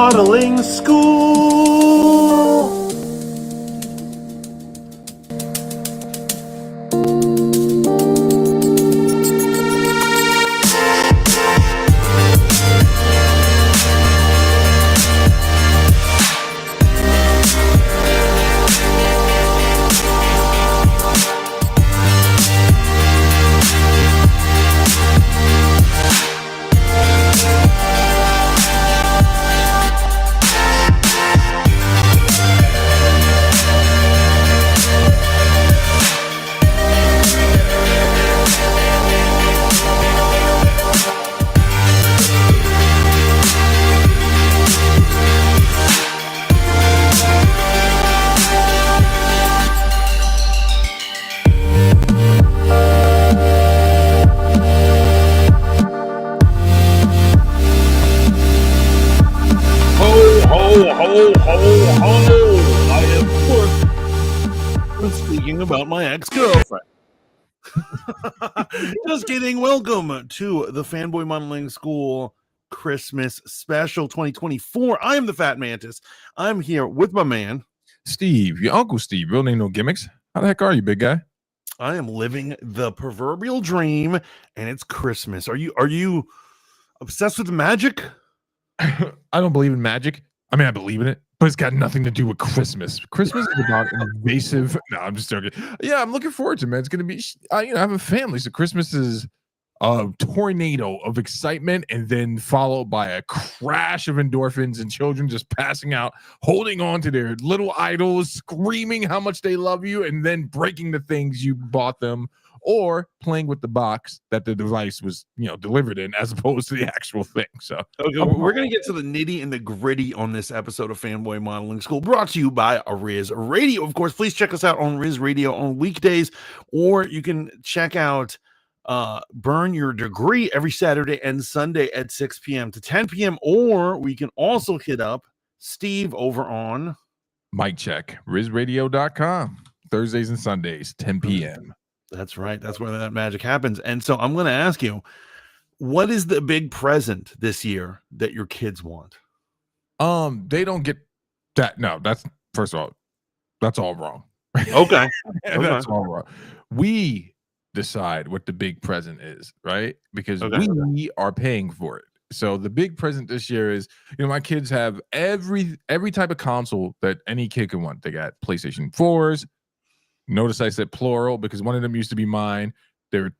Modeling School. Speaking about my ex-girlfriend. Just kidding. Welcome to the Fanboy Modeling School Christmas Special 2024. I am the Fat Mantis. I'm here with my man, Steve, your Uncle Steve. Real name, no gimmicks. How the heck are you, big guy? I am living the proverbial dream, and it's Christmas. Are you obsessed with magic? I don't believe in magic. I mean, I believe in it, but it's got nothing to do with Christmas. Christmas is about invasive. No, I'm just joking. Yeah, I'm looking forward to it, man. It's gonna be, I have a family, so Christmas is a tornado of excitement, and then followed by a crash of endorphins and children just passing out, holding on to their little idols, screaming how much they love you, and then breaking the things you bought them, or playing with the box that the device was, delivered in, as opposed to the actual thing. So okay, we're going to get to the nitty and the gritty on this episode of Fanboy Modeling School, brought to you by Riz Radio. Of course, please check us out on Riz Radio on weekdays, or you can check out Burn Your Degree every Saturday and Sunday at 6 p.m. to 10 p.m. Or we can also hit up Steve over on Mic Check, RizRadio.com, Thursdays and Sundays, 10 p.m. That's right. That's where that magic happens. And so I'm going to ask you, what is the big present this year that your kids want? They don't get that. No, that's, first of all, that's all wrong. Okay. That's all wrong. We decide what the big present is, right? Because we are paying for it. So the big present this year is, my kids have every type of console that any kid can want. They got PlayStation 4s. Notice I said plural because one of them used to be mine. There are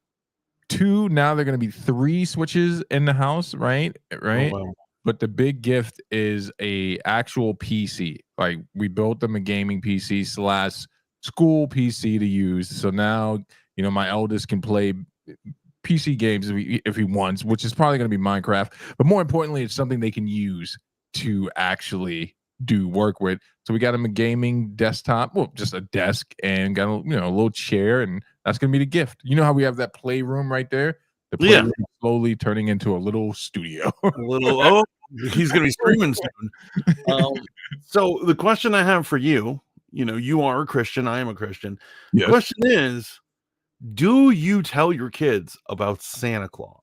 2, now they're going to be 3 Switches in the house, right? Oh, wow. But the big gift is a actual PC. Like, we built them a gaming PC / school PC to use. So now, my eldest can play PC games if he wants, which is probably going to be Minecraft. But more importantly, it's something they can use to actually do work with. So we got him a gaming desktop, well, just a desk, and got a little chair, and that's gonna be the gift. You know how we have that playroom right there? The playroom is slowly turning into a little studio. He's gonna be streaming soon. So the question I have for you, you are a Christian, I am a Christian. Yes. The question is, do you tell your kids about Santa Claus?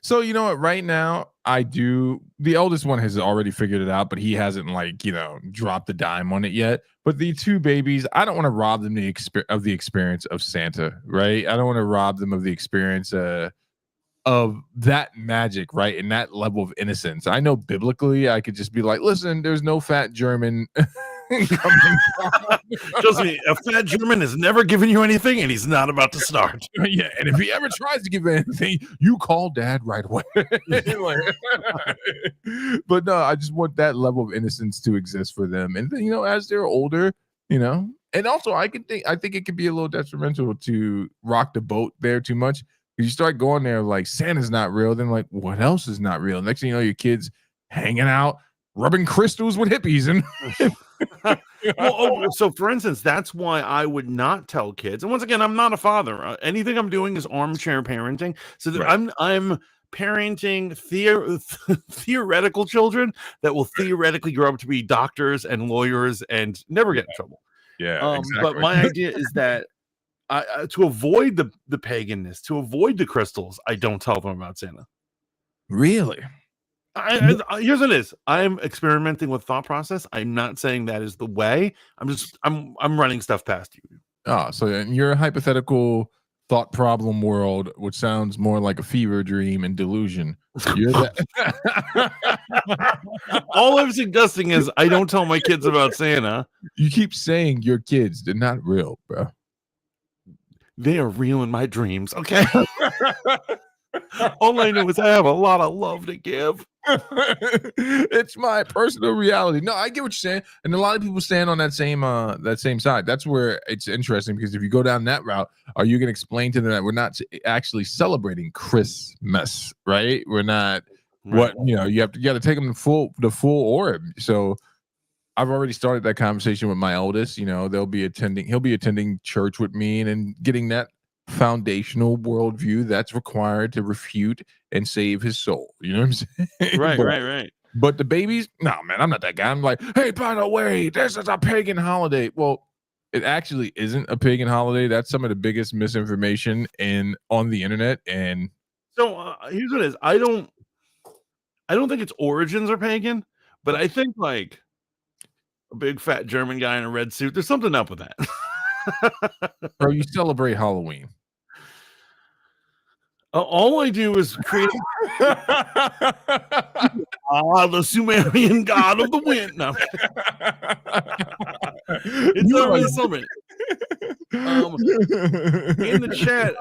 So, you know what? Right now, I do. The eldest one has already figured it out, but he hasn't, dropped the dime on it yet. But the 2 babies, I don't want to rob them of the experience of Santa, right? I don't want to rob them of the experience of that magic, right? And that level of innocence. I know biblically, I could just be like, listen, there's no fat German Trust me, a fat German has never given you anything, and he's not about to start. Yeah, and if he ever tries to give you anything, you call dad right away. But no, I just want that level of innocence to exist for them. And then, as they're older, and also I think it could be a little detrimental to rock the boat there too much. If you start going there like Santa's not real, then what else is not real? Next thing you know, your kids hanging out, rubbing crystals with hippies and so for instance, that's why I would not tell kids. And once again, I'm not a father. Anything I'm doing is armchair parenting. So that I'm parenting theoretical children that will theoretically grow up to be doctors and lawyers and never get in trouble. Yeah, exactly. But my idea is that to avoid the paganness, to avoid the crystals, I don't tell them about Santa. Really? Here's what it is. I'm experimenting with thought process. I'm not saying that is the way. I'm running stuff past you. Oh, so in your hypothetical thought problem world, which sounds more like a fever dream and delusion, you're that. All I'm suggesting is I don't tell my kids about Santa. You keep saying your kids. They're not real, bro. They are real in my dreams, okay? All I know is I have a lot of love to give. It's my personal reality. No, I get what you're saying, and a lot of people stand on that same side. That's where it's interesting, because if you go down that route, are you going to explain to them that we're not actually celebrating Christmas, right? We're not. Right. What you got to take them the full orb. So I've already started that conversation with my oldest. He'll be attending church with me and getting that foundational worldview that's required to refute and save his soul. You know what I'm saying? Right. But the babies, no, man, I'm not that guy. I'm like, hey, by the way, this is a pagan holiday. Well, it actually isn't a pagan holiday. That's some of the biggest misinformation on the internet. And so here's what it is. I don't think its origins are pagan, but I think like a big fat German guy in a red suit, there's something up with that. Bro, you celebrate Halloween. All I do is create the Sumerian god of the wind. No. It's not really something. In the chat,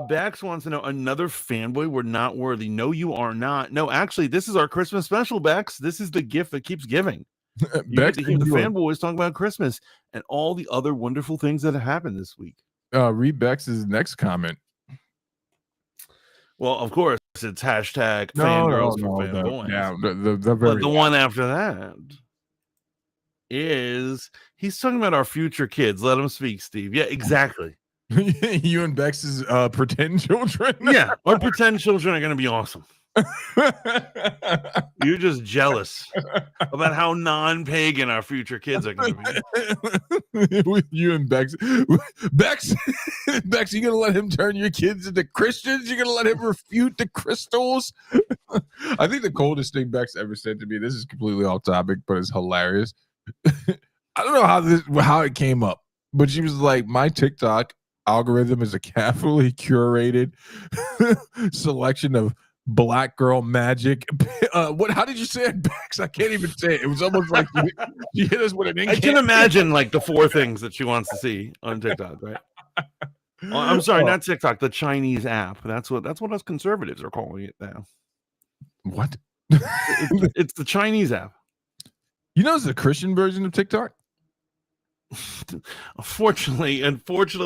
Bax wants to know, another fanboy, we're not worthy. No, you are not. No, actually, this is our Christmas special, Bax. This is the gift that keeps giving. You get to hear the fanboys talking about Christmas and all the other wonderful things that have happened this week. Read Bex's next comment. Well, of course, it's hashtag fangirls for fanboys. The one after that is he's talking about our future kids. Let him speak, Steve. Yeah, exactly. You and Bex's pretend children. Yeah, our pretend children are going to be awesome. You're just jealous about how non-pagan our future kids are going to be. With you and Bex, you gonna let him turn your kids into Christians? You're gonna let him refute the crystals? I think the coldest thing Bex ever said to me, this is completely off topic, but it's hilarious. I don't know how it came up, but she was like, my TikTok algorithm is a carefully curated selection of black girl magic. How did you say it, Bex? I can't even say it. It was almost like you hit us with an I can imagine like the 4 things that she wants to see on TikTok, right? I'm sorry, not TikTok, the Chinese app. That's what us conservatives are calling it now. What? It's the Chinese app. It's a Christian version of TikTok. Unfortunately,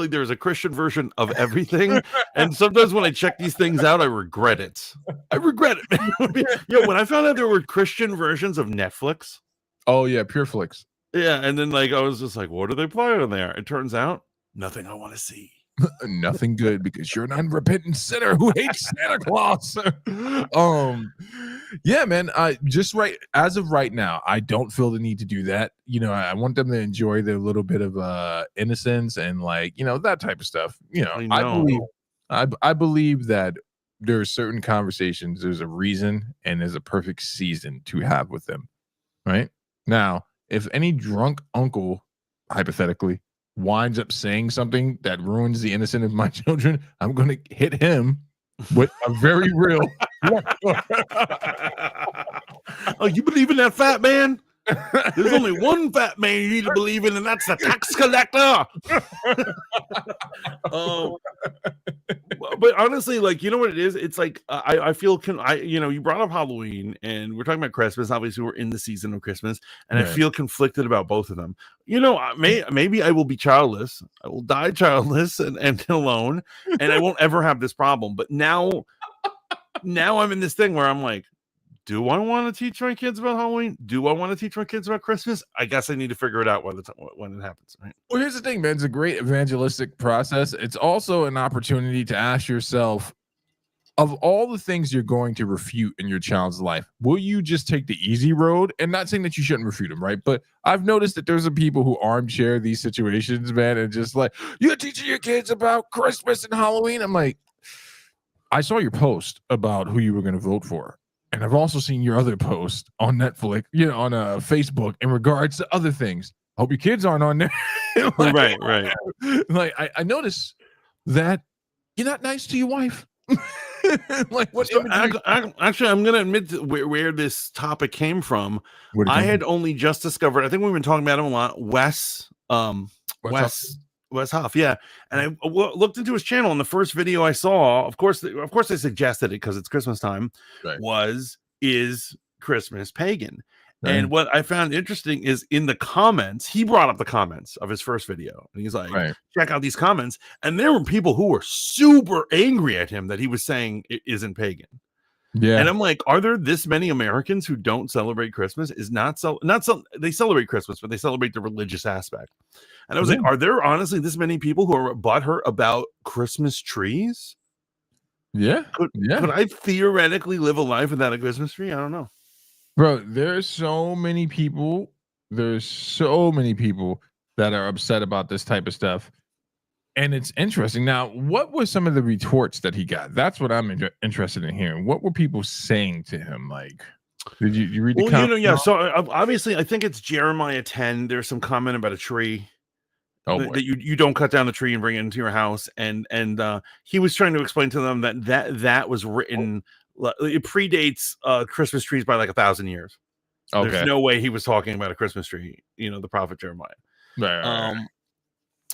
there's a Christian version of everything, and sometimes when I check these things out, I regret it. When I found out there were Christian versions of Netflix. Oh yeah, PureFlix. Yeah, and then I was just like, what do they play on there? It turns out nothing I want to see. Nothing good, because you're an unrepentant sinner who hates Santa Claus. Yeah, man. As of right now, I don't feel the need to do that. I want them to enjoy their little bit of innocence and that type of stuff. I believe that there are certain conversations. There's a reason and there's a perfect season to have with them. Right now, if any drunk uncle, hypothetically, winds up saying something that ruins the innocence of my children, I'm going to hit him with a very real. Oh, you believe in that fat man? There's only one fat man you need to believe in, and that's the tax collector. But honestly, you know what it is? It's like I feel you brought up Halloween, and we're talking about Christmas. Obviously, we're in the season of Christmas, and I feel conflicted about both of them. Maybe I will be childless. I will die childless and alone, and I won't ever have this problem. But now I'm in this thing where I'm like, do I want to teach my kids about Halloween? Do I want to teach my kids about Christmas? I guess I need to figure it out when it happens. Right? Well, here's the thing, man. It's a great evangelistic process. It's also an opportunity to ask yourself, of all the things you're going to refute in your child's life, will you just take the easy road? And not saying that you shouldn't refute them, right? But I've noticed that there's some people who armchair these situations, man, and just like, you're teaching your kids about Christmas and Halloween. I'm like, I saw your post about who you were going to vote for. And I've also seen your other post on Netflix, on Facebook in regards to other things. I hope your kids aren't on there. Right. Like I notice that you're not nice to your wife. Like what So imagery? actually, I'm going to admit where this topic came from. I had only just discovered. I think we've been talking about him a lot. Wes Huff, yeah. And I looked into his channel, and the first video I saw, of course, they suggested it because it's Christmas time. Right. Is Christmas pagan? Right. And what I found interesting is in the comments, he brought up the comments of his first video, and he's like, check out these comments. And there were people who were super angry at him that he was saying it isn't pagan. Yeah. And I'm like, are there this many Americans who don't celebrate Christmas? They celebrate Christmas, but they celebrate the religious aspect. And I was like, are there honestly this many people who are butthurt about Christmas trees? Yeah. Could I theoretically live a life without a Christmas tree? I don't know. Bro, there's so many people that are upset about this type of stuff. And it's interesting. Now, what were some of the retorts that he got? That's what I'm interested in hearing. What were people saying to him? Like, did you read the comment? So obviously, I think it's Jeremiah 10. There's some comment about a tree. That you don't cut down the tree and bring it into your house. And he was trying to explain to them that was written. It predates Christmas trees by like 1,000 years. Okay. There's no way he was talking about a Christmas tree, the prophet Jeremiah. Right.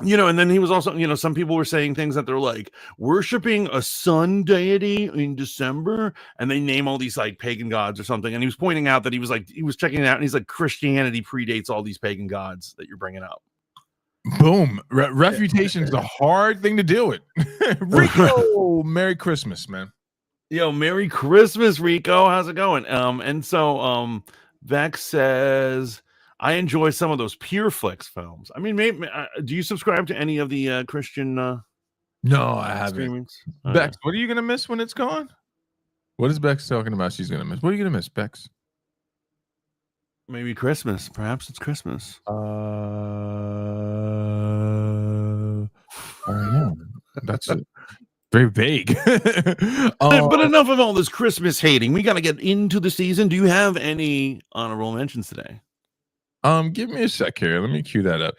And then he was also, some people were saying things that they're like worshiping a sun deity in December, and they name all these like pagan gods or something. And he was pointing out that he was checking it out, and he's like, Christianity predates all these pagan gods that you're bringing up. Boom. Refutation is a hard thing to deal with. Rico, Merry Christmas, man. Yo, Merry Christmas, Rico. How's it going? And so Vex says, I enjoy some of those PureFlix films. I mean, maybe, do you subscribe to any of the Christian? No, I haven't. Bex, what are you gonna miss when it's gone? What is Bex talking about? She's gonna miss. What are you gonna miss, Bex? Maybe Christmas. Perhaps it's Christmas. I don't know. That's it. Very vague. But enough of all this Christmas hating. We got to get into the season. Do you have any honorable mentions today? Give me a sec here. Let me cue that up.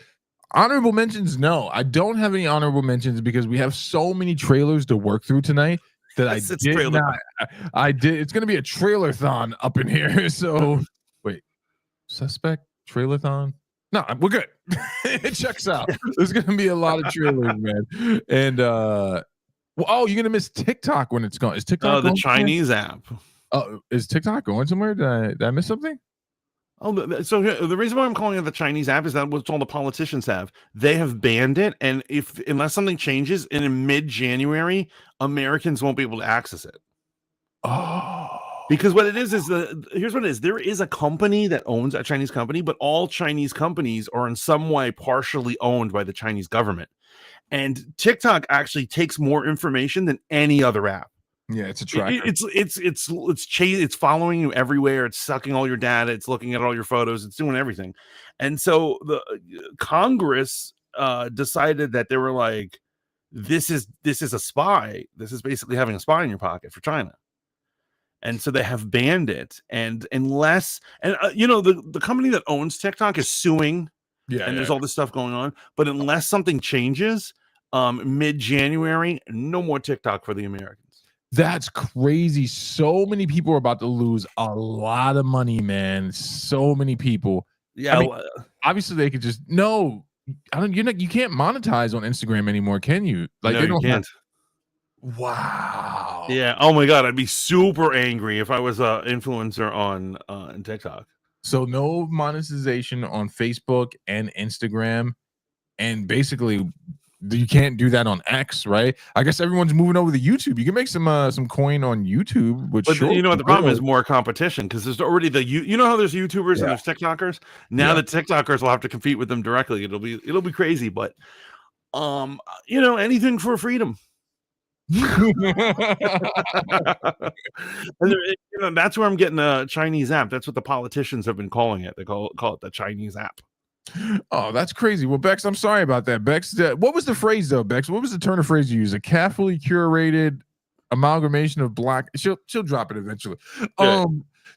Honorable mentions? No, I don't have any honorable mentions because we have so many trailers to work through tonight that I did not. I did. It's going to be a trailer-thon up in here. So wait, suspect trailer-thon? No, we're good. It checks out. There's going to be a lot of trailers, man. And you're going to miss TikTok when it's gone. Is TikTok the Chinese app? Oh, is TikTok going somewhere? Did I miss something? Oh, so the reason why I'm calling it the Chinese app is that what all the politicians have. They have banned it, and unless something changes in mid-January, Americans won't be able to access it. Oh, because what it is here's what it is. There is a company that owns a Chinese company, but all Chinese companies are in some way partially owned by the Chinese government. And TikTok actually takes more information than any other app. Yeah, it's a tracker. It's following you everywhere. It's sucking all your data. It's looking at all your photos. It's doing everything. And so the Congress decided that they were like, this is a spy. This is basically having a spy in your pocket for China. And so they have banned it. And the company that owns TikTok is suing. Yeah, and there's all this stuff going on. But unless something changes mid-January, no more TikTok for the Americans. That's crazy. So many people are about to lose a lot of money, man. So many people. Yeah. I mean, obviously they could just you can't monetize on Instagram anymore, can you? Like, no, you can't. Wow. Yeah. Oh my God. I'd be super angry if I was an influencer on TikTok. So no monetization on Facebook and Instagram, and basically you can't do that on X, right? I guess everyone's moving over to YouTube. You can make some coin on YouTube, but you know what the problem is? More competition, because there's already how there's YouTubers and there's TikTokers. Now the TikTokers will have to compete with them directly. It'll be crazy, but anything for freedom. And that's where I'm getting a Chinese app. That's what the politicians have been calling it. They call it the Chinese app. Oh, that's crazy. Well, Bex, I'm sorry about that, Bex. What was the phrase though, Bex? What was the turn of phrase you used? A carefully curated amalgamation of black. She'll drop it eventually. Yeah.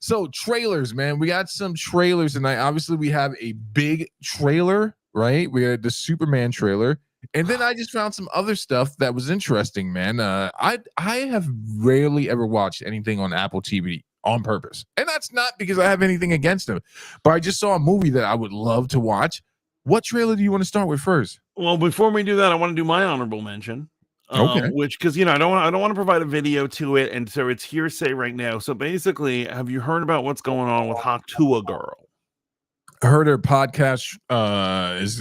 So trailers, man. We got some trailers tonight. Obviously, we have a big trailer, right? We had the Superman trailer. And then I just found some other stuff that was interesting, man. I have rarely ever watched anything on Apple TV on purpose. And that's not because I have anything against them, but I just saw a movie that I would love to watch. What trailer do you want to start with first? Well, before we do that, I want to do my honorable mention. Okay. Which, because I don't want to provide a video to it, and so it's hearsay right now. So basically, have you heard about what's going on with Hawk Tuah Girl? I heard her podcast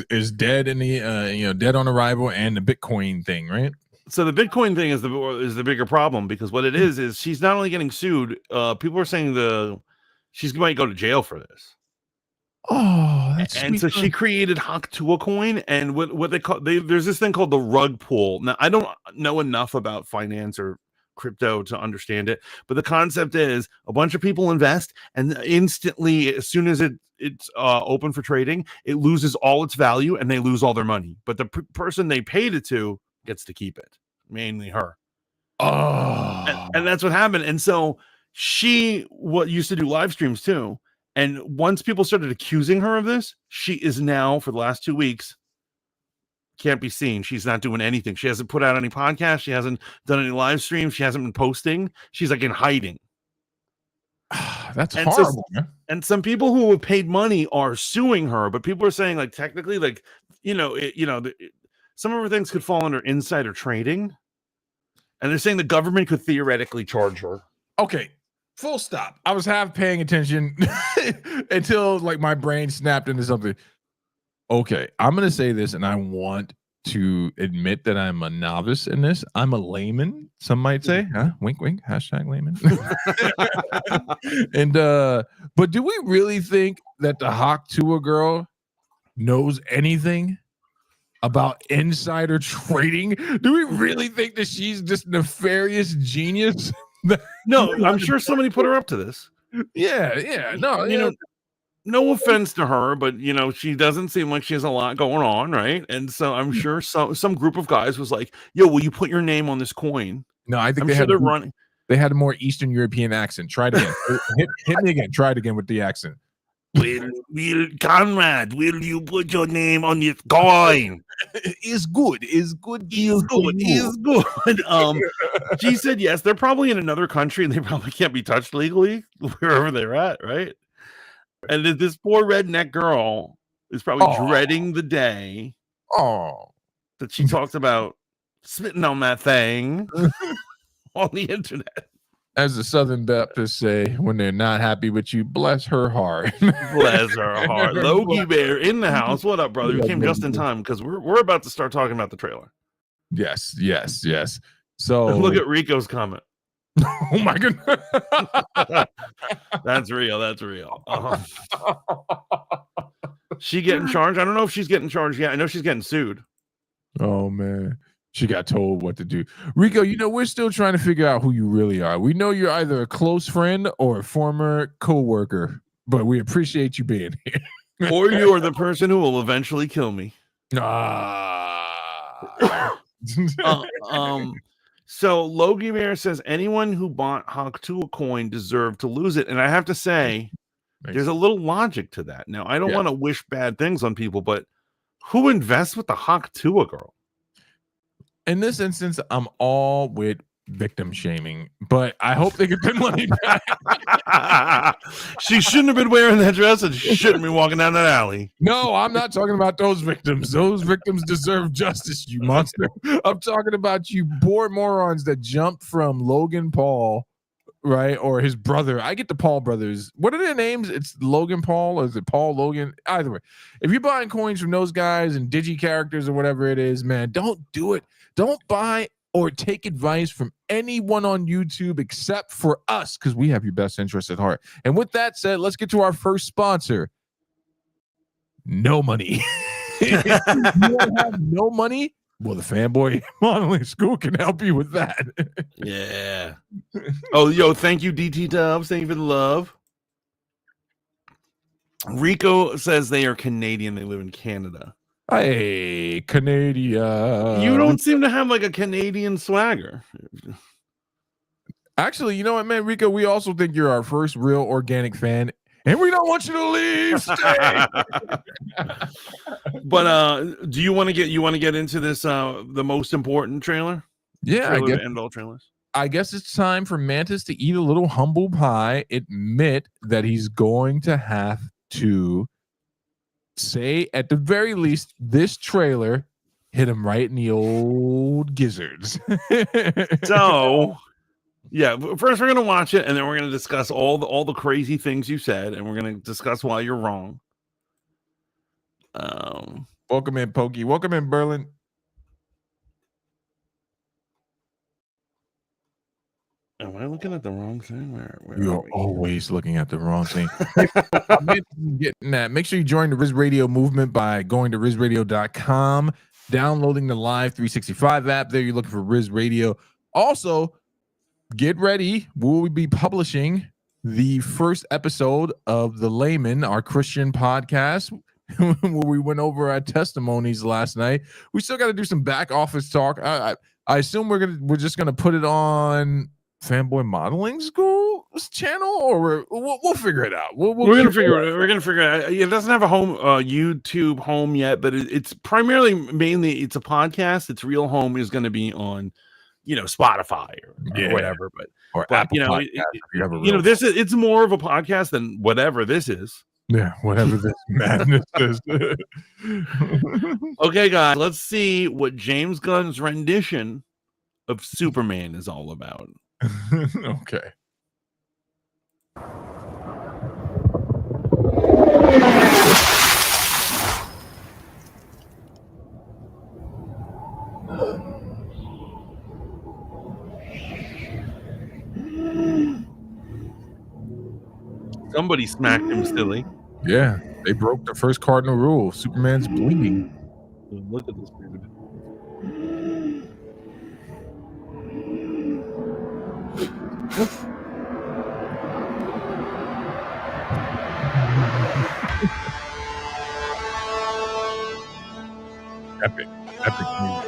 is dead in the dead on arrival, and the Bitcoin thing, right? So the Bitcoin thing is the bigger problem, because what it is she's not only getting sued. People are saying she's might go to jail for this. Oh, that's and sweet. So she created Hawk Tuah coin, and what they call there's this thing called the rug pull. Now I don't know enough about finance or crypto to understand it, but the concept is a bunch of people invest, and instantly, as soon as it's open for trading, it loses all its value and they lose all their money. But the person they paid it to gets to keep it, mainly her. And that's what happened. And so she used to do live streams too. And once people started accusing her of this, she is now, for the last 2 weeks, can't be seen. She's not doing anything. She hasn't put out any podcasts. She hasn't done any live streams. She hasn't been posting. She's like in hiding. That's horrible. And some people who have paid money are suing her, but people are saying, like, technically, like, some of her things could fall under insider trading. And they're saying the government could theoretically charge her. Okay. Full stop. I was half paying attention until like my brain snapped into something. Okay, I'm going to say this, and I want to admit that I'm a novice in this. I'm a layman, some might say. Huh? Wink, wink. Hashtag layman. And but do we really think that the Hawk Tuah Girl knows anything about insider trading? Do we really think that she's just nefarious genius? No, I'm sure somebody put her up to this. Yeah. No, no offense to her, but she doesn't seem like she has a lot going on, right? And so I'm sure some group of guys was like, "Yo, will you put your name on this coin?" No, I think they're running. They had a more Eastern European accent. Try it again. hit me again. Try it again with the accent. Will Conrad, will you put your name on this coin? Is good. Is good. Is good. She said yes. They're probably in another country and they probably can't be touched legally wherever they're at, right? And this poor redneck girl is probably dreading the day that she talked about spitting on that thing on the internet. As the Southern Baptists say, when they're not happy with you, bless her heart. Bless her heart. Logie Bear in the house. What up, brother? You came just in time because we're about to start talking about the trailer. Yes. So look at Rico's comment. Oh my goodness. That's real. She getting charged? I don't know if she's getting charged yet. I know she's getting sued. Oh man. She got told what to do. Rico, we're still trying to figure out who you really are. We know you're either a close friend or a former co-worker, but we appreciate you being here. Or you're the person who will eventually kill me. So Logie Bear says anyone who bought Hawk Tuah coin deserved to lose it. And I have to say, there's a little logic to that. Now, I don't want to wish bad things on people, but who invests with the Hawk Tuah Girl? In this instance, I'm all with victim shaming, but I hope they get their money back. She shouldn't have been wearing that dress and she shouldn't be walking down that alley. No, I'm not talking about those victims. Those victims deserve justice, you monster. I'm talking about you poor morons that jumped from Logan Paul, right? Or his brother. I get the Paul brothers. What are their names? It's Logan Paul, or is it Paul Logan? Either way. If you're buying coins from those guys and digi characters or whatever it is, man, don't do it. Don't buy or take advice from anyone on YouTube except for us, because we have your best interest at heart. And with that said, let's get to our first sponsor. No money. If you don't have no money, well, the Fanboy Modeling School can help you with that. Yeah. Oh, yo, thank you, DT Tubbs. Thank you for the love. Rico says they are Canadian. They live in Canada. Hey, Canada. You don't seem to have like a Canadian swagger. Actually, you know what, man, Rico, we also think you're our first real organic fan, and we don't want you to leave. Stay. But do you want to get into this the most important trailer? Yeah, Trailer to end all trailers. I guess it's time for Mantis to eat a little humble pie, admit that he's going to have to say, at the very least, this trailer hit him right in the old gizzards. So, yeah, first we're gonna watch it, and then we're gonna discuss all the crazy things you said, and we're gonna discuss why you're wrong. Welcome in, Pokey. Welcome in, Berlin. Am I looking at the wrong thing? Where You're always looking at the wrong thing. Getting that. Make sure you join the Riz Radio movement by going to rizradio.com, downloading the Live 365 app. There you're looking for Riz Radio. Also, get ready. We'll be publishing the first episode of The Layman, our Christian podcast, where we went over our testimonies last night. We still got to do some back office talk. I assume we're just gonna put it on Fanboy Modeling School's channel, or we'll figure it out. We're gonna figure it out. It doesn't have a home YouTube home yet, but it's primarily mainly it's a podcast. Its real home is going to be on, Spotify or whatever. But Apple Podcast, it's more of a podcast than whatever this is. Yeah, whatever this madness is. Okay, guys, let's see what James Gunn's rendition of Superman is all about. Okay. Somebody smacked him silly. Yeah, they broke the first cardinal rule. Superman's bleeding. Look at this dude. Epic music.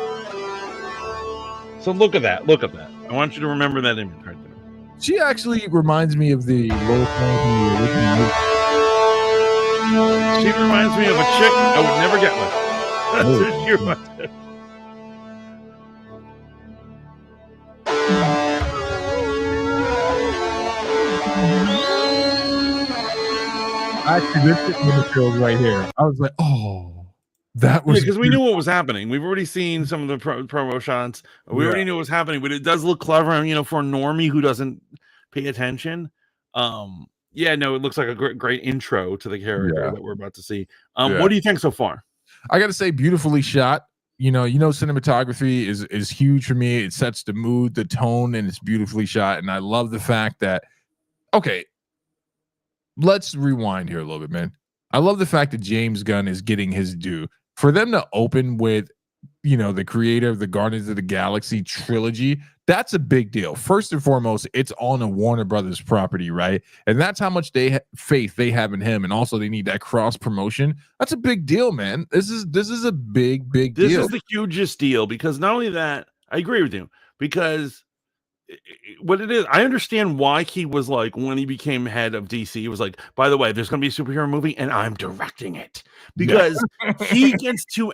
So look at that. I want you to remember that image right there. She actually reminds me of the Lois Lane. She reminds me of a chick I would never get with. That's what she reminds me. Actually, this is the field right here. I was like, oh, that was because we knew what was happening. We've already seen some of the promo shots. We already knew what was happening, but it does look clever. For a normie who doesn't pay attention. It looks like a great intro to the character that we're about to see. What do you think so far? I got to say, beautifully shot. Cinematography is huge for me. It sets the mood, the tone, and it's beautifully shot. And I love the fact that, okay, let's rewind here a little bit, man. I love the fact that James Gunn is getting his due. For them to open with, the creator of the Guardians of the Galaxy trilogy, that's a big deal. First and foremost, it's on a Warner Brothers property, right? And that's how much faith they have in him. And also they need that cross promotion. That's a big deal, man. This is a big deal. This is the hugest deal, because not only that, I agree with you, because what it is, I understand why he was like, when he became head of DC, he was like, by the way, there's going to be a superhero movie and I'm directing it, because he gets to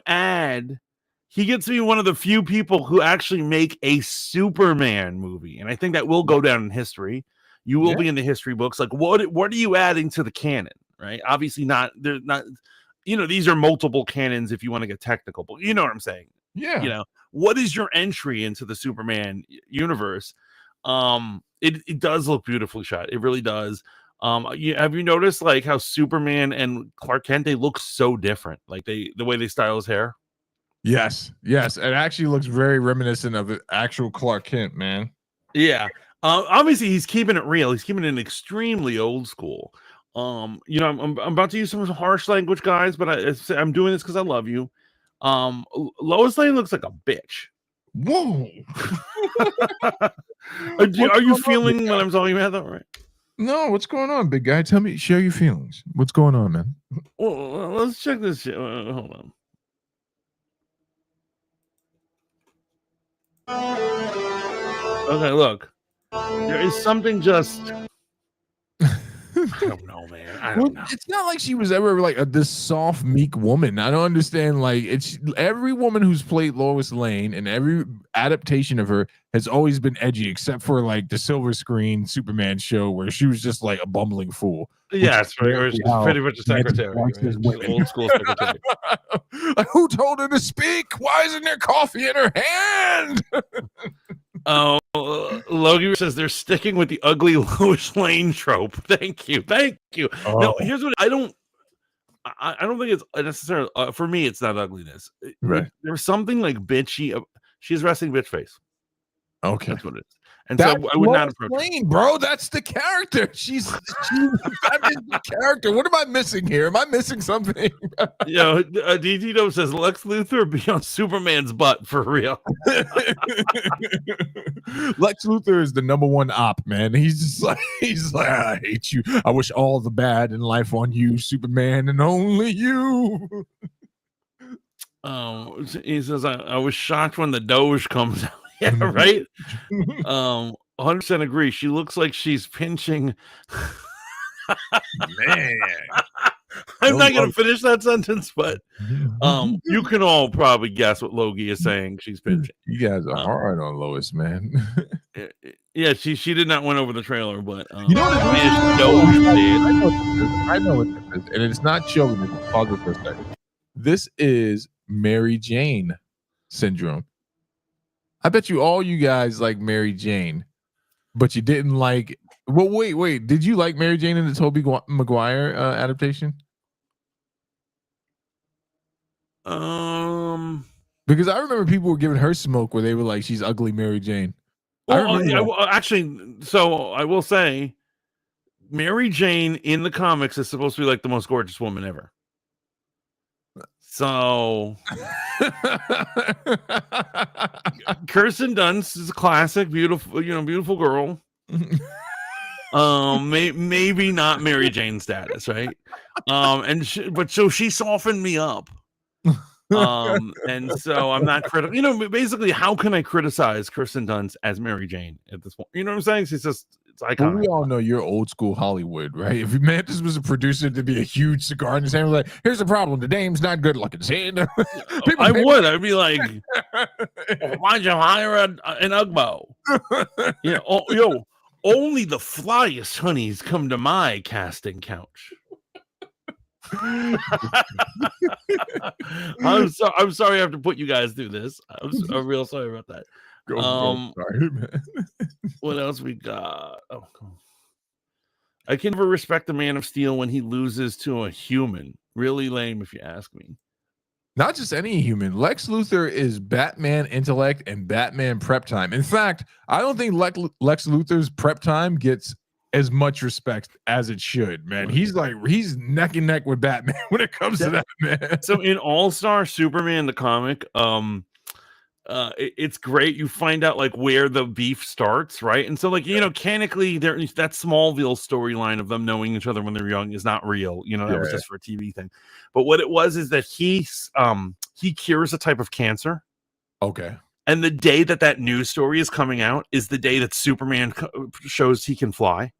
be one of the few people who actually make a Superman movie. And I think that will go down in history. You will be in the history books. Like, what are you adding to the canon? Right. Obviously they're not, these are multiple canons if you want to get technical, but you know what I'm saying? Yeah. What is your entry into the Superman universe? It does look beautifully shot. It really does. Have you noticed like how Superman and Clark Kent, they look so different? Like the way they style his hair. Yes. It actually looks very reminiscent of the actual Clark Kent, man. Yeah. Obviously he's keeping it real. He's keeping it extremely old school. I'm about to use some harsh language, guys, but I'm doing this because I love you. Lois Lane looks like a bitch. Whoa. Are you feeling what I'm talking about, though? Right? No, what's going on, big guy? Share your feelings. What's going on, man? Well, let's check this shit. Hold on. Okay, look. There is something just. I don't know, man. I don't know. It's not like she was ever like this soft, meek woman. I don't understand. Like, it's every woman who's played Lois Lane and every adaptation of her has always been edgy, except for like the Silver Screen Superman show where she was just like a bumbling fool. Yeah, it's right. Or she's pretty much a secretary, right? Old school secretary. Who told her to speak? Why isn't there coffee in her hand? Oh, Logie says they're sticking with the ugly Lois Lane trope. Thank you. Oh. No, here's what I don't think it's necessarily for me. It's not ugliness. Right. There's something like bitchy. She's resting bitch face. Okay, that's what it is. And that's so I would not approach Lane, bro. That's the character. That is the character. What am I missing here? Am I missing something? DT says Lex Luthor be on Superman's butt for real. Lex Luthor is the number one op, man. He's like, I hate you. I wish all the bad in life on you, Superman, and only you. He says I was shocked when the Doge comes out. Yeah, right. 100% agree. She looks like she's pinching. Man, I'm not gonna finish that sentence, but you can all probably guess what Logie is saying. She's pinching. You guys are hard on Lois, man. Yeah, she did not win over the trailer, but you know what I know what this is, and it's not children. It's pause for a second. This is Mary Jane syndrome. I bet you all you guys like Mary Jane, but you didn't like. Well, wait. Did you like Mary Jane in the Tobey Maguire adaptation? Because I remember people were giving her smoke where they were like, "She's ugly, Mary Jane." Actually, so I will say, Mary Jane in the comics is supposed to be like the most gorgeous woman ever. So Kirsten Dunst is a classic, beautiful girl. Maybe not Mary Jane status, right? So she softened me up. And so I'm not critical. Basically, how can I criticize Kirsten Dunst as Mary Jane at this point? You know what I'm saying? It's iconic. Well, we all know you're old school Hollywood, right? If Mantis was a producer to be a huge cigar in his hand, like, here's the problem: the dame's not good looking. See, I'd be like, why'd you hire an Ugbo? Only the flyest honeys come to my casting couch. I'm sorry I have to put you guys through this. I'm real sorry about that. Sorry, man. What else we got? I can never respect the Man of Steel when he loses to a human. Really lame, if you ask me. Not just any human. Lex Luthor is Batman intellect and Batman prep time. In fact, I don't think Lex Luthor's prep time gets as much respect as it should, man. He's neck and neck with Batman when it comes to that, man. So in All-Star Superman, the comic, it's great. You find out like where the beef starts, right? And so like, canonically that Smallville storyline of them knowing each other when they're young is not real. That was just for a TV thing. But what it was is that he cures a type of cancer. Okay. And the day that news story is coming out is the day that Superman shows he can fly.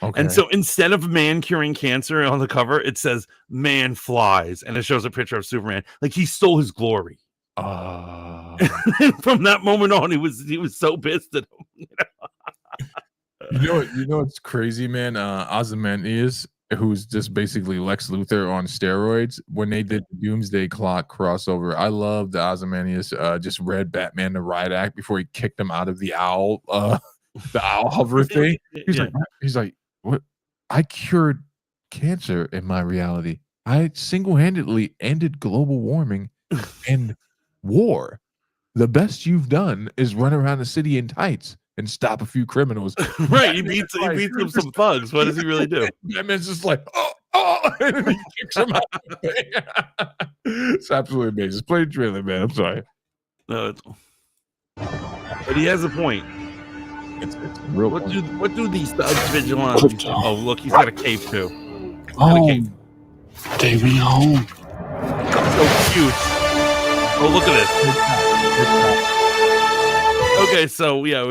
Okay. And so instead of man curing cancer on the cover, it says man flies, and it shows a picture of Superman. Like he stole his glory. From that moment on, he was so pissed at him. You know what's crazy, man? Ozymandias, who's just basically Lex Luthor on steroids, when they did the Doomsday Clock crossover, I love the Ozymandias just read Batman the Riot Act before he kicked him out of the owl hover thing. He's like, what? I cured cancer in my reality. I single-handedly ended global warming and war. The best you've done is run around the city in tights and stop a few criminals. Right, he beats up some thugs. What does he really do? Batman's just like, oh, and then he kicks him out. It's absolutely amazing. Play the trailer, man. I'm sorry. No, but he has a point. It's real. What do these thugs vigilantes? Oh, look, he's got a cape too. Take me home. So cute. Oh, look at this. Okay, so yeah,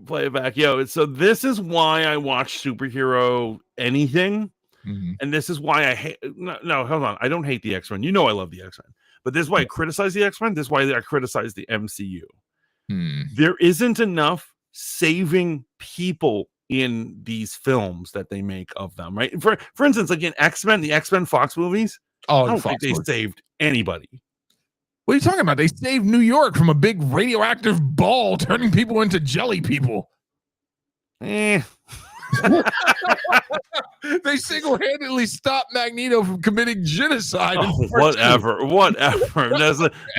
play it back. Yo, so this is why I watch superhero anything. And this is why I hate. No, hold on. I don't hate the X-Men. You know I love the X-Men. But this is why I criticize the X-Men. This is why I criticize the MCU. There isn't enough saving people in these films that they make of them, right? For instance, like in X-Men, the X-Men Fox movies, I don't think they saved anybody. What are you talking about? They saved New York from a big radioactive ball turning people into jelly people. They single-handedly stopped Magneto from committing genocide. Whatever.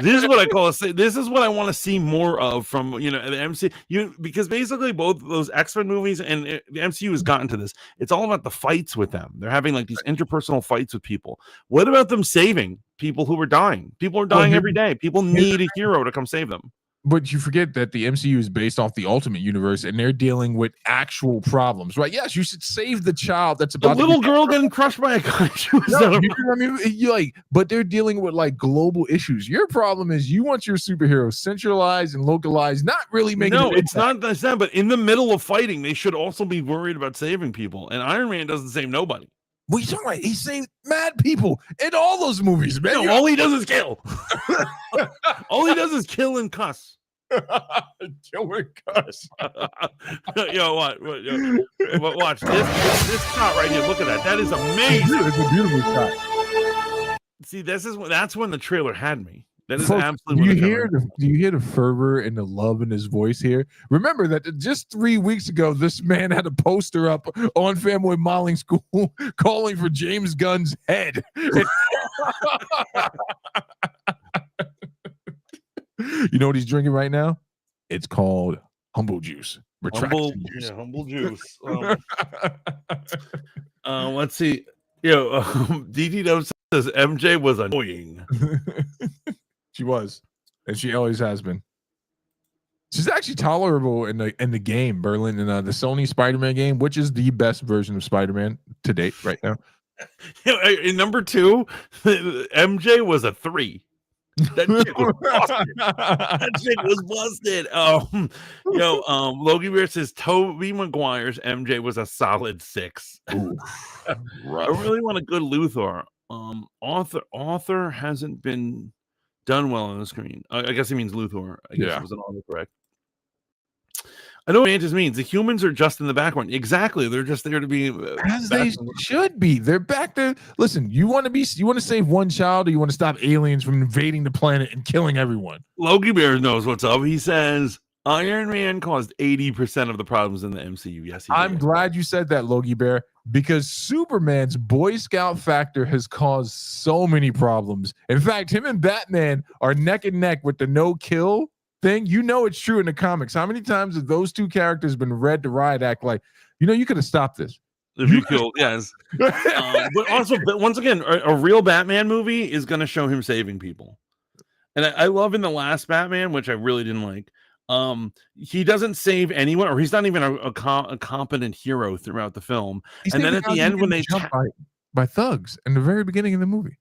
This is what I call this is what I want to see more of from the MCU, because basically both those X-Men movies and the MCU has gotten to this. It's all about the fights with them. They're having like these interpersonal fights with people. What about them saving people who are dying? People are dying every day. People need a hero to come save them. But you forget that the MCU is based off the Ultimate Universe, and they're dealing with actual problems, right? Yes, you should save the child that's about the little girl getting crushed by a guy. But they're dealing with like global issues. Your problem is you want your superhero centralized and localized, not really making. No, it's not that. But in the middle of fighting, they should also be worried about saving people. And Iron Man doesn't save nobody. What are you talking about? He saved mad people in all those movies, man. No, all he does is kill. All he does is kill and cuss. Kill and cuss. Yo, watch this shot right here. Look at that. That is amazing. It's a beautiful shot. See, that's when the trailer had me. That is Folks, absolutely. Do you hear the fervor and the love in his voice here? Remember that just 3 weeks ago, this man had a poster up on Fanboy Modeling School calling for James Gunn's head. You know what he's drinking right now? It's called Humble Juice. Humble Juice. Let's see. DT Dove says MJ was annoying. She was, and she always has been. She's actually tolerable in the game, Berlin, in the Sony Spider-Man game, which is the best version of Spider-Man to date right now. In number 2, MJ was a 3. That chick was busted. Logie Bear says Tobey Maguire's MJ was a solid 6. I really want a good Luthor. Author hasn't been done well on the screen. I guess he means Luthor. I guess it was an autocorrect. I know what Mantis means. The humans are just in the background. Exactly. They're just there to be as they should be. They're back there. Listen, you want to save one child, or you want to stop aliens from invading the planet and killing everyone? Logie Bear knows what's up. He says Iron Man caused 80% of the problems in the MCU. Yes, I'm glad you said that, Logie Bear, because Superman's Boy Scout factor has caused so many problems. In fact, him and Batman are neck and neck with the no-kill thing. You know it's true in the comics. How many times have those two characters been read to riot act like, you could have stopped this? If you killed, yes. But also, once again, a real Batman movie is going to show him saving people. And I love in the last Batman, which I really didn't like, he doesn't save anyone, or he's not even a competent hero throughout the film. And then at the end, when they by thugs in the very beginning of the movie.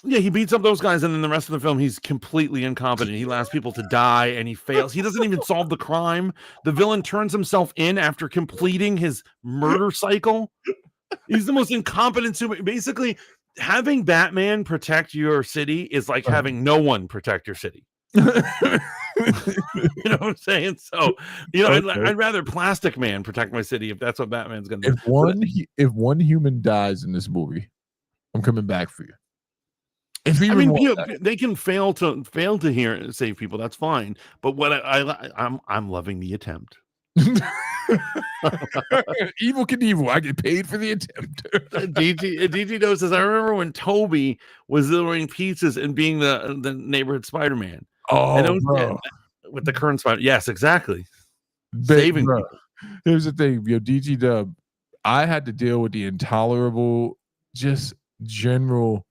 Yeah, he beats up those guys, and then the rest of the film, he's completely incompetent. He allows people to die, and he fails. He doesn't even solve the crime. The villain turns himself in after completing his murder cycle. He's the most incompetent super. Basically, having Batman protect your city is like having no one protect your city. You know what I'm saying? So, I'd rather Plastic Man protect my city if that's what Batman's going to do. If one human dies in this movie, I'm coming back for you. They can fail to save people. That's fine. But what I'm loving the attempt. Evil Knievel. I get paid for the attempt. DT says, I remember when Toby was delivering pizzas and being the neighborhood Spider-Man. With the current Spider. Yes, exactly. Saving people. Here's the thing, DT Dub. I had to deal with the intolerable, just general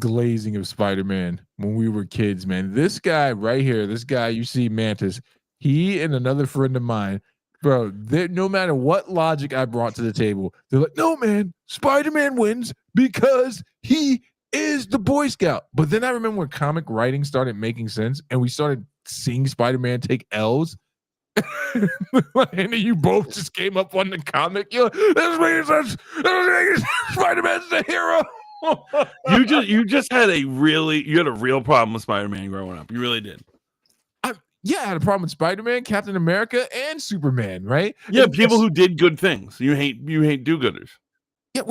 glazing of Spider-Man when we were kids, man. This guy right here, you see Mantis, he and another friend of mine, bro, no matter what logic I brought to the table, they're like, no, man, Spider-Man wins because he is the Boy Scout. But then I remember when comic writing started making sense and we started seeing Spider-Man take L's, And you both just came up on the comic. You're like, this makes sense. Spider-Man's the hero. you just had a real problem with Spider-Man growing up. You really did. Yeah, I had a problem with Spider-Man, Captain America, and Superman, right? Yeah, and people who did good things. You hate do-gooders. Yeah,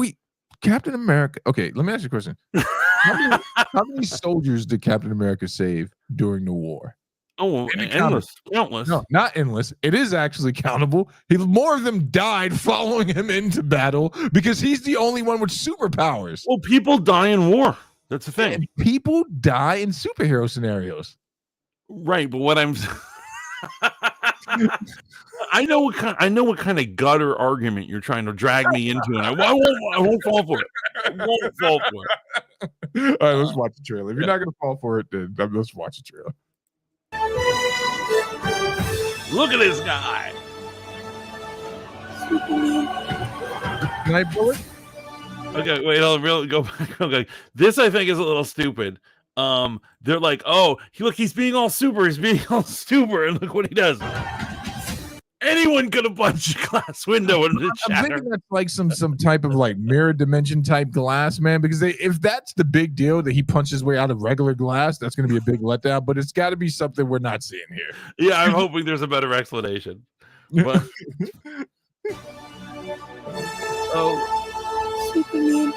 Captain America. Okay, let me ask you a question. How many soldiers did Captain America save during the war? Oh, endless, countless. No, not endless. It is actually countable. More of them died following him into battle because he's the only one with superpowers. Well, people die in war. That's the thing. And people die in superhero scenarios. Right, but what I'm I know what kind of gutter argument you're trying to drag me into, and I won't fall for it. I won't fall for it. All right, let's watch the trailer. If you're not gonna fall for it, then let's watch the trailer. Look at this guy. Can I pull it? Okay, wait, I'll really go back. Okay, this I think is a little stupid. They're like, oh, he's being all super. He's being all super, and look what he does. Anyone could have punched a glass window and it shattered. I'm thinking that's like some type of like mirror dimension type glass, man. Because if that's the big deal that he punched his way out of regular glass, that's going to be a big letdown. But it's got to be something we're not seeing here. Yeah, I'm hoping there's a better explanation. But Superman.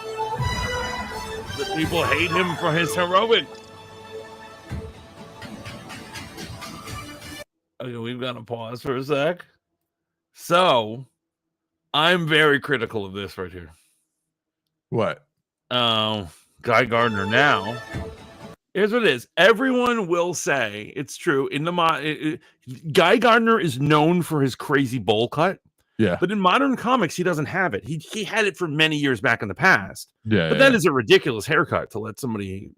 The people hate him for his heroic. Okay, we've got to pause for a sec. So, I'm very critical of this right here. What? Guy Gardner. Now, here's what it is. Everyone will say it's true. In the Guy Gardner is known for his crazy bowl cut. Yeah. But in modern comics, he doesn't have it. He had it for many years back in the past. Yeah. But that is a ridiculous haircut to let somebody.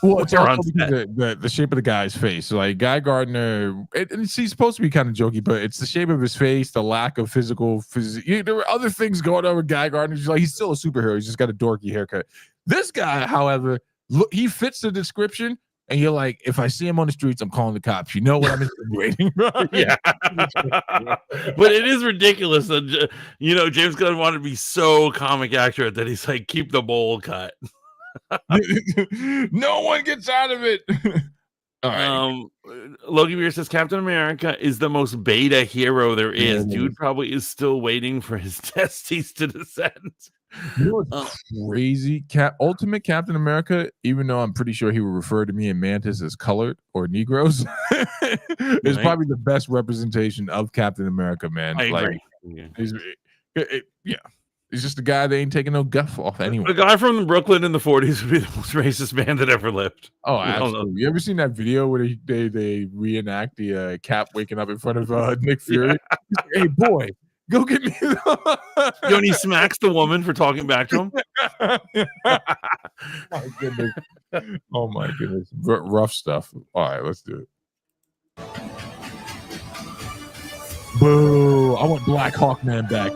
Well, it's also the shape of the guy's face. So like Guy Gardner, he's supposed to be kind of jokey, but it's the shape of his face, the lack of physical. There were other things going on with Guy Gardner. He's still a superhero. He's just got a dorky haircut. This guy, however, he fits the description. And you're like, if I see him on the streets, I'm calling the cops. You know what I'm insinuating, right? Yeah. But it is ridiculous that, James Gunn wanted to be so comic accurate that he's like, keep the bowl cut. No one gets out of it. All right. Logan Beer says Captain America is the most beta hero there is. Dude probably is still waiting for his testes to descend. You know what's crazy? Ultimate Captain America, even though I'm pretty sure he would refer to me and Mantis as colored or Negroes, is probably the best representation of Captain America, man. I agree. He's just a guy that ain't taking no guff off anyway. A guy from Brooklyn in the 40s would be the most racist man that ever lived. Oh, absolutely. You ever seen that video where they reenact the Cap waking up in front of Nick Fury? Yeah. Hey, boy. Go get me. And he smacks the woman for talking back to him. My goodness. Oh my goodness. Rough stuff. All right, let's do it. Boo! I want Black Hawk Man back.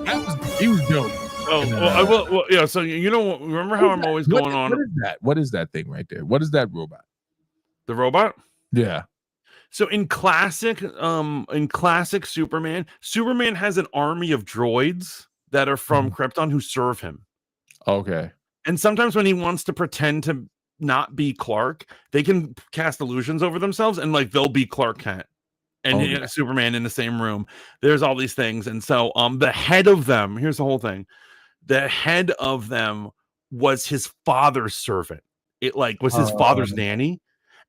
He was dope. I will. Well, yeah. So remember how I'm always going on. What is that? What is that thing right there? What is that robot? The robot? Yeah. So in classic Superman has an army of droids that are from Krypton who serve him. Okay. And sometimes when he wants to pretend to not be Clark, they can cast illusions over themselves and like they'll be Clark Kent and Superman in the same room. There's all these things. And so the head of them, here's the whole thing. The head of them was his father's servant. It like was his father's nanny.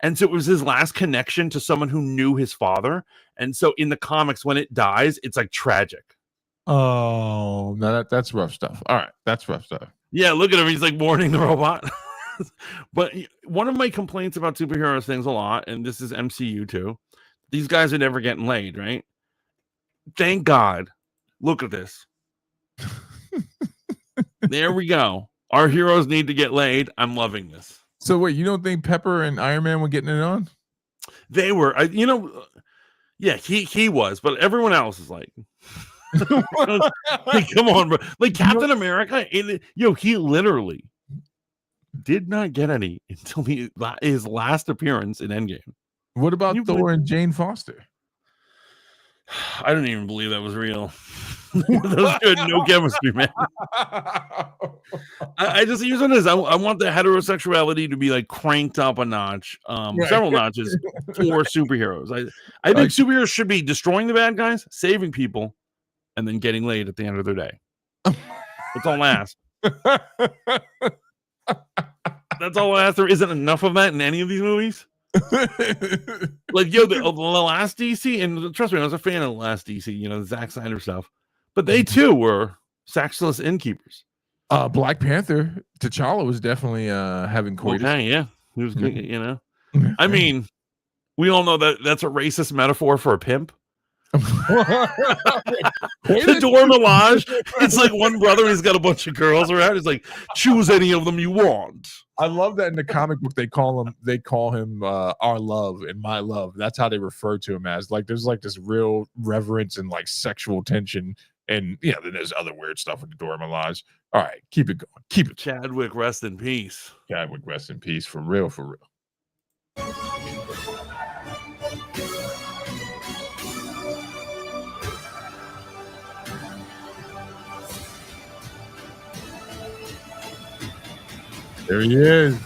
And so it was his last connection to someone who knew his father. And so in the comics, when it dies, it's like tragic. Oh, no, that's rough stuff. All right. That's rough stuff. Yeah. Look at him. He's like mourning the robot. But one of my complaints about superheroes things a lot, and this is MCU too, these guys are never getting laid, right? Thank God. Look at this. There we go. Our heroes need to get laid. I'm loving this. So wait, you don't think Pepper and Iron Man were getting it on? They were, yeah, he was, but everyone else is like, like come on, bro. Like Captain America, he literally did not get any until his last appearance in Endgame. What about Thor and Jane Foster? I don't even believe that was real. Those two had no chemistry, man. I just use it as I want the heterosexuality to be like cranked up a notch, several notches for superheroes. I think superheroes should be destroying the bad guys, saving people, and then getting laid at the end of their day. That's all I ask. That's all I ask. There isn't enough of that in any of these movies. Like, yo, the last DC, and trust me, I was a fan of the last DC, you know, the Zack Snyder stuff, but they too were sexless innkeepers. Black Panther, T'Challa was definitely having coitus. Okay, yeah, he was good, you know. I mean, we all know that that's a racist metaphor for a pimp. The Dora Milaje, it's like one brother, he's got a bunch of girls around. He's like, choose any of them you want. I love that in the comic book they call him our love and my love. That's how they refer to him as. Like, there's like this real reverence and like sexual tension. And yeah, then there's other weird stuff with the Dora Milaje. All right, keep it going. Keep it. Chadwick, rest in peace. Chadwick, rest in peace. For real, for real. There he is.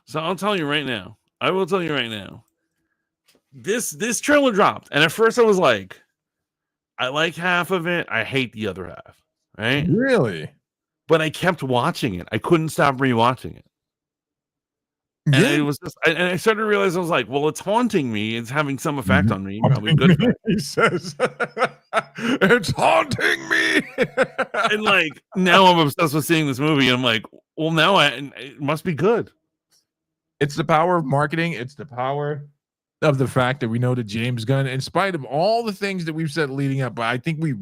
So I'll tell you right now. I will tell you right now. This trailer dropped, and at first I was like, I like half of it. I hate the other half. Right? Really? But I kept watching it. I couldn't stop rewatching it. And it was just, and I started to realize, I was like, well, it's haunting me. It's having some effect on me. Probably good effect. He says, it's haunting me. And like, now I'm obsessed with seeing this movie. And I'm like, well, now it must be good. It's the power of marketing. It's the power of the fact that we know that James Gunn, in spite of all the things that we've said leading up, but I think we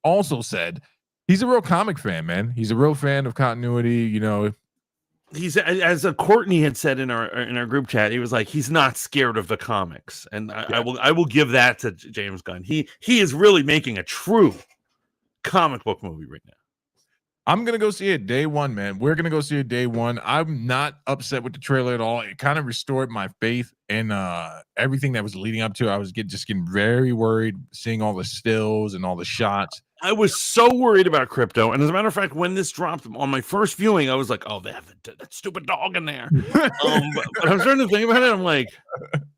also said he's a real comic fan, man. He's a real fan of continuity. You know, he's, as Courtney had said in our group chat, he was like, he's not scared of the comics, and I will give that to James Gunn. He is really making a true comic book movie right now. I'm gonna go see it day one, man. We're gonna go see it day one. I'm not upset with the trailer at all. It kind of restored my faith in everything that was leading up to it. I was just getting very worried seeing all the stills and all the shots. I was so worried about Crypto, and as a matter of fact, when this dropped on my first viewing, I was like, "Oh, they have that stupid dog in there." But I'm starting to think about it. I'm like,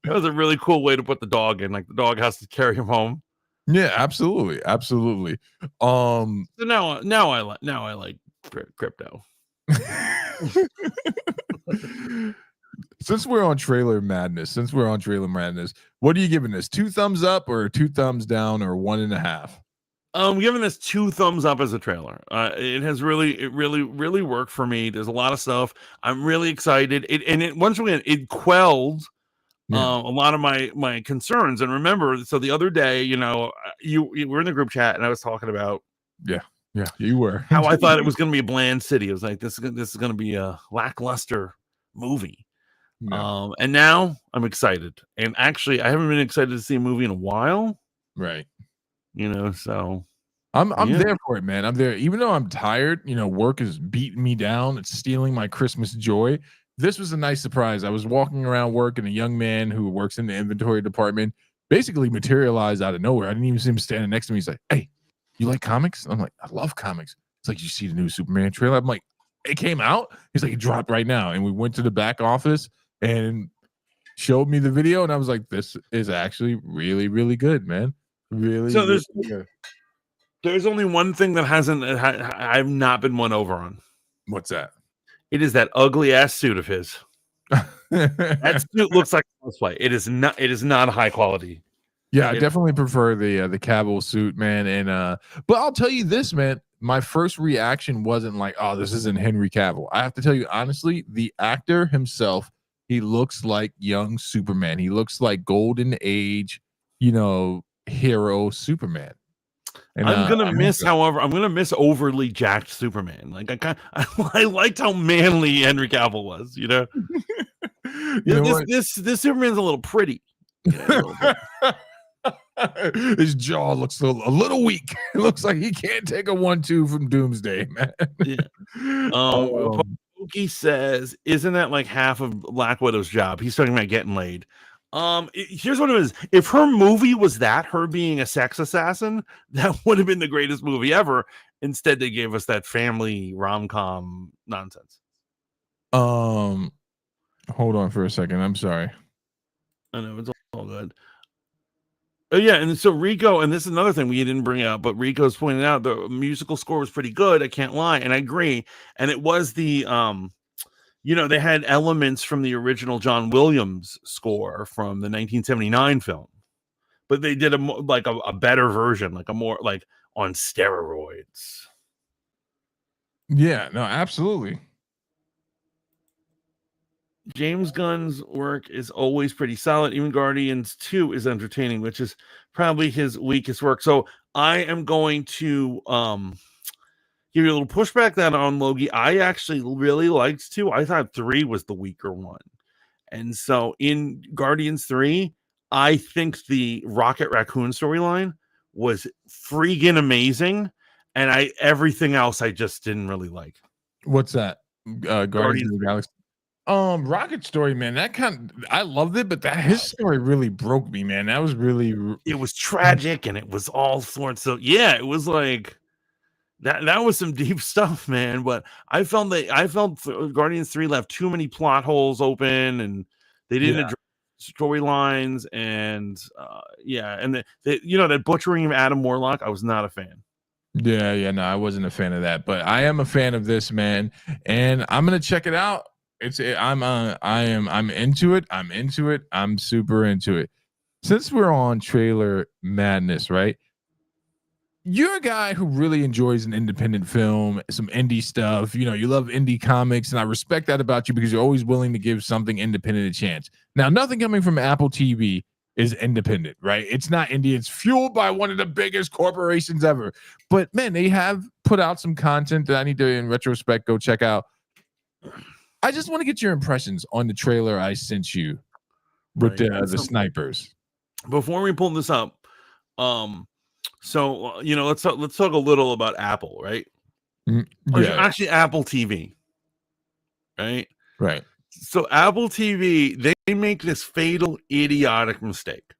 that was a really cool way to put the dog in. Like, the dog has to carry him home. Yeah, absolutely. So now I like Crypto. Since we're on trailer madness, what are you giving this? 2 thumbs up or 2 thumbs down or 1.5? I'm giving this 2 thumbs up as a trailer. It has really worked for me. There's a lot of stuff. I'm really excited. Once again, it quelled a lot of my concerns. And remember, so the other day, you know, you were in the group chat, and I was talking about you were how I thought it was going to be a bland city. I was like, this is going to be a lackluster movie. And now I'm excited. And actually, I haven't been excited to see a movie in a while. Right. You know, so I'm there for it, man. I'm there. Even though I'm tired, you know, work is beating me down. It's stealing my Christmas joy. This was a nice surprise. I was walking around work, and a young man who works in the inventory department basically materialized out of nowhere. I didn't even see him standing next to me. He's like, "Hey, you like comics?" I'm like, "I love comics." It's like, "You see the new Superman trailer?" I'm like, "It came out?" He's like, "It dropped right now." And we went to the back office and showed me the video, and I was like, "This is actually really, really good, man." Really. So there's only one thing that I've not been won over on. What's that? It is that ugly ass suit of his. That suit looks like cosplay. It is not high quality. Yeah, I definitely prefer the Cavill suit, man. And but I'll tell you this, man. My first reaction wasn't like, "Oh, this isn't Henry Cavill." I have to tell you honestly, the actor himself, he looks like young Superman. He looks like golden age, you know, hero Superman. And I'm gonna miss overly jacked Superman. Like, I liked how manly Henry Cavill was. You know, this Superman's a little pretty. Yeah, a little bit. His jaw looks a little weak. It looks like he can't take a 1-2 from Doomsday, man. Yeah. Pokey says, "Isn't that like half of Black Widow's job?" He's talking about getting laid. Here's what it is. If her movie was that, her being a sex assassin, that would have been the greatest movie ever. Instead, they gave us that family rom-com nonsense. Hold on for a second. I'm sorry. I know, it's all good. Oh yeah, and so Rico, and this is another thing we didn't bring up, but Rico's pointed out the musical score was pretty good. I can't lie, and I agree. And it was the they had elements from the original John Williams score from the 1979 film, but they did a better version, like a more like on steroids. Yeah, no, absolutely. James Gunn's work is always pretty solid. Even Guardians 2 is entertaining, which is probably his weakest work. So I am going to give you a little pushback that on Logie. I actually really liked 2. I thought 3 was the weaker one. And so in Guardians 3, I think the Rocket Raccoon storyline was freaking amazing. And everything else I just didn't really like. What's that? Guardians of the Galaxy. Rocket story, man. I loved it, but his story really broke me, man. That was really. It was tragic, and it was all sorts of. Yeah, it was like that. That was some deep stuff, man. But I felt Guardians 3 left too many plot holes open, and they didn't address storylines, and and that butchering of Adam Warlock, I was not a fan. Yeah, no, I wasn't a fan of that, but I am a fan of this, man, and I'm gonna check it out. I'm into it. I'm super into it. Since we're on trailer madness, right? You're a guy who really enjoys an independent film, some indie stuff. You love indie comics, and I respect that about you because you're always willing to give something independent a chance. Now, nothing coming from Apple TV is independent, right? It's not indie. It's fueled by one of the biggest corporations ever. But man, they have put out some content that I need to, in retrospect, go check out. I just want to get your impressions on the trailer I sent you with the snipers. Before we pull this up, so let's talk a little about Apple, right? Actually, Apple TV, right? Right. So Apple TV, they make this fatal, idiotic mistake,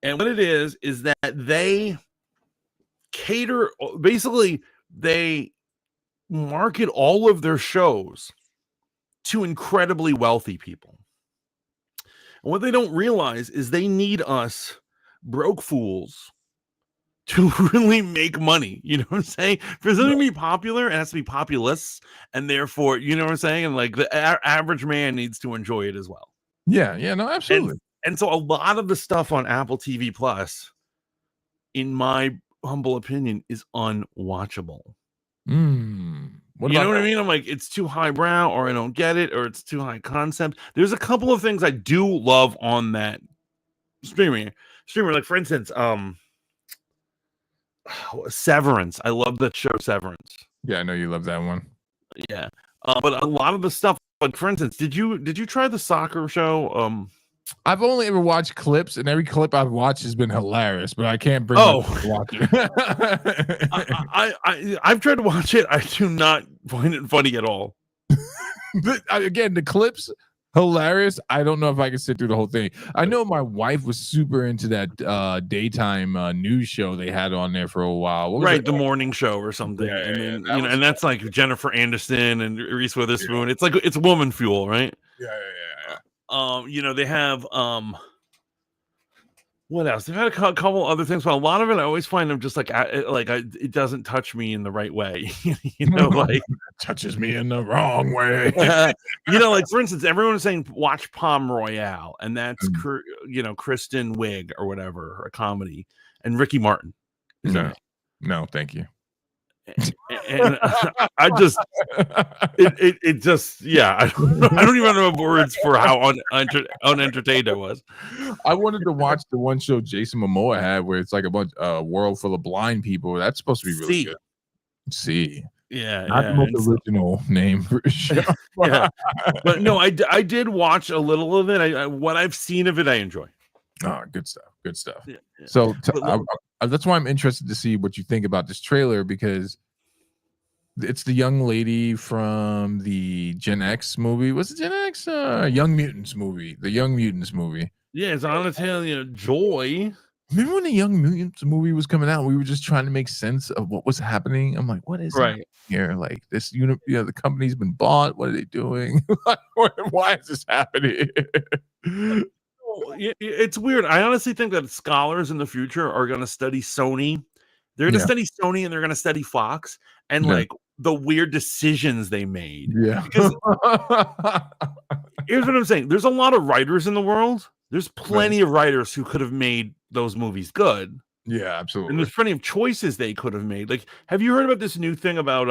and what it is that they cater. Basically, they market all of their shows to incredibly wealthy people. And what they don't realize is they need us broke fools to really make money. You know what I'm saying? For something to be popular, it has to be populous, and therefore, you know what I'm saying? And like the average man needs to enjoy it as well. Yeah, no, absolutely. And so a lot of the stuff on Apple TV Plus, in my humble opinion, is unwatchable. You know what I mean? I'm like, it's too highbrow, or I don't get it, or it's too high concept. There's a couple of things I do love on that streamer. Like, for instance, Severance. I love that show, Severance. Yeah, I know you love that one. Yeah, but a lot of the stuff, like for instance, did you try the soccer show? I've only ever watched clips, and every clip I've watched has been hilarious, but I can't bring myself to watch it. I've tried to watch it. I do not find it funny at all. Again, the clips, hilarious. I don't know if I can sit through the whole thing. I know my wife was super into that daytime news show they had on there for a while. Right, the morning show or something. Yeah, and then and that's like Jennifer Aniston and Reese Witherspoon. Yeah. It's woman fuel, right? Yeah. They have what else? They've had a couple other things, but a lot of it I always find them just it doesn't touch me in the right way. Like it touches me in the wrong way. Like for instance, everyone is saying watch Palm Royale, and that's Kristen Wiig or whatever, a comedy, and Ricky Martin. No, thank you. And I just it just I don't even have words for how unentertained I was. I wanted to watch the one show Jason Momoa had where it's like a bunch world full of blind people. That's supposed to be really good. See. Not the most original name for a show. But no, I did watch a little of it. What I've seen of it, I enjoy. Oh, good stuff. Good stuff. Yeah, yeah. So But that's why I'm interested to see what you think about this trailer, because it's the young lady from the Gen X movie. What's it, Gen X? Young Mutants movie. The Young Mutants movie. yeah, it's Untitled Joy. Remember when the Young Mutants movie was coming out? We were just trying to make sense of what was happening. I'm like, what is happening here? Like this unit, the company's been bought. What are they doing? Why is this happening? It's weird. I honestly think that scholars in the future are going to study Sony. They're going to study Sony and they're going to study Fox and like the weird decisions they made. Yeah. Because here's what I'm saying. There's a lot of writers in the world. There's plenty of writers who could have made those movies good. Yeah, absolutely. And there's plenty of choices they could have made. Like, have you heard about this new thing about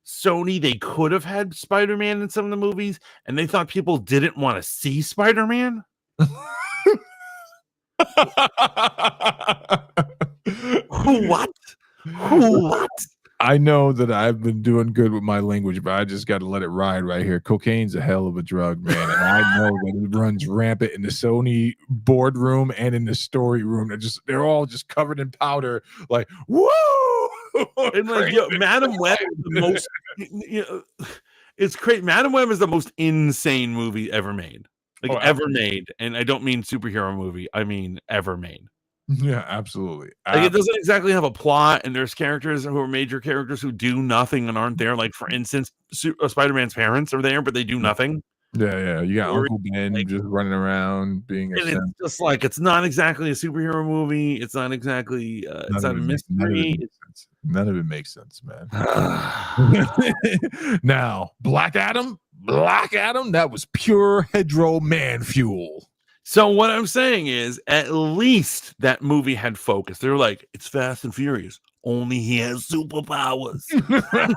Sony? They could have had Spider-Man in some of the movies, and they thought people didn't want to see Spider-Man. What? I know that I've been doing good with my language, but I just got to let it ride right here. Cocaine's a hell of a drug, man. And I know that it runs rampant in the Sony boardroom and in the story room. They're all just covered in powder, like, woo! And like, Madam Web is the most, it's crazy. Madam Web is the most insane movie ever made. Like ever made. And I don't mean superhero movie. I mean ever made. Yeah, absolutely. Like, it doesn't exactly have a plot, and there's characters who are major characters who do nothing and aren't there. Like, for instance, Spider-Man's parents are there, but they do nothing. Yeah. You got Uncle Ben just running around being a. And it's just like, it's not exactly a superhero movie. It's not exactly. It's not a mystery. None of it makes sense, man. Now, Black Adam, that was pure Hedro man fuel. So what I'm saying is, at least that movie had focus. They were like, it's Fast and Furious, only he has superpowers.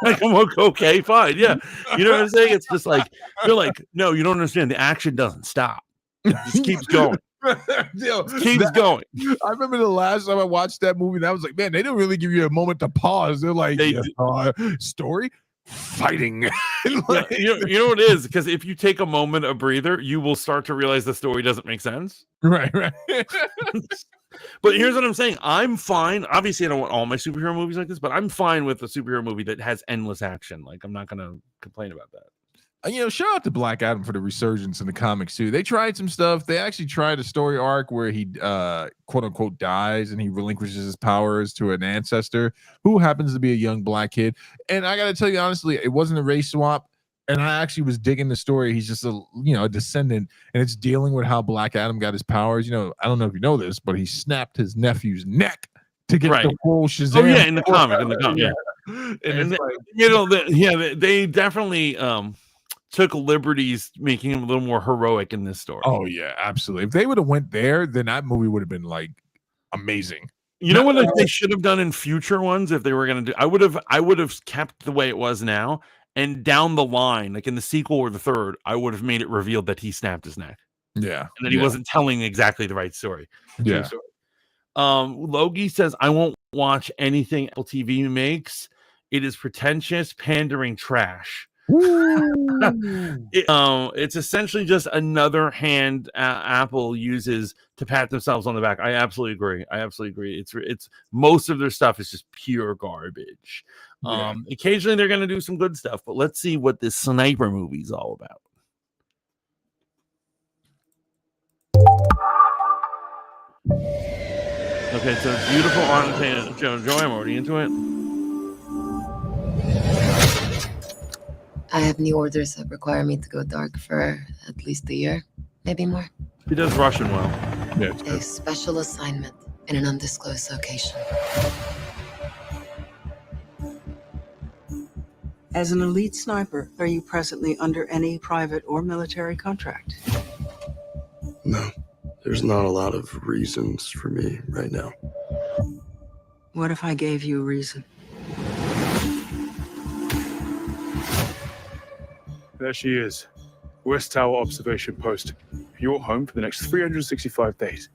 Like, I'm like, okay, fine, yeah. You know what I'm saying? It's just like, you're like, no, you don't understand. The action doesn't stop. It just keeps going. Keeps going. I remember the last time I watched that movie, and I was like, man, they don't really give you a moment to pause. They're like, story, fighting. Like, you know what it is? Because if you take a moment, a breather, you will start to realize the story doesn't make sense. Right. But here's what I'm saying. I'm fine. Obviously, I don't want all my superhero movies like this, but I'm fine with a superhero movie that has endless action. Like, I'm not going to complain about that. Shout out to Black Adam for the resurgence in the comics too. They tried some stuff. They actually tried a story arc where he quote unquote dies and he relinquishes his powers to an ancestor who happens to be a young black kid. And I gotta tell you honestly, it wasn't a race swap. And I actually was digging the story. He's just a descendant, and it's dealing with how Black Adam got his powers. I don't know if you know this, but he snapped his nephew's neck to get the whole Shazam. Oh yeah, in the comic, yeah. And they definitely took liberties making him a little more heroic in this story. Oh yeah, absolutely. If they would have went there, then that movie would have been like amazing. You know what they should have done in future ones if they were going to do? I would have kept the way it was now, and down the line, like in the sequel or the third, I would have made it revealed that he snapped his neck. Yeah, and that he wasn't telling exactly the right story. Yeah. Logie says, I won't watch anything Apple TV makes. It is pretentious, pandering trash. It's essentially just another hand Apple uses to pat themselves on the back. I absolutely agree. It's most of their stuff is just pure garbage. Occasionally they're going to do some good stuff, but let's see what this sniper movie is all about. Okay, so it's beautiful on Joe. I'm already into it. I have new orders that require me to go dark for at least a year, maybe more. He does Russian well. Yeah, a special assignment in an undisclosed location. As an elite sniper, are you presently under any private or military contract? No, there's not a lot of reasons for me right now. What if I gave you a reason? There she is. West Tower Observation Post. You're home for the next 365 days.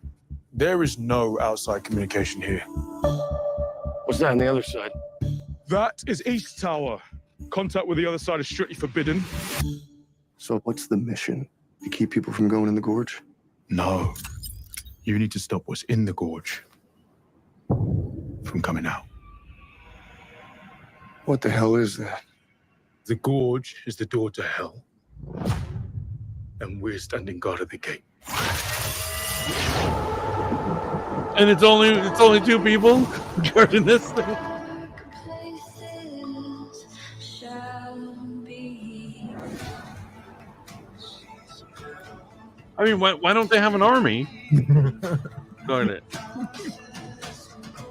There is no outside communication here. What's that on the other side? That is East Tower. Contact with the other side is strictly forbidden. So what's the mission? To keep people from going in the gorge? No. You need to stop what's in the gorge from coming out. What the hell is that? The gorge is the door to hell. And we're standing guard at the gate. And it's only two people guarding this thing. I mean, why don't they have an army guard it?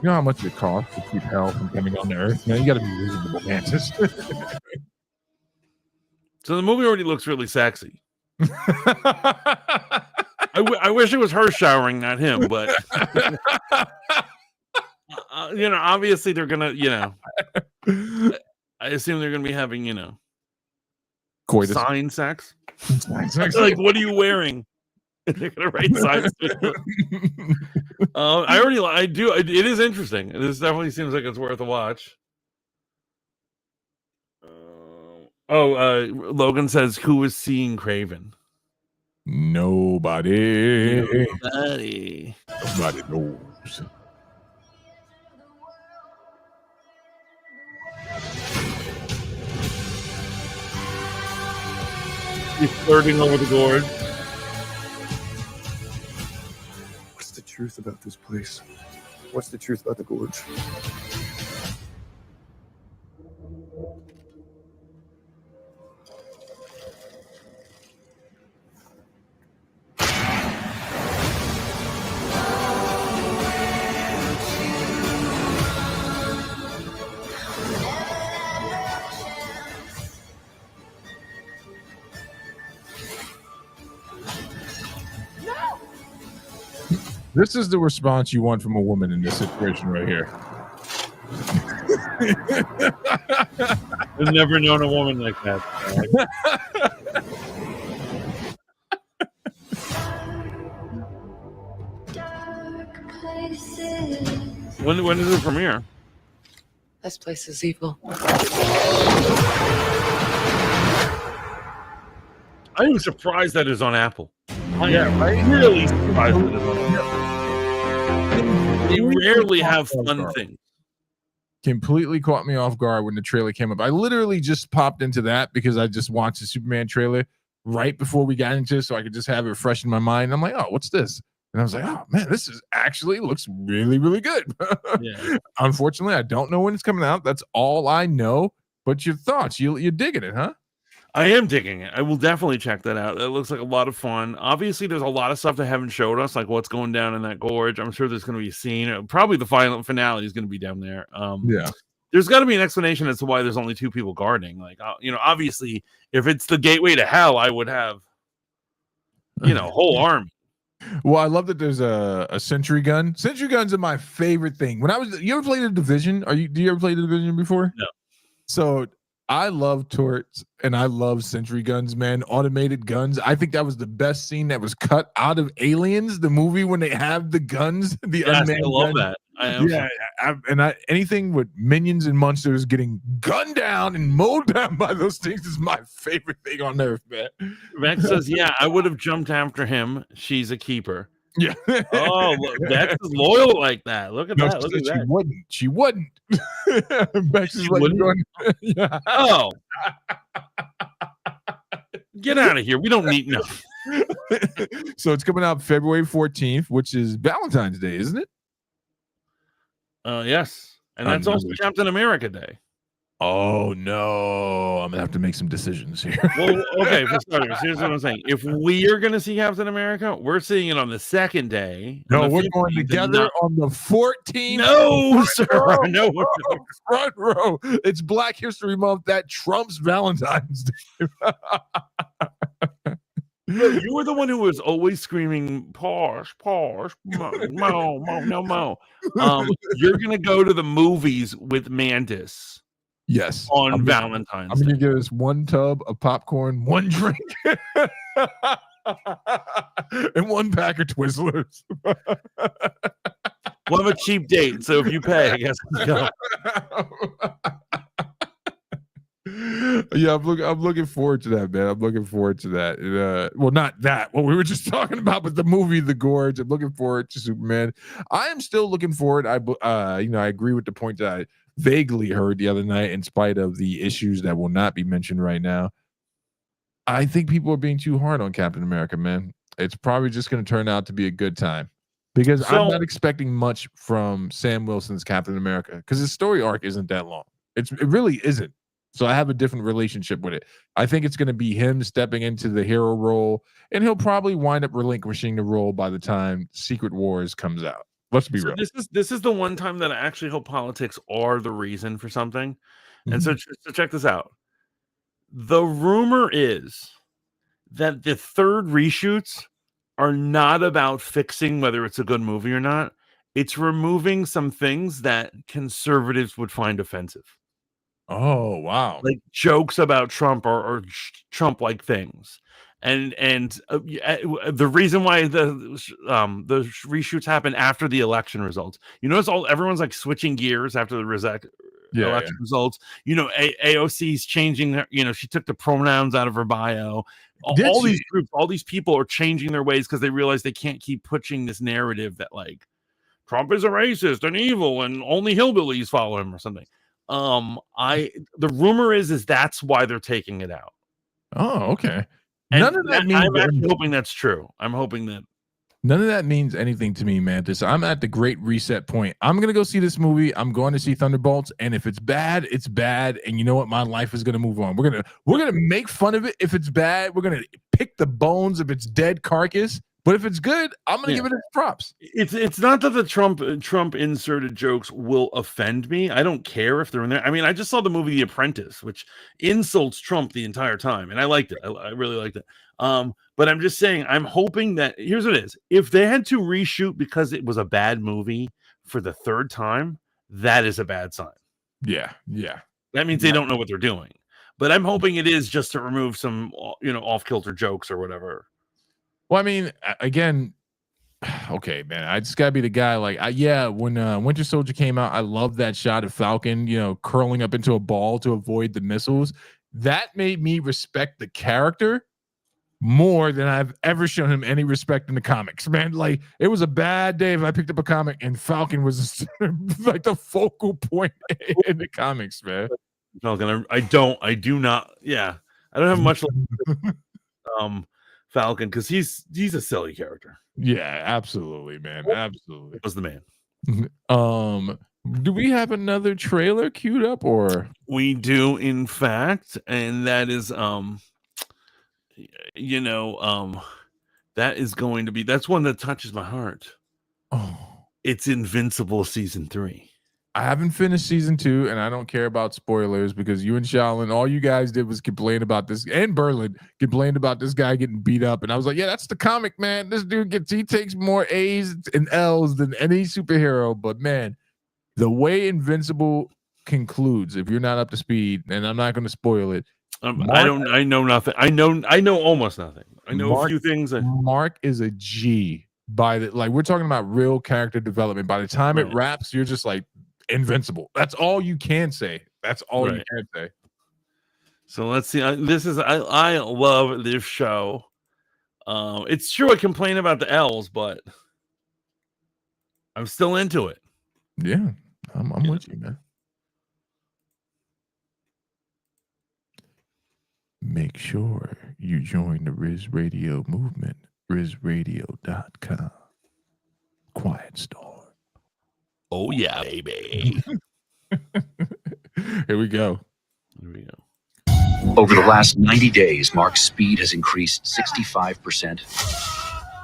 You know how much it costs to keep hell from coming on the earth? Man, you got to be reasonable, Mantis. So the movie already looks really sexy. I wish it was her showering, not him, but obviously they're gonna, I assume they're gonna be having, Coitus. sign sex. Like, what are you wearing? They're gonna write signs. It is interesting. This definitely seems like it's worth a watch. Logan says, who is seeing Craven? Nobody. Nobody knows. He's flirting over the gorge. What's the truth about this place? What's the truth about the gorge? This is the response you want from a woman in this situation right here. I've never known a woman like that. When does it premiere? This place is evil. I am surprised that it's on Apple. Right? Really surprised that it's on Apple. They rarely have fun things. Completely caught me off guard when the trailer came up. I literally just popped into that because I just watched the Superman trailer right before we got into it, so I could just have it fresh in my mind. I'm like, oh, what's this? And I was like, oh man, this is actually looks really, really good. Yeah. Unfortunately, I don't know when it's coming out. That's all I know. But your thoughts? You're digging it, huh? I am digging it. I will definitely check that out. It looks like a lot of fun. Obviously, there's a lot of stuff they haven't showed us, like what's going down in that gorge. I'm sure there's going to be a scene. Probably the final finale is going to be down there. Yeah. There's got to be an explanation as to why there's only two people guarding. Like, obviously, if it's the gateway to hell, I would have, a whole army. Well, I love that there's a sentry gun. Sentry guns are my favorite thing. You ever played the Division? Do you ever play the Division before? No. So I love turrets and I love sentry guns, man. Automated guns. I think that was the best scene that was cut out of Aliens, the movie, when they have the guns. Yes, I love that. Anything with minions and monsters getting gunned down and mowed down by those things is my favorite thing on earth, man. Vex says, yeah, I would have jumped after him. She's a keeper. Yeah. Oh, look, Vex is loyal like that. Look at that. Look at that. She wouldn't. Vex is like going, yeah. Oh. Get out of here. We don't need no. So it's coming out February 14th, which is Valentine's Day, isn't it? Yes. And that's also Captain America Day. Oh no, I'm gonna have to make some decisions here. Well, okay, for starters, here's what I'm saying. If we are gonna see Captain America, we're seeing it on the second day. No, we're going together on the 14th. No, sir. No, front row. It's Black History Month. That trumps Valentine's Day. You were the one who was always screaming, "Posh, posh, mo, no, mo." You're gonna go to the movies with Mantis. Yes, on Valentine's I'm going to give us one tub of popcorn, one drink, and one pack of Twizzlers. We'll have a cheap date, so if you pay, I guess. Yeah, I'm looking forward to that, man. I'm looking forward to that. Well, not that what we were just talking about, but the movie The Gorge. I'm looking forward to Superman. I am still looking forward. I agree with the point that I vaguely heard the other night, in spite of the issues that will not be mentioned right now. I think people are being too hard on Captain America, man. It's probably just going to turn out to be a good time, because I'm not expecting much from Sam Wilson's Captain America, because his story arc isn't that long. It really isn't. So I have a different relationship with it. I think it's going to be him stepping into the hero role, and he'll probably wind up relinquishing the role by the time Secret Wars comes out. Let's be real. This is the one time that I actually hope politics are the reason for something. And so check this out. The rumor is that the third reshoots are not about fixing whether it's a good movie or not. It's removing some things that conservatives would find offensive. Oh, wow. Like jokes about Trump or Trump-like things. And the reason why the reshoots happen after the election results. You notice everyone's like switching gears after the election results. You know, AOC's changing her, she took the pronouns out of her bio. All these groups, all these people are changing their ways because they realize they can't keep pushing this narrative that like Trump is a racist and evil and only hillbillies follow him or something. The rumor is that's why they're taking it out. Oh, okay. None of that means. I'm actually hoping that's true. I'm hoping that none of that means anything to me, Mantis. I'm at the great reset point. I'm gonna go see this movie. I'm going to see Thunderbolts, and if it's bad, it's bad. And you know what? My life is gonna move on. We're gonna make fun of it if it's bad. We're gonna pick the bones of its dead carcass. But if it's good, I'm gonna give it its props. It's not that the Trump inserted jokes will offend me. I don't care if they're in there. I mean, I just saw the movie The Apprentice, which insults Trump the entire time, and I liked it. I really liked it. But I'm just saying, I'm hoping that here's what it is. If they had to reshoot because it was a bad movie for the third time, that is a bad sign. Yeah. That means they don't know what they're doing. But I'm hoping it is just to remove some, off-kilter jokes or whatever. Well, I mean, again, okay, man, I just gotta be the guy. Like, when Winter Soldier came out, I loved that shot of Falcon, curling up into a ball to avoid the missiles. That made me respect the character more than I've ever shown him any respect in the comics, man. Like, it was a bad day if I picked up a comic and Falcon was like the focal point in the comics, man. Falcon, I don't have much Falcon, because he's a silly character. Yeah, absolutely, man. Absolutely. Was the man. Do we have another trailer queued up, or we do, in fact, and that is that is going to be, that's one that touches my heart. It's Invincible season 3. I haven't finished season 2, and I don't care about spoilers, because you and Shaolin, all you guys did was complain about this, and Berlin complained about this guy getting beat up, and I was like, yeah, that's the comic, man. This dude he takes more A's and L's than any superhero. But man, the way Invincible concludes, if you're not up to speed, and I'm not going to spoil it. I know nothing. I know almost nothing. I know a few things. Mark is a G we're talking about real character development. By the time it wraps, you're just like, invincible. That's all you can say. That's all you can say. So let's see. I love this show. It's true I complain about the L's, but I'm still into it. Yeah, I'm with you, man. Make sure you join the Riz Radio movement. RizRadio.com. Quiet Storm. Oh yeah, baby. Here we go. Over the last 90 days, Mark's speed has increased 65%,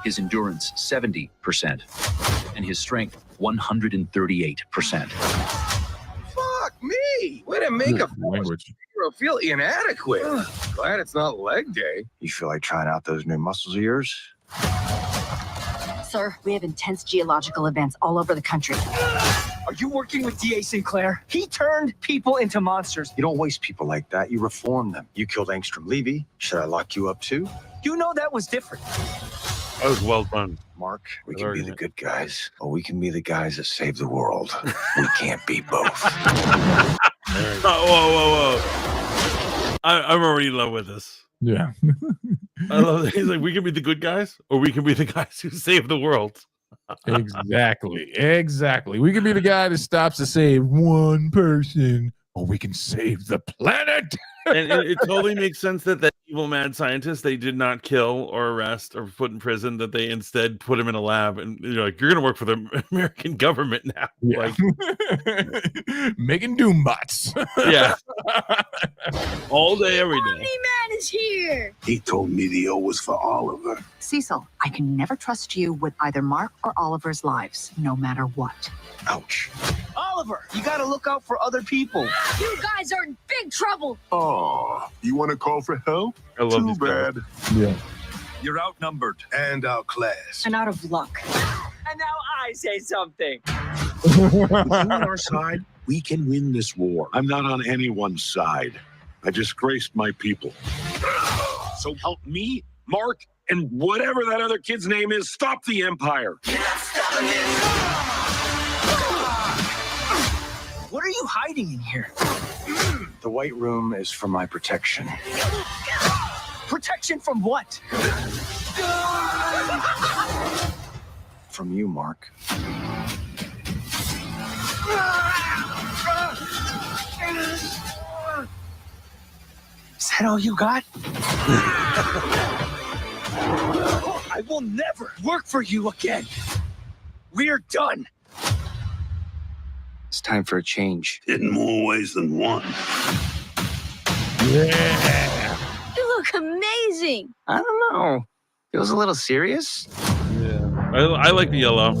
his endurance 70%, and his strength 138%. Fuck me! Way to make a hero feel inadequate. Glad it's not leg day. You feel like trying out those new muscles of yours? Sir, we have intense geological events all over the country. Are you working with D.A. Sinclair? He turned people into monsters. You don't waste people like that. You reform them. You killed Angstrom Levy. Should I lock you up too? You know that was different. That was well done. Mark, we can be the good guys, or we can be the guys that save the world. We can't be both. Whoa. I'm already in love with this. Yeah. I love that. He's like, we can be the good guys, or we can be the guys who save the world. Exactly. We can be the guy that stops to save one person, or we can save the planet. And it totally makes sense that that evil mad scientist they did not kill or arrest or put in prison, that they instead put him in a lab, and you're like, you're gonna work for the American government now. Yeah. Like making doom bots. Yeah. All day, every day. Man is here. He told me the O was for Oliver. Cecil, I can never trust you with either Mark or Oliver's lives, no matter what. Ouch. Oliver, you gotta look out for other people. You guys are in big trouble. Oh, you want to call for help? I love these guys. Yeah. You're outnumbered and outclassed. And out of luck. And now I say something. With you on our side, we can win this war. I'm not on anyone's side. I disgraced my people. So help me, Mark, and whatever that other kid's name is, stop the Empire. What are you hiding in here? The White Room is for my protection. Protection from what? From you, Mark. Is that all you got? I will never work for you again. We're done. It's time for a change. In more ways than one. Yeah. You look amazing. I don't know. Feels a little serious. Yeah. I like the yellow.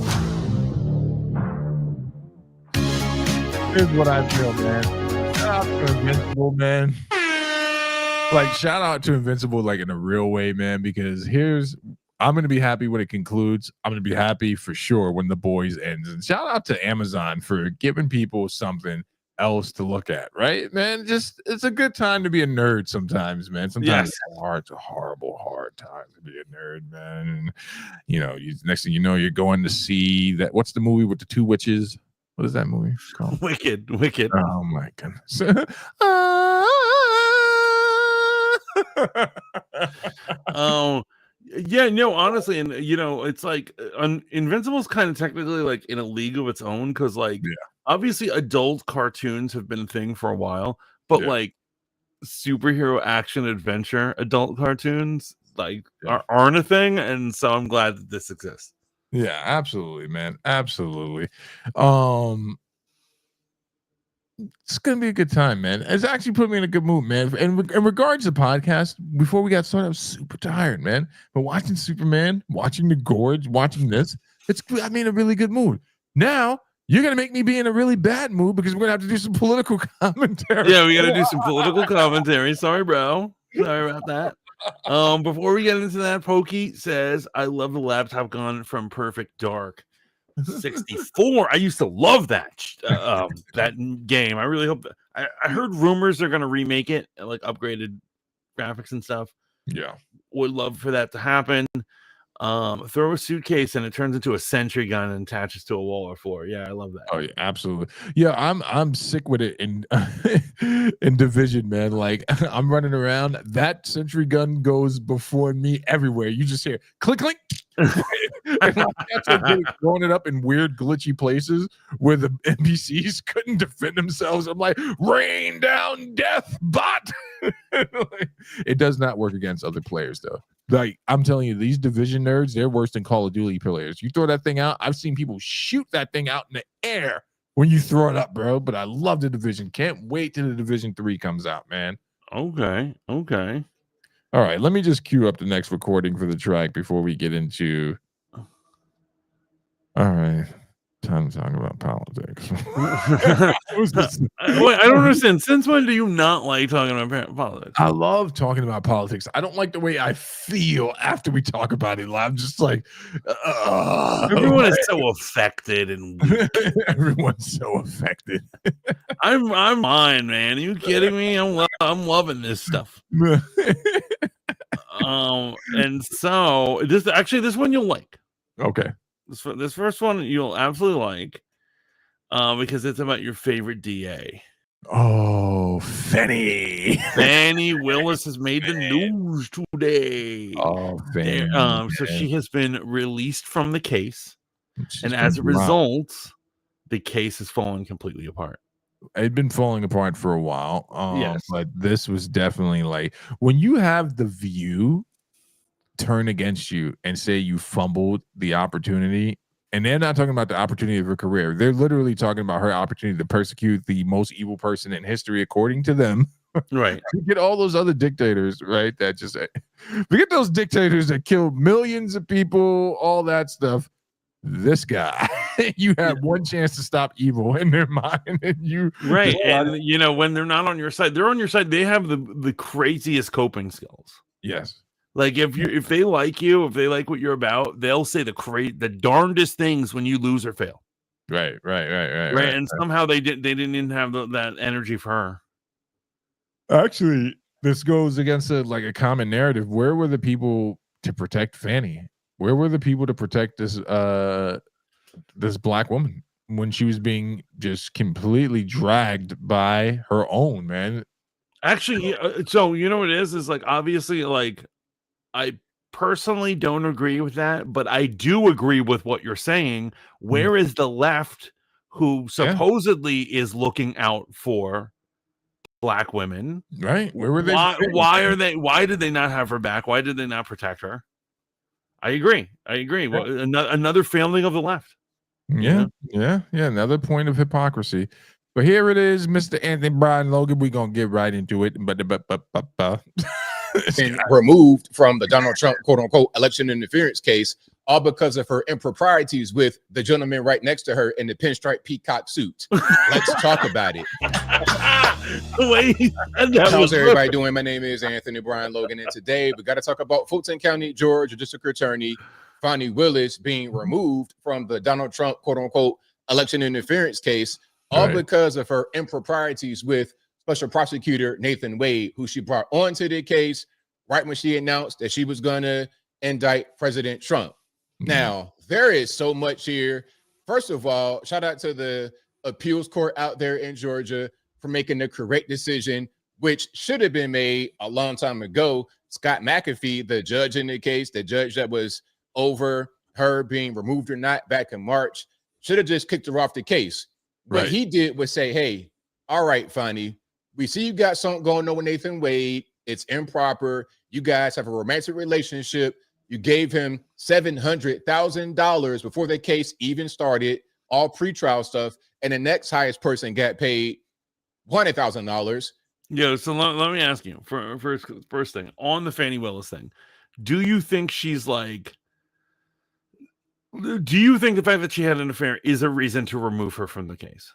Here's what I feel, man. Shout out to Invincible, man. Like, shout out to Invincible, like, in a real way, man, because I'm going to be happy when it concludes. I'm going to be happy for sure when The Boys ends. And shout out to Amazon for giving people something else to look at, right, man? Just, it's a good time to be a nerd sometimes, man. Sometimes it's hard, it's a hard time to be a nerd, man. And, you know, next thing you know, you're going to see that. What's the movie with the two witches? What is that movie called? Wicked. Oh my goodness. Oh, yeah, no, honestly, and you know, it's like Invincible's kind of technically like in a league of its own, because like obviously adult cartoons have been a thing for a while, but like superhero action adventure adult cartoons like aren't a thing, and so I'm glad that this exists. Yeah, absolutely, man. Absolutely. It's gonna be a good time, man. It's actually put me in a good mood, man. And in regards to the podcast, before we got started, I was super tired, man. But watching Superman, watching The Gorge, watching this, it's got me in a really good mood. Now you're gonna make me be in a really bad mood because we're gonna have to do some political commentary. Yeah, we gotta do some political commentary. Sorry, bro. Sorry about that. Before we get into that, Pokey says, I love the laptop gun from Perfect Dark. 64. I used to love that that game. I really hope that I heard rumors they're gonna remake it, like upgraded graphics and stuff. Yeah, would love for that to happen. Throw a suitcase and it turns into a sentry gun and attaches to a wall or floor. Yeah, I love that. Oh yeah, absolutely. Yeah, I'm sick with it in in Division, man. Like I'm running around, that sentry gun goes before me everywhere. You just hear click click. And throwing it up in weird glitchy places where the NPCs couldn't defend themselves. I'm like, rain down death, bot. Like, it does not work against other players though. Like I'm telling you, these Division nerds, they're worse than Call of Duty players. You throw that thing out, I've seen people shoot that thing out in the air when you throw it up, bro. But I love the Division. Can't wait till the Division 3 comes out, man. Okay. All right, let me just cue up the next recording for the track before we get into. All right, time to talk about politics. Wait, I don't understand. Since when do you not like talking about politics? I love talking about politics. I don't like the way I feel after we talk about it. I'm just like, everyone is so affected and weak. Everyone's so affected. I'm mine, man. Are you kidding me? I'm loving this stuff. And so this one you'll like. Okay. This first one you'll absolutely like, because it's about your favorite DA. Oh, Fani. Fani Willis has made the news today. Oh, Fani. So she has been released from the case. And been as a through a lot. result, the case is falling completely apart. It'd been falling apart for a while. Yes. But this was definitely like when you have The View turn against you and say you fumbled the opportunity. And they're not talking about the opportunity of her career. They're literally talking about her opportunity to persecute the most evil person in history, according to them. Right. Forget all those other dictators, right? That just forget those dictators that killed millions of people, all that stuff. This guy, you have one chance to stop evil in their mind, and you right. And you know, when they're not on your side, they're on your side. They have the craziest coping skills. Yes. Like if they like you, if they like what you're about, they'll say the darndest things when you lose or fail. Right. And somehow they didn't even have that energy for her. Actually, this goes against a common narrative. Where were the people to protect Fani? Where were the people to protect this black woman when she was being just completely dragged by her own man? Actually, so you know what it is like obviously like I personally don't agree with that, but I do agree with what you're saying. Where is the left who supposedly is looking out for black women? Right. Where were they? Why did they not have her back? Why did they not protect her? I agree. Well, another failing of the left. Yeah. Another point of hypocrisy. But here it is, Mr. Anthony Brian Logan. We're gonna get right into it. Been removed from the Donald Trump quote unquote election interference case, all because of her improprieties with the gentleman right next to her in the pinstripe peacock suit. Let's talk about it. How's everybody doing? My name is Anthony Brian Logan, and today we got to talk about Fulton County, Georgia District Attorney Fani Willis being removed from the Donald Trump quote unquote election interference case, all because of her improprieties with Special Prosecutor Nathan Wade, who she brought onto the case right when she announced that she was going to indict President Trump. Now, there is so much here. First of all, shout out to the appeals court out there in Georgia for making the correct decision, which should have been made a long time ago. Scott McAfee, the judge in the case, the judge that was over her being removed or not back in March, should have just kicked her off the case. What he did was say, hey, all right, Fani, we see you got something going on with Nathan Wade. It's improper. You guys have a romantic relationship. You gave him $700,000 before the case even started, all pretrial stuff. And the next highest person got paid $100,000. Yeah. So let me ask you first thing on the Fani Willis thing. Do you think she's like, do you think the fact that she had an affair is a reason to remove her from the case?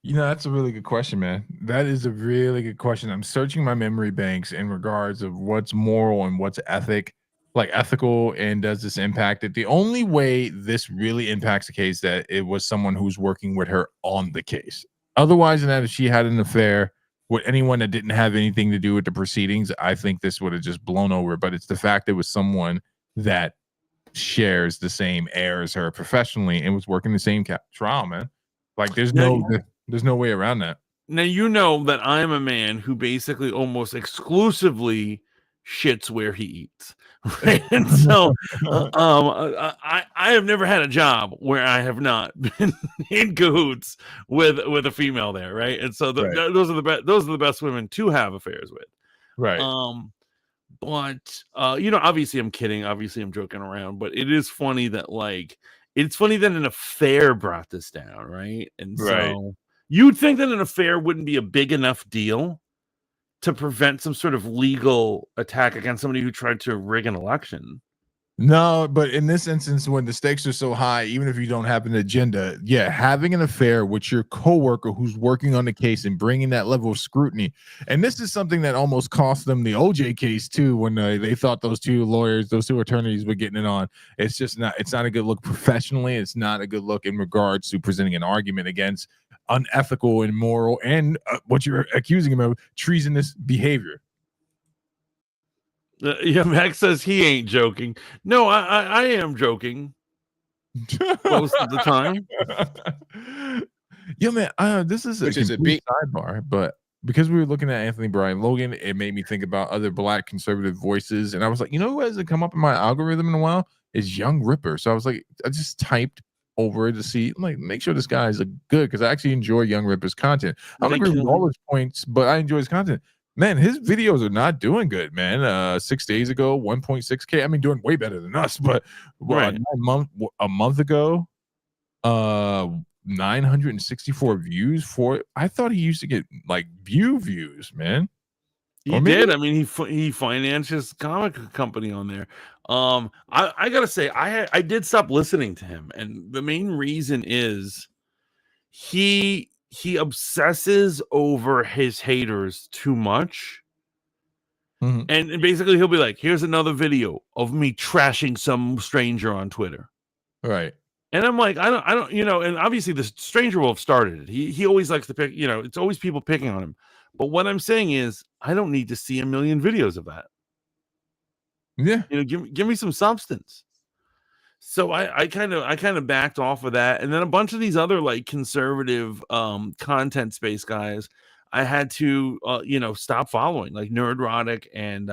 That's a really good question, man. That is a really good question. I'm searching my memory banks in regards of what's moral and what's ethical, and does this impact it? The only way this really impacts the case that it was someone who's working with her on the case. Otherwise than that, if she had an affair with anyone that didn't have anything to do with the proceedings, I think this would have just blown over. But it's the fact it was someone that shares the same air as her professionally and was working the same trial, man. Like there's no way around that. Now, you know that I'm a man who basically almost exclusively shits where he eats. Right? And so I have never had a job where I have not been in cahoots with a female there. Right. And so those are the best women to have affairs with. Right. But obviously I'm kidding. Obviously I'm joking around, but it is funny that an affair brought this down. Right. And so you'd think that an affair wouldn't be a big enough deal to prevent some sort of legal attack against somebody who tried to rig an election. No, but in this instance, when the stakes are so high, even if you don't have an agenda, having an affair with your coworker who's working on the case and bringing that level of scrutiny. And this is something that almost cost them the OJ case too, when they thought those two attorneys were getting it on. It's not a good look professionally. It's not a good look in regards to presenting an argument against unethical and immoral and what you're accusing him of, treasonous behavior. Max says he ain't joking. No, I am joking most of the time. Yo, man, this is Which a is a complete big sidebar, but because we were looking at Anthony Bryan Logan, it made me think about other Black conservative voices, and I was like, you know who hasn't come up in my algorithm in a while is Young Ripper. So I was like, I just typed over to see, like, make sure this guy is good, because I actually enjoy Young Ripper's content. I don't agree with all his points, but I enjoy his content. Man, his videos are not doing good, man. 6 days ago, 1.6K. I mean, doing way better than us, but a month ago, 964 views for it. I thought he used to get like views, man. He did. I mean, he financed his comic company on there. I gotta say, I did stop listening to him, and the main reason is he obsesses over his haters too much. And basically he'll be like, here's another video of me trashing some stranger on Twitter. Right. And I'm like, I don't, and obviously the stranger will have started it. He always likes to pick, it's always people picking on him. But what I'm saying is, I don't need to see a million videos of that. Yeah. Give me some substance. So I kind of backed off of that. And then a bunch of these other like conservative content space guys, I had to stop following, like Nerdrotic and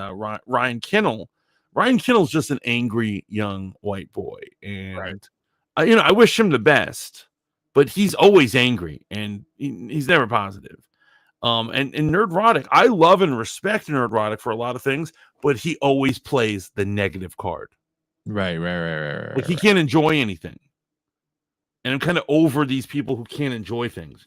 Ryan Kinnell. Ryan Kinnell's just an angry young white boy. And I wish him the best, but he's always angry and he's never positive. And Nerdrotic, I love and respect Nerdrotic for a lot of things, but he always plays the negative card. Right. Like he can't enjoy anything. And I'm kind of over these people who can't enjoy things,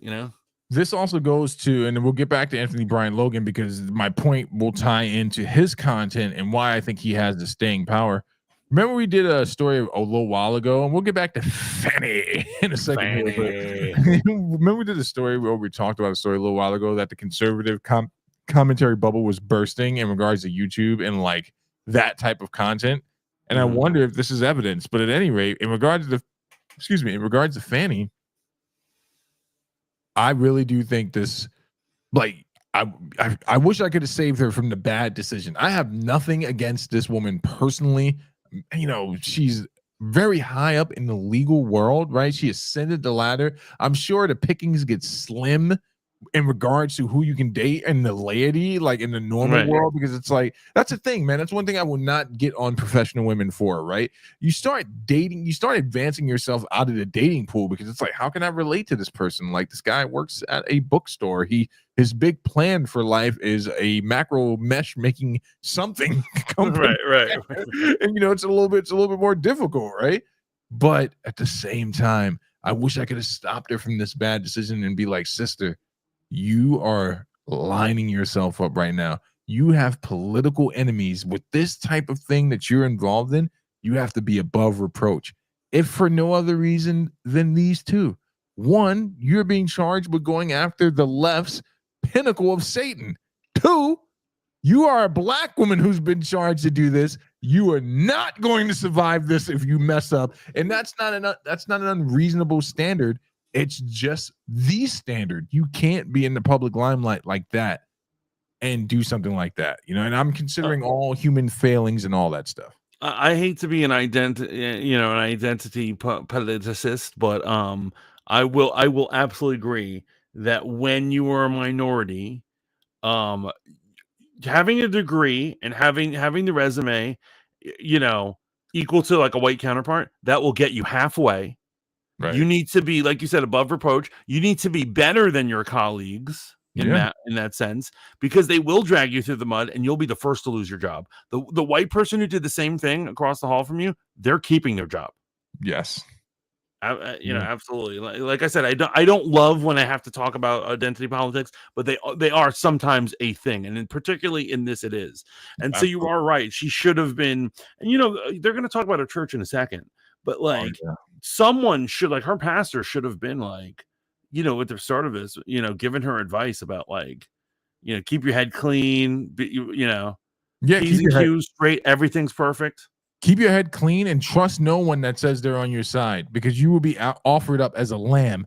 This also goes to, and we'll get back to Anthony Bryan Logan, because my point will tie into his content and why I think he has the staying power. Remember, we did a story a little while ago, and we'll get back to Fani in a second here. But remember, we did a story where we talked about a story a little while ago that the conservative commentary bubble was bursting in regards to YouTube and like that type of content. And I wonder if this is evidence. But at any rate, in regards to Fani, I really do think this, like, I wish I could have saved her from the bad decision. I have nothing against this woman personally. She's very high up in the legal world, right? She ascended the ladder. I'm sure the pickings get slim in regards to who you can date and the laity, like in the normal world, because it's like, that's the thing, man. That's one thing I will not get on professional women for, right? You start dating, you start advancing yourself out of the dating pool, because it's like, how can I relate to this person? Like, this guy works at a bookstore. His big plan for life is a macro mesh making something company. Right. And it's a little bit more difficult, right? But at the same time, I wish I could have stopped her from this bad decision and be like, sister, you are lining yourself up right now. You have political enemies with this type of thing that you're involved in. You have to be above reproach, if for no other reason than these two. One, you're being charged with going after the left's pinnacle of Satan. Two, you are a black woman who's been charged to do this. You are not going to survive this if you mess up. And that's not an unreasonable standard. It's just the standard. You can't be in the public limelight like that and do something like that, and I'm considering all human failings and all that stuff. I hate to be an identity politicist, but I will absolutely agree that when you are a minority, having a degree and having the resume, equal to like a white counterpart, that will get you halfway. Right. You need to be, like you said, above reproach. You need to be better than your colleagues in that sense, because they will drag you through the mud and you'll be the first to lose your job. The white person who did the same thing across the hall from you, they're keeping their job. Yes. Absolutely. Like I said, I don't love when I have to talk about identity politics, but they are sometimes a thing, and particularly in this, it is. And so you are right. She should have been, and they're going to talk about her church in a second, but someone should, like, her pastor should have been like, at the start of this, giving her advice about like, keep your head clean, P's and Q's straight, everything's perfect. Keep your head clean and trust no one that says they're on your side, because you will be offered up as a lamb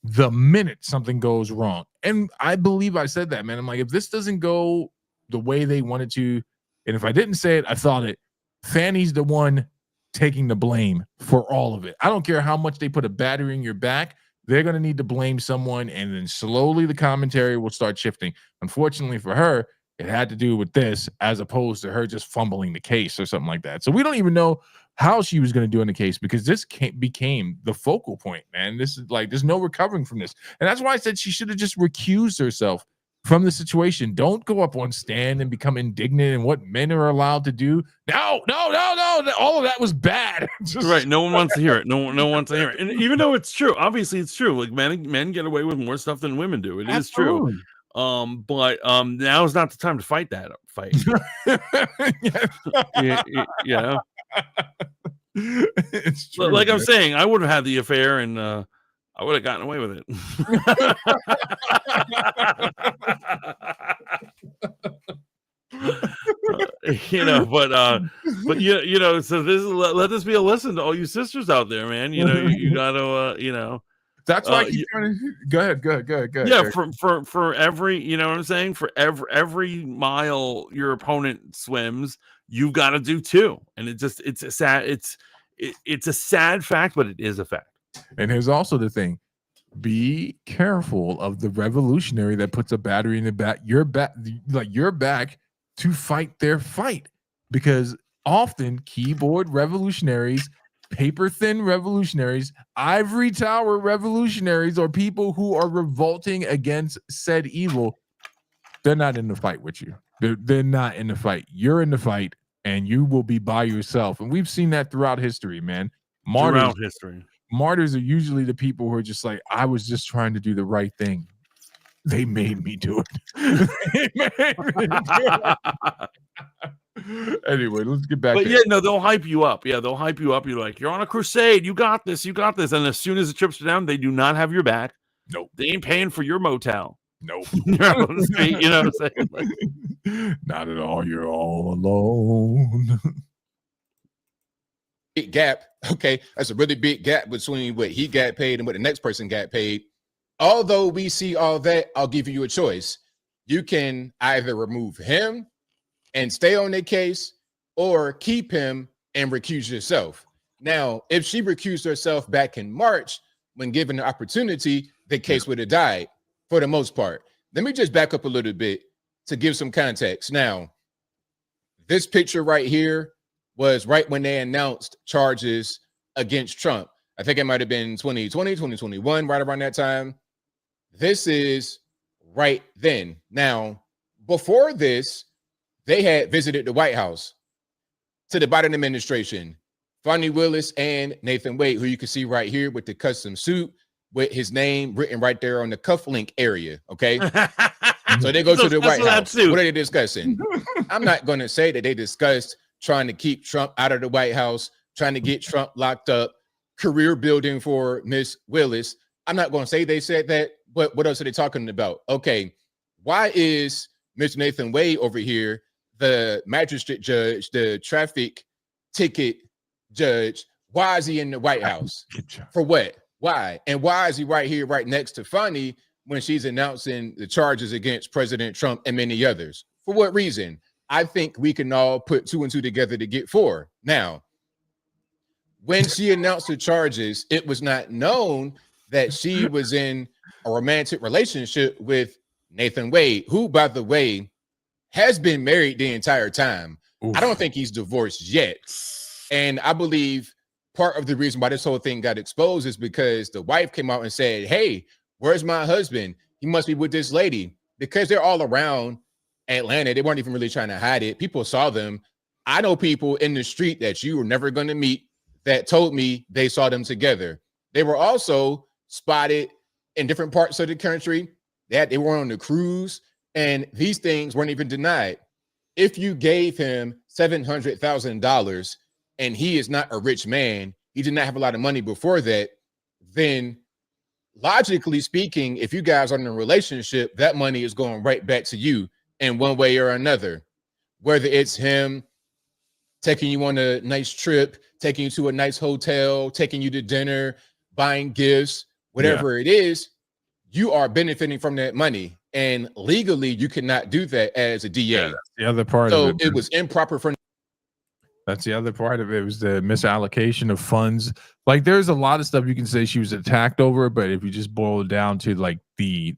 the minute something goes wrong. And I believe I said that, man. I'm like, if this doesn't go the way they wanted to, and if I didn't say it, I thought it, Fanny's the one taking the blame for all of it. I don't care how much they put a battery in your back. they're going to need to blame someone, and then slowly the commentary will start shifting. Unfortunately for her, it had to do with this as opposed to her just fumbling the case or something like that. So we don't even know how she was going to do in the case because this became the focal point, man. This is like, there's no recovering from this. And that's why I said she should have just recused herself from the situation. Don't go up on stand and become indignant and what men are allowed to do. No. All of that was bad. Right. No one wants to hear it. No one wants to hear it. And even though it's true, obviously it's true. Like men get away with more stuff than women do. It is true. But now is not the time to fight that fight. Yeah. It's true. Like I'm saying, I would have had the affair and I would have gotten away with it. But so this is let this be a lesson to all you sisters out there, man. You gotta that's why I keep trying to go ahead. Yeah, for every, you know what I'm saying, for every mile your opponent swims, you've got to do too. And it's a sad fact, but it is a fact. And here's also the thing: be careful of the revolutionary that puts a battery in the back, your back to fight their fight, because often keyboard revolutionaries, paper thin revolutionaries, ivory tower revolutionaries, or people who are revolting against said evil, they're not in the fight with you. They're not in the fight. You're in the fight, and you will be by yourself. And we've seen that throughout history, man. Martyrs are usually the people who are just like, I was just trying to do the right thing. They made me do it. Anyway, let's get back. But they'll hype you up. Yeah, they'll hype you up. You're like, you're on a crusade. You got this. And as soon as the chips are down, they do not have your back. Nope. They ain't paying for your motel. Nope. You're out on the street, you know what I'm saying? Like, not at all. You're all alone. Big gap. Okay, that's a really big gap between what he got paid and what the next person got paid. Although we see all that, I'll give you a choice. You can either remove him and stay on the case, or keep him and recuse yourself. Now, if she recused herself back in March, when given the opportunity, the case would have died for the most part. Let me just back up a little bit to give some context. Now, this picture right here was right when they announced charges against Trump. I think it might have been 2020, 2021, right around that time. This is right then. Now, before this, they had visited the White House to the Biden administration. Fani Willis and Nathan Wade, who you can see right here with the custom suit with his name written right there on the cufflink area. Okay. So they go to the White House. What are they discussing? I'm not going to say that they discussed trying to keep Trump out of the White House, trying to get Trump locked up, career building for Miss Willis. I'm not going to say they said that, but what else are they talking about? Okay. Why is Mr. Nathan Wade over here, the magistrate judge, the traffic ticket judge? Why is he in the White House? For what? Why? And why is he right here, right next to Fani when she's announcing the charges against President Trump and many others? For what reason? I think we can all put 2 and 2 together to get 4. Now, when she announced the charges, it was not known that she was in a romantic relationship with Nathan Wade, who, by the way, has been married the entire time. Oof. I don't think he's divorced yet. And I believe part of the reason why this whole thing got exposed is because the wife came out and said, hey, where's my husband? He must be with this lady. Because they're all around Atlanta. They weren't even really trying to hide it. People saw them. I know people in the street that you were never going to meet that told me they saw them together. They were also spotted in different parts of the country. They were on the cruise, and these things weren't even denied. If you gave him $700,000 and he is not a rich man, he did not have a lot of money before that, then logically speaking, if you guys are in a relationship, that money is going right back to you in one way or another. Whether it's him taking you on a nice trip, taking you to a nice hotel, taking you to dinner, buying gifts, whatever it is, you are benefiting from that money. And legally, you cannot do that as a DA. Yeah, the other part so of it was improper for. That's the other part of it, was the misallocation of funds. Like, there's a lot of stuff you can say she was attacked over, but if you just boil it down to like the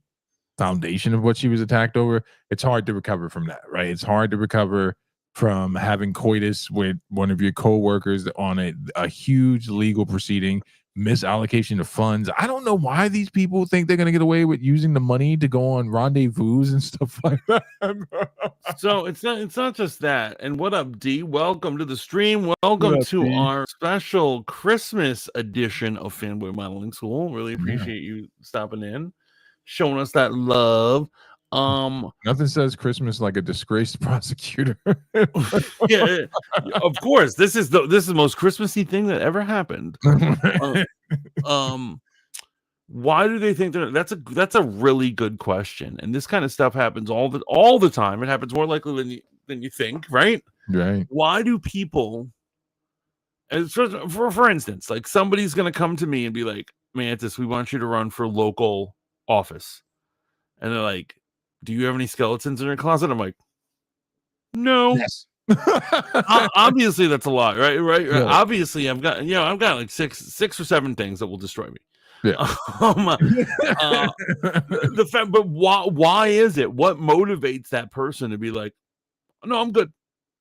foundation of what she was attacked over, it's hard to recover from that, right? It's hard to recover from having coitus with one of your co-workers on a huge legal proceeding, misallocation of funds. I don't know why these people think they're going to get away with using the money to go on rendezvous and stuff like that. So it's not just that. And what up, D? Welcome to the stream. Welcome to our special Christmas edition of Fanboy Modeling School. Really appreciate you stopping in, showing us that love. Nothing says Christmas like a disgraced prosecutor. Yeah, of course. This is the most Christmassy thing that ever happened. Why do they think that's a really good question? And this kind of stuff happens all the time. It happens more likely than you think, right? Right. Why do people, and for instance, like somebody's gonna come to me and be like, Mantis, we want you to run for local office. And they're like, do you have any skeletons in your closet? I'm like, no. Yes. Obviously that's a lot, right? Yeah. Obviously I've got like six or seven things that will destroy me. Yeah. The fact, but why is it? What motivates that person to be like, no, I'm good?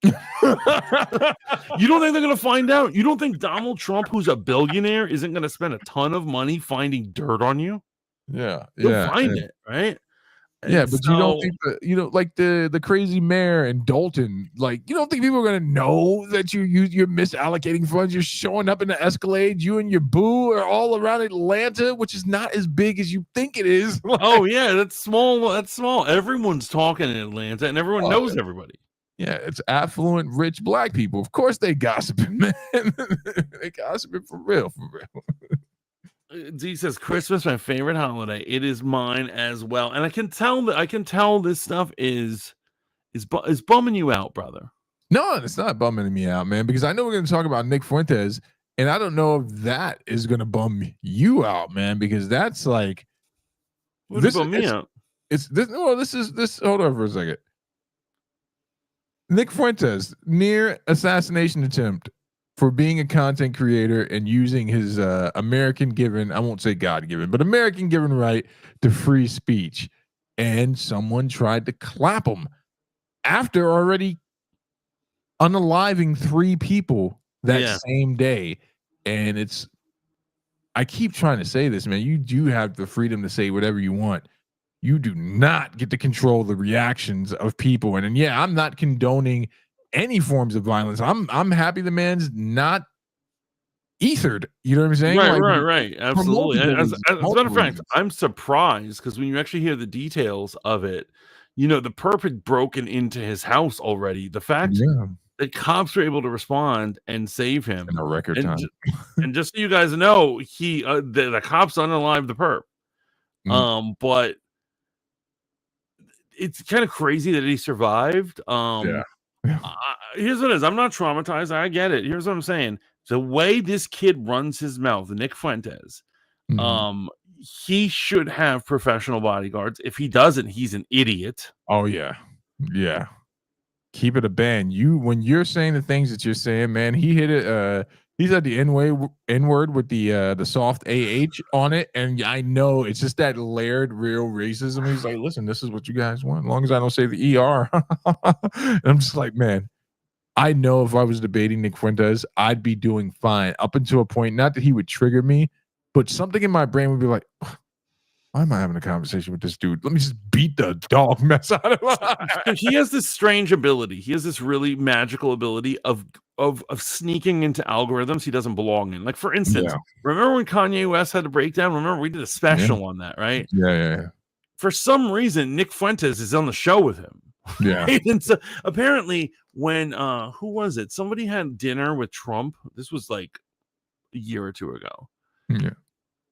You don't think they're gonna find out? You don't think Donald Trump, who's a billionaire, isn't gonna spend a ton of money finding dirt on you? Yeah. He'll find it, right? Yeah, but you don't think like the crazy mayor in Dalton, like, you don't think people are gonna know that you're misallocating funds? You're showing up in the Escalade, you and your boo are all around Atlanta, which is not as big as you think it is. Oh yeah, that's small. Everyone's talking in Atlanta, and everyone knows everybody. Yeah, it's affluent, rich black people. Of course they gossiping, man. They gossiping for real. Z says Christmas my favorite holiday. It is mine as well, and I can tell this stuff is bumming you out, brother. No, it's not bumming me out, man, because I know we're going to talk about Nick Fuentes, and I don't know if that is going to bum you out, man, because that's like bum me out. It's this. Well, this is. Hold on for a second. Nick Fuentes, near assassination attempt for being a content creator and using his American given, I won't say God given, but American given right to free speech. And someone tried to clap him after already unaliving 3 people that same day. And I keep trying to say this, man, you do have the freedom to say whatever you want. You do not get to control the reactions of people. And yeah, I'm not condoning any forms of violence. I'm happy the man's not ethered. You know what I'm saying? Right. Absolutely. As a matter of fact, I'm surprised because when you actually hear the details of it, the perp had broken into his house already. The fact that cops were able to respond and save him in a record time. And just so you guys know, the cops unalived the perp. But it's kind of crazy that he survived. Here's what it is. I'm not traumatized. I get it. Here's what I'm saying. The way this kid runs his mouth, Nick Fuentes, he should have professional bodyguards. If he doesn't, he's an idiot. Oh yeah. Keep it a band. When you're saying the things that you're saying, man, he hit it. He's at the N-word with the soft AH on it, and I know it's just that layered real racism. He's like, listen, this is what you guys want, as long as I don't say the ER. And I'm just like, man, I know if I was debating Nick Fuentes, I'd be doing fine up until a point. Not that he would trigger me, but something in my brain would be like, why am I having a conversation with this dude? Let me just beat the dog mess out of him. He has this strange ability. He has this really magical ability of sneaking into algorithms he doesn't belong in. Like, for instance, remember when Kanye West had a breakdown? Remember we did a special on that, right? Yeah. For some reason, Nick Fuentes is on the show with him. Yeah. Right? And so apparently when who was it? Somebody had dinner with Trump. This was like a year or two ago. Yeah.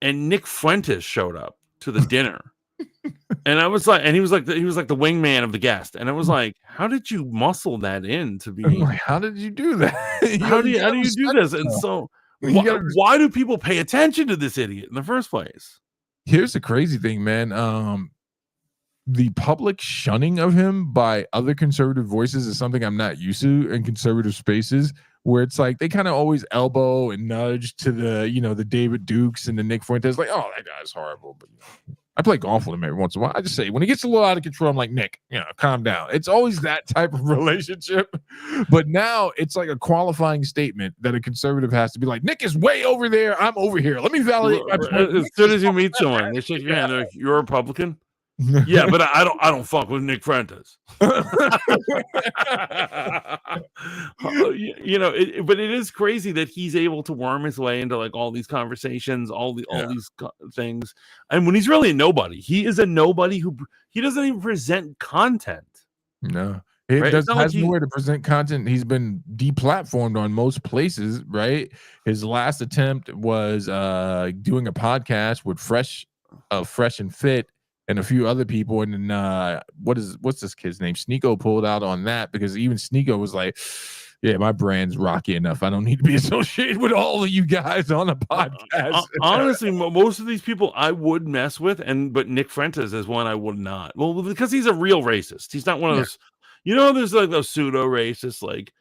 And Nick Fuentes showed up to the dinner. And I was like, and he was like the wingman of the guest. And I was like, how did you muscle that in to be like, how did you do that? how do you do this? And so why do people pay attention to this idiot in the first place? Here's the crazy thing, man. The public shunning of him by other conservative voices is something I'm not used to in conservative spaces. where it's like they kind of always elbow and nudge to the, the David Dukes and the Nick Fuentes, like, oh, that guy's horrible. But I play golf with him every once in a while. I just say when he gets a little out of control, I'm like, Nick, calm down. It's always that type of relationship. But now it's like a qualifying statement that a conservative has to be like, Nick is way over there. I'm over here. Let me validate. As soon as you meet someone, they shake your hand. They're like, you're a Republican? Yeah, but I don't fuck with Nick Fuentes. But it is crazy that he's able to worm his way into like all these conversations, all these things. And when he's really a nobody, he is a nobody he doesn't even present content. No, he has nowhere to present content. He's been deplatformed on most places, right? His last attempt was doing a podcast with Fresh and Fit and a few other people, and then what's this kid's name? Sneeko pulled out on that because even Sneeko was like, yeah, my brand's rocky enough. I don't need to be associated with all of you guys on a podcast. Honestly, most of these people I would mess with, but Nick Fuentes is one I would not. Well, because he's a real racist. He's not one of those, there's like those pseudo racists. Like,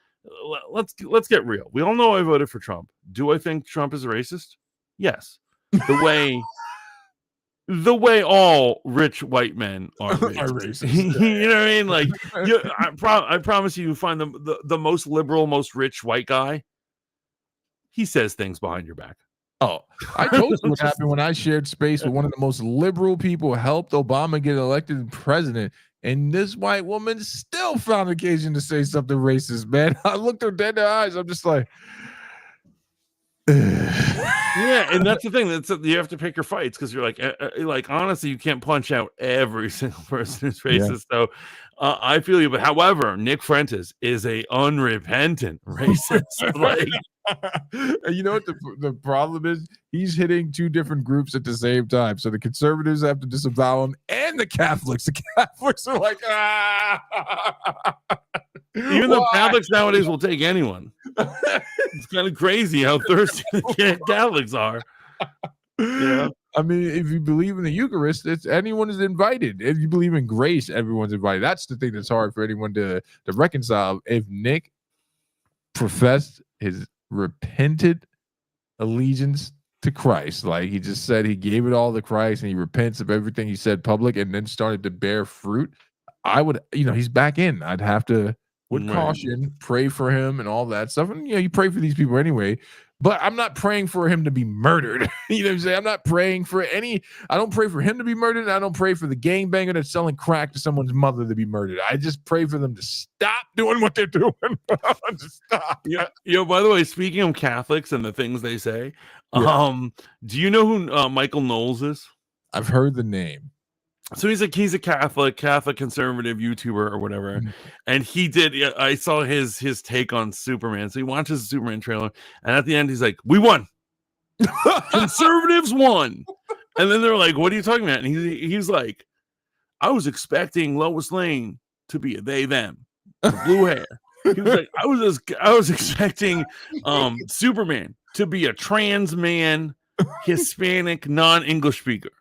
let's get real. We all know I voted for Trump. Do I think Trump is a racist? Yes. The way all rich white men are racist. You know what I mean? Like, I promise you find the most liberal, most rich white guy. He says things behind your back. Oh, I told you what happened when I shared space with one of the most liberal people, helped Obama get elected president, and this white woman still found occasion to say something racist, man. I looked her dead in the eyes. I'm just like, yeah, and that's the thing. You have to pick your fights because you're like honestly, you can't punch out every single person who's racist. So I feel you, but however, Nick Fuentes is a unrepentant racist. Like, and you know what the problem is? He's hitting two different groups at the same time. So the conservatives have to disavow him, and the Catholics. The Catholics are like, even though Catholics nowadays will take anyone. It's kind of crazy how thirsty the Catholics are. Yeah. I mean, if you believe in the Eucharist, anyone is invited. If you believe in grace, everyone's invited. That's the thing that's hard for anyone to reconcile. If Nick professed his repented allegiance to Christ, like he just said he gave it all to Christ and he repents of everything he said public and then started to bear fruit, I would, he's back in. I'd have to, with caution, pray for him and all that stuff. And, you pray for these people anyway. But I'm not praying for him to be murdered. You know what I'm saying? I'm not praying for I don't pray for him to be murdered. And I don't pray for the gangbanger that's selling crack to someone's mother to be murdered. I just pray for them to stop doing what they're doing. Just stop. Yeah. By the way, speaking of Catholics and the things they say, do you know who Michael Knowles is? I've heard the name. So he's a Catholic conservative YouTuber or whatever, and he did. I saw his take on Superman. So he watches the Superman trailer, and at the end he's like, "We won, conservatives won." And then they're like, "What are you talking about?" And he's like, "I was expecting Lois Lane to be a they them, blue hair." He was like, "I was expecting Superman to be a trans man, Hispanic, non-English speaker."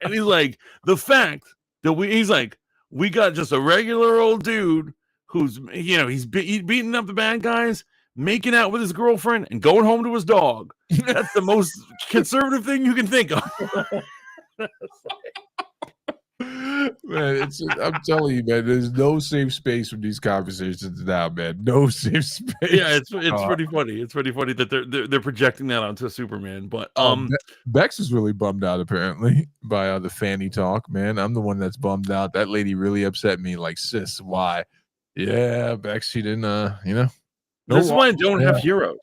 And he's like, the fact that we got just a regular old dude who's he's beating up the bad guys, making out with his girlfriend, and going home to his dog. That's the most conservative thing you can think of. Man, I'm telling you, man, there's no safe space for these conversations now, man. No safe space. Yeah, it's pretty funny. It's pretty funny that they're projecting that onto Superman. But Bex is really bummed out apparently by the Fani talk, man. I'm the one that's bummed out. That lady really upset me. Like, sis, why? Yeah, Bex, she didn't. This is why I don't have heroes.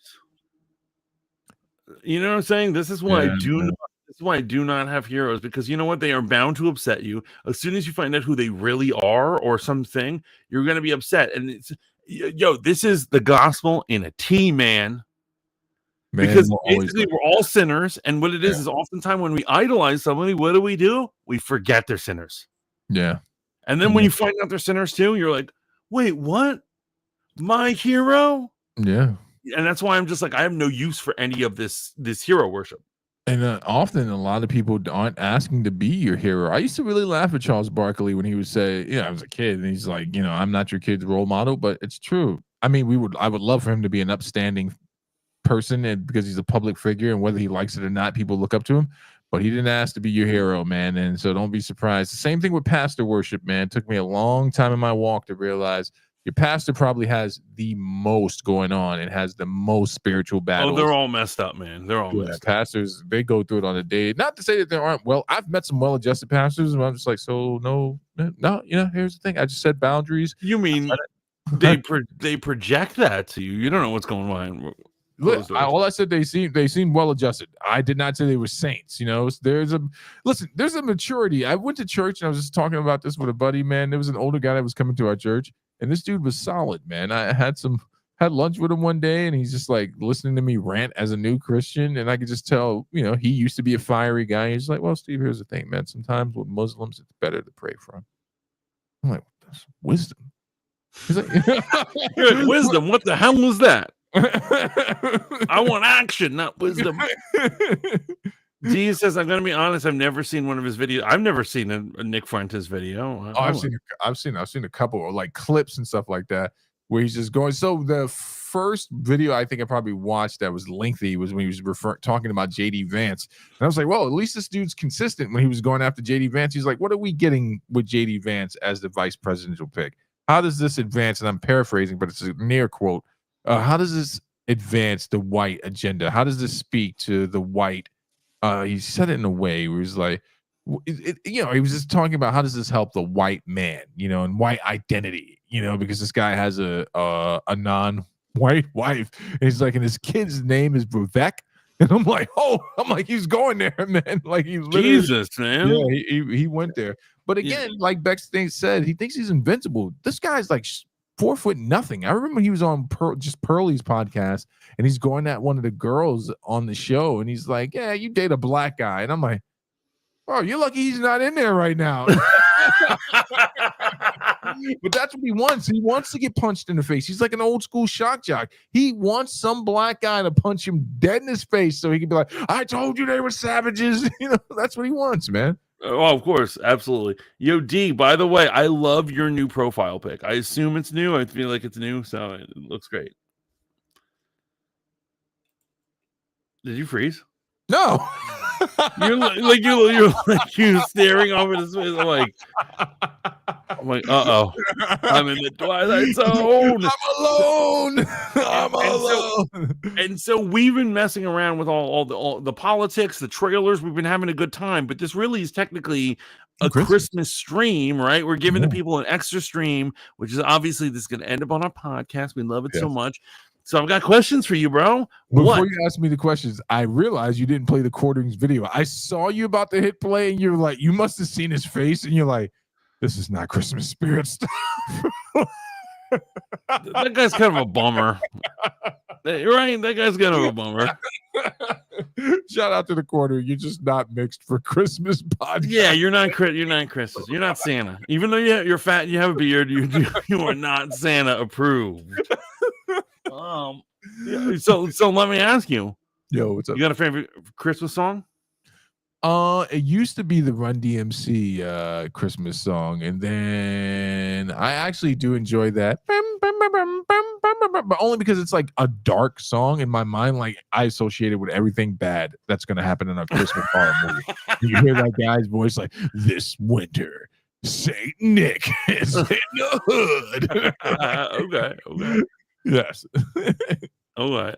You know what I'm saying? This is why I do not have heroes, because you know what? They are bound to upset you. As soon as you find out who they really are or something, you're going to be upset. And this is the gospel in a tea, man. Because basically we're all sinners. And what it is oftentimes when we idolize somebody, what do? We forget they're sinners. Yeah. And then when you find out they're sinners too, you're like, wait, what? My hero? Yeah. And that's why I'm just like, I have no use for any of this hero worship. And often a lot of people aren't asking to be your hero. I used to really laugh at Charles Barkley when he would say, I was a kid, and he's like, I'm not your kid's role model, but it's true. I mean, I would love for him to be an upstanding person, and because he's a public figure, and whether he likes it or not, people look up to him. But he didn't ask to be your hero, man. And so don't be surprised. The same thing with pastor worship, man. It took me a long time in my walk to realize your pastor probably has the most going on and has the most spiritual battles. Oh, they're all messed up, man. They're all messed up. Pastors, they go through it on a day. Not to say that there aren't. Well, I've met some well-adjusted pastors, and I'm just like, so no. Here's the thing. I just set boundaries. You mean they project that to you? You don't know what's going on. Look, all I said, they seem well adjusted. I did not say they were saints. There's a maturity. I went to church and I was just talking about this with a buddy, man. There was an older guy that was coming to our church, and this dude was solid, man. I had lunch with him one day, and he's just like listening to me rant as a new Christian, and I could just tell, he used to be a fiery guy. He's like, well, Steve, here's the thing, man. Sometimes with Muslims, it's better to pray for them. I'm like, that's wisdom. He's like, wisdom. What the hell was that? I want action, not wisdom. D says, I'm gonna be honest, I've never seen one of his videos. I've never seen a Nick Fuentes video. I've seen a couple of like clips and stuff like that where he's just going. So the first video I think I probably watched that was lengthy was when he was talking about JD Vance, and I was like, well, at least this dude's consistent. When he was going after JD Vance, he's like, what are we getting with JD Vance as the vice presidential pick? How does this advance? And I'm paraphrasing, but it's a near quote. How does this advance the white agenda? How does this speak to the white? He said it in a way where he's like, he was just talking about how does this help the white man, and white identity, because this guy has a non-white wife, and he's like, and his kid's name is Vivek, and I'm like, he's going there, man. Like he literally, Jesus, man. Yeah, he went there. But again, like Bex said, he thinks he's invincible. This guy's like 4 foot nothing. I remember he was on Pearlie's podcast, and he's going at one of the girls on the show, and he's like, yeah, you date a black guy. And I'm like, oh, you're lucky he's not in there right now. But that's what he wants. He wants to get punched in the face. He's like an old school shock jock. He wants some black guy to punch him dead in his face so he can be like, I told you they were savages. That's what he wants, man. Oh, of course, absolutely. Yo, D, by the way, I love your new profile pic. I assume it's new. I feel like it's new, so it looks great. Did you freeze? No. you're staring over this face. I'm like, uh-oh. I'm in the twilight zone. I'm alone. And so we've been messing around with all the politics, the trailers. We've been having a good time, but this really is technically a Christmas stream, right? We're giving the people an extra stream, which is obviously this is going to end up on our podcast. We love it so much. So I've got questions for you, bro. Before you ask me the questions, I realized you didn't play the quarterings video. I saw you about to hit play, and you're like, you must have seen his face, and you're like, this is not Christmas spirit stuff. That guy's kind of a bummer. Right? That guy's kind of a bummer. Shout out to the quarter. You're just not mixed for Christmas podcast. Yeah, you're not Christmas. You're not Santa. Even though you're fat and you have a beard, you are not Santa approved. So let me ask you. Yo, what's up? You got a favorite Christmas song? It used to be the Run DMC Christmas song, and then I actually do enjoy that, but only because it's like a dark song in my mind. Like I associate it with everything bad that's going to happen in a Christmas horror movie. You hear that guy's voice like, "This winter, Saint Nick is in the hood." Okay. Yes. All right.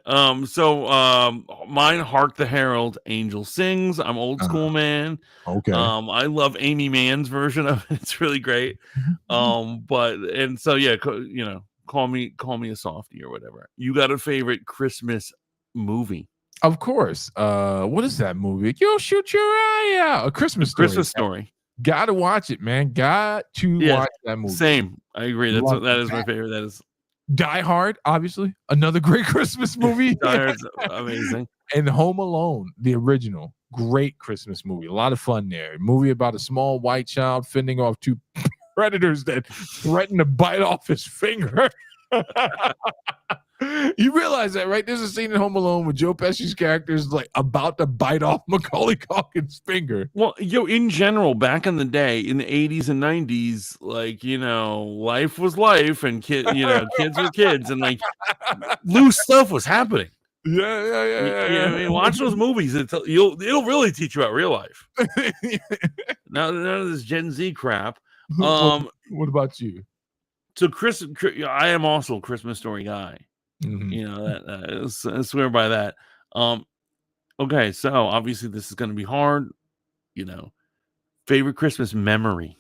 Mine, Hark the Herald, Angel Sings. I'm old school, man. Okay. I love Amy Mann's version of it. It's really great. Call me a softie or whatever. You got a favorite Christmas movie? Of course. What is that movie? You'll shoot your eye out. A Christmas Story. Christmas Story. Gotta watch it, man. Got to watch that movie. Same. I agree. That is my favorite. That is Die Hard, obviously, another great Christmas movie. Die Hard's amazing. And Home Alone, the original, great Christmas movie. A lot of fun there. Movie about a small white child fending off two predators that threaten to bite off his finger. You realize that, right? There's a scene in Home Alone where Joe Pesci's character is like about to bite off Macaulay Culkin's finger. Well, in general, back in the day, in the 80s and 90s, like, life was life, and kids were kids, and like loose stuff was happening. Yeah. I mean, watch those movies. It'll really teach you about real life. Now, none of this Gen Z crap. What about you? So, I am also a Christmas Story guy. Mm-hmm. I swear by that. Okay, so obviously this is going to be hard. Favorite Christmas memory.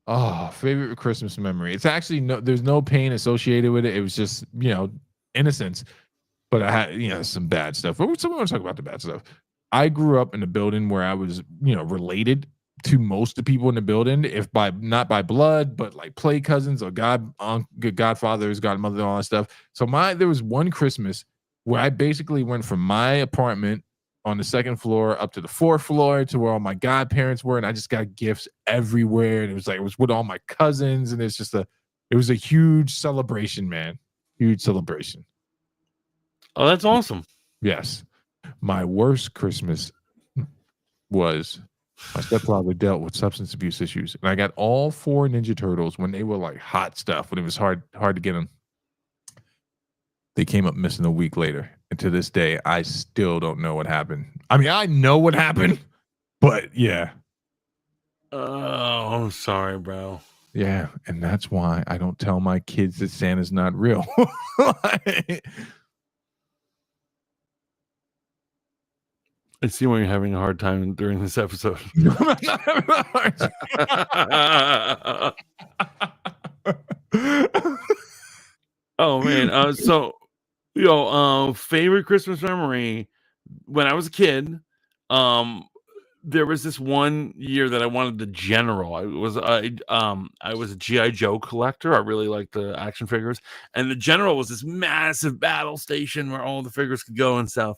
Oh, favorite Christmas memory. It's actually there's no pain associated with it. It was just, innocence. But I had, some bad stuff. But we want to talk about the bad stuff. I grew up in a building where I was, related to most of the people in the building, not by blood, but like play cousins or godfathers, godmother, all that stuff. So there was one Christmas where I basically went from my apartment on the second floor up to the fourth floor to where all my godparents were, and I just got gifts everywhere. And it was with all my cousins, and it was a huge celebration, man. Huge celebration. Oh, that's awesome. Yes. My worst Christmas was my stepfather dealt with substance abuse issues, and I got all 4 Ninja Turtles when they were like hot stuff, when it was hard to get them. They came up missing a week later, and to this day, I still don't know what happened. I mean, I know what happened, but yeah. Oh, I'm sorry, bro. Yeah, and that's why I don't tell my kids that Santa's not real. I see why you're having a hard time during this episode. Oh man. Favorite Christmas memory when I was a kid. There was this one year that I wanted the General. I was a G.I. Joe collector. I really liked the action figures, and the General was this massive battle station where all the figures could go and stuff.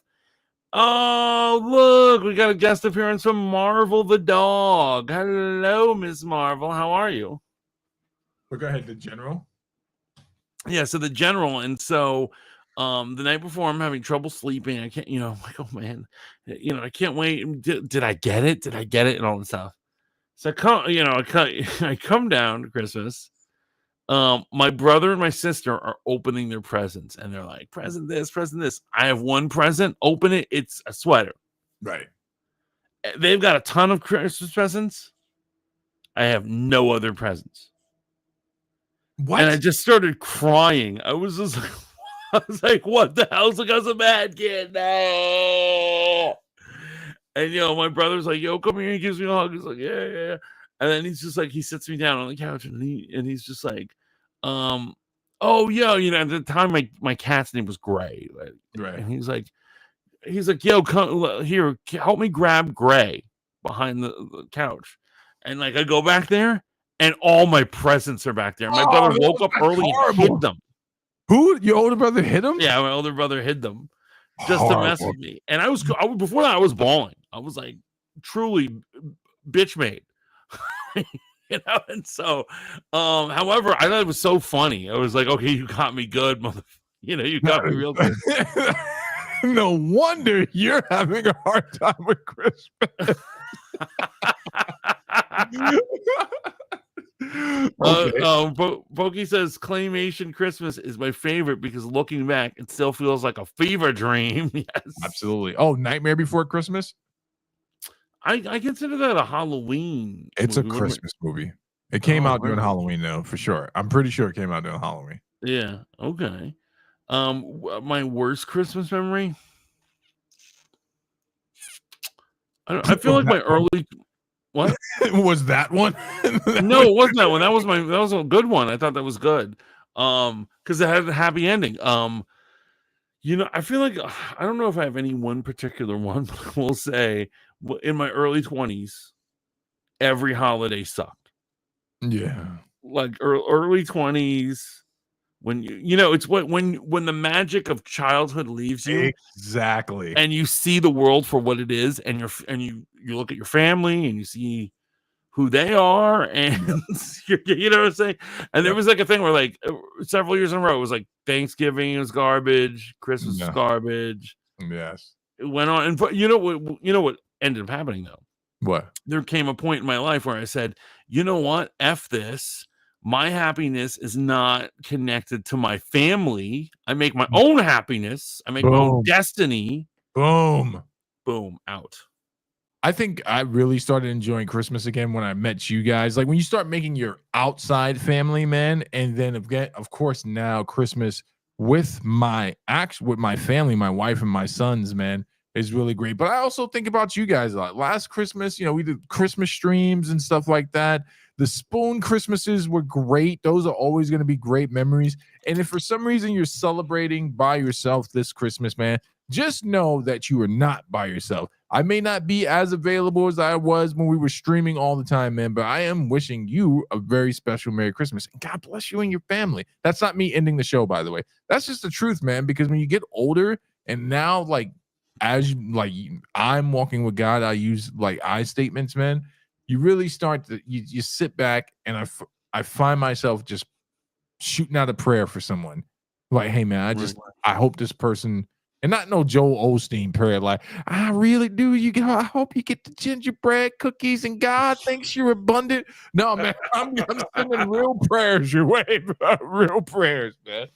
Oh, look, we got a guest appearance from Marvel the dog. Hello, Miss Marvel. How are you? Well, go ahead, the General. Yeah, so the General. And so the night before, I'm having trouble sleeping. I can't, I'm like, oh man, I can't wait. Did I get it? Did I get it? And all this stuff. So I come down to Christmas. My brother and my sister are opening their presents, and they're like, present this. I have one present. Open it. It's a sweater. Right. They've got a ton of Christmas presents. I have no other presents. What? And I just started crying. I was like, what the hell's because a bad kid? No. And my brother's like, yo, come here. He gives me a hug. He's like, yeah. And then he's just like, he sits me down on the couch, and he's just like, oh yeah, at the time my cat's name was Gray, right? And he's like, yo, come here, help me grab Gray behind the couch, and like I go back there, and all my presents are back there. My brother woke up early and hid them. Who? Your older brother hid them? Yeah, my older brher hid them just to mess with me. And I was before that I was bawling. I was like truly bitch made. And so however, I thought it was so funny. I was like, okay, you got me good, mother. You got me real good. No wonder you're having a hard time with Christmas. Pokey says Claymation Christmas is my favorite because looking back, it still feels like a fever dream. Yes, absolutely. Oh, Nightmare Before Christmas. I consider that a Halloween. It's a Christmas movie. It came out during Halloween, though, for sure. I'm pretty sure it came out during Halloween. Yeah. Okay. My worst Christmas memory. I feel like my early. What was that one? No, it wasn't that one. That was a good one. I thought that was good. Because it had a happy ending. I feel like I don't know if I have any one particular one, but I will say in my early 20s, every holiday sucked. Yeah. Like early 20s, when it's when the magic of childhood leaves you. Exactly. And you see the world for what it is, and you look at your family and you see who they are, and you know what I'm saying? And there was like a thing where like several years in a row, it was like Thanksgiving was garbage, Christmas was garbage. Yes. It went on, and you know what ended up happening though? What? There came a point in my life where I said, you know what? F this. My happiness is not connected to my family. I make my own happiness. I make my own destiny. Boom. Boom. Out. I think I really started enjoying Christmas again when I met you guys. Like when you start making your outside family, man, and then again, of course, now Christmas with my family, my wife and my sons, man, is really great. But I also think about you guys a lot. Last Christmas, you know, we did Christmas streams and stuff like that. The spoon Christmases were great. Those are always going to be great memories. And if for some reason you're celebrating by yourself this Christmas, man, just know that you are not by yourself. I may not be as available as I was when we were streaming all the time, man, but I am wishing you a very special Merry Christmas. And God bless you and your family. That's not me ending the show, by the way. That's just the truth, man, because when you get older and now, like, I'm walking with God, I use like I statements, man. You really start to you sit back, and I find myself just shooting out a prayer for someone. Like, hey man, I hope this person, and not no Joel Osteen prayer, like I really do. I hope you get the gingerbread cookies, and God thinks you're abundant. No, man, I'm sending real prayers your way, bro. Real prayers, man.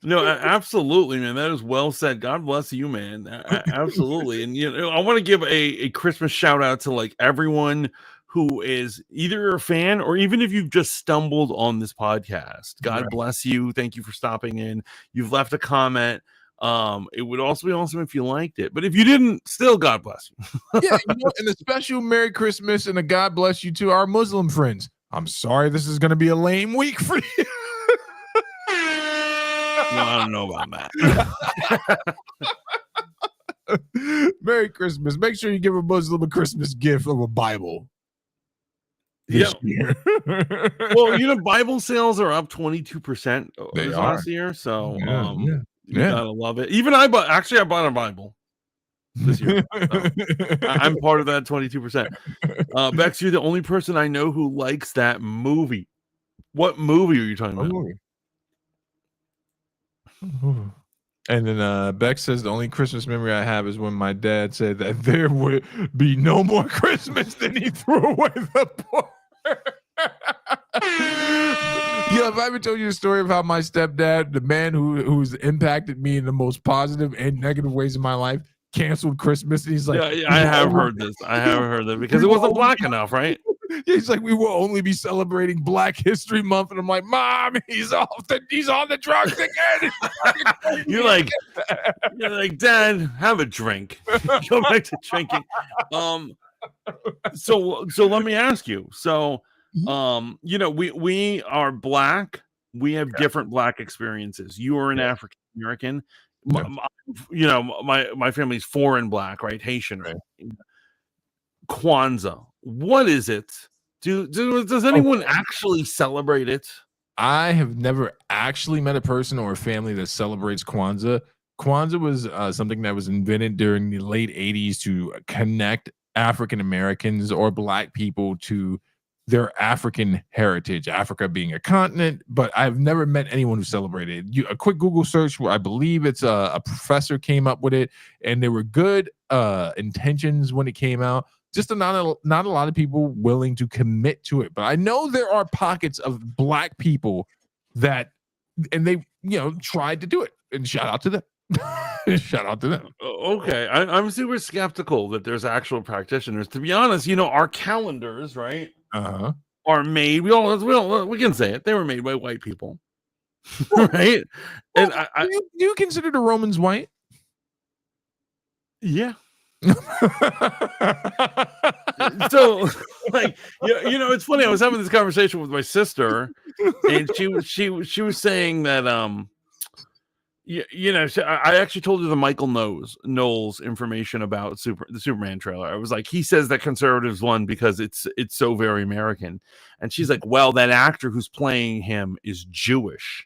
No, absolutely, man. That is well said. God bless you, man. Absolutely. And you know, I want to give a Christmas shout out to like everyone who is either a fan or even if you've just stumbled on this podcast. God bless you. Thank you for stopping in. You've left a comment. It would also be awesome if you liked it, but if you didn't, still God bless you. Yeah, you know, and a special Merry Christmas and a God bless you to our Muslim friends. I'm sorry, this is going to be a lame week for you. Well, I don't know about that. Merry Christmas. Make sure you give a Muslim a Christmas gift of a Bible. Yeah. Well, you know, Bible sales are up 22% this last year, so you gotta love it. Even I bought a Bible this year. So I'm part of that 22%. Bex, you're the only person I know who likes that movie. What movie are you talking about? And then Bex says the only Christmas memory I have is when my dad said that there would be no more Christmas, then he threw away the book. Yeah, have I ever told you the story of how my stepdad, the man who's impacted me in the most positive and negative ways in my life, canceled Christmas? And he's like, I have heard this. I haven't heard that because it wasn't black enough, right? He's like, we will only be celebrating Black History Month, and I'm like, Mom, he's on the drugs again. You're like, Dad, have a drink. Go back to drinking. So let me ask you. So, you know, we are black. We have different black experiences. You are an African American. You know, my family's foreign black, right? Haitian, right? Kwanzaa. What is it? Does anyone actually celebrate it? I have never actually met a person or a family that celebrates Kwanzaa. Kwanzaa was something that was invented during the late 80s to connect African Americans or black people to their African heritage, Africa being a continent, but I've never met anyone who celebrated it. A quick Google search, I believe it's a professor came up with it, and there were good intentions when it came out. Just not a lot of people willing to commit to it. But I know there are pockets of black people that, and they, you know, tried to do it. And shout out to them. Shout out to them. Okay, I'm super skeptical that there's actual practitioners. To be honest, you know, our calendars, right, are made. We can say it. They were made by white people, right? Well, and do you consider the Romans white? Yeah. So, like, you know, it's funny. I was having this conversation with my sister, and she was saying that you know, I actually told her the Michael Knowles information about the Superman trailer. I was like, he says that conservatives won because it's so very American, and she's like, well, that actor who's playing him is Jewish,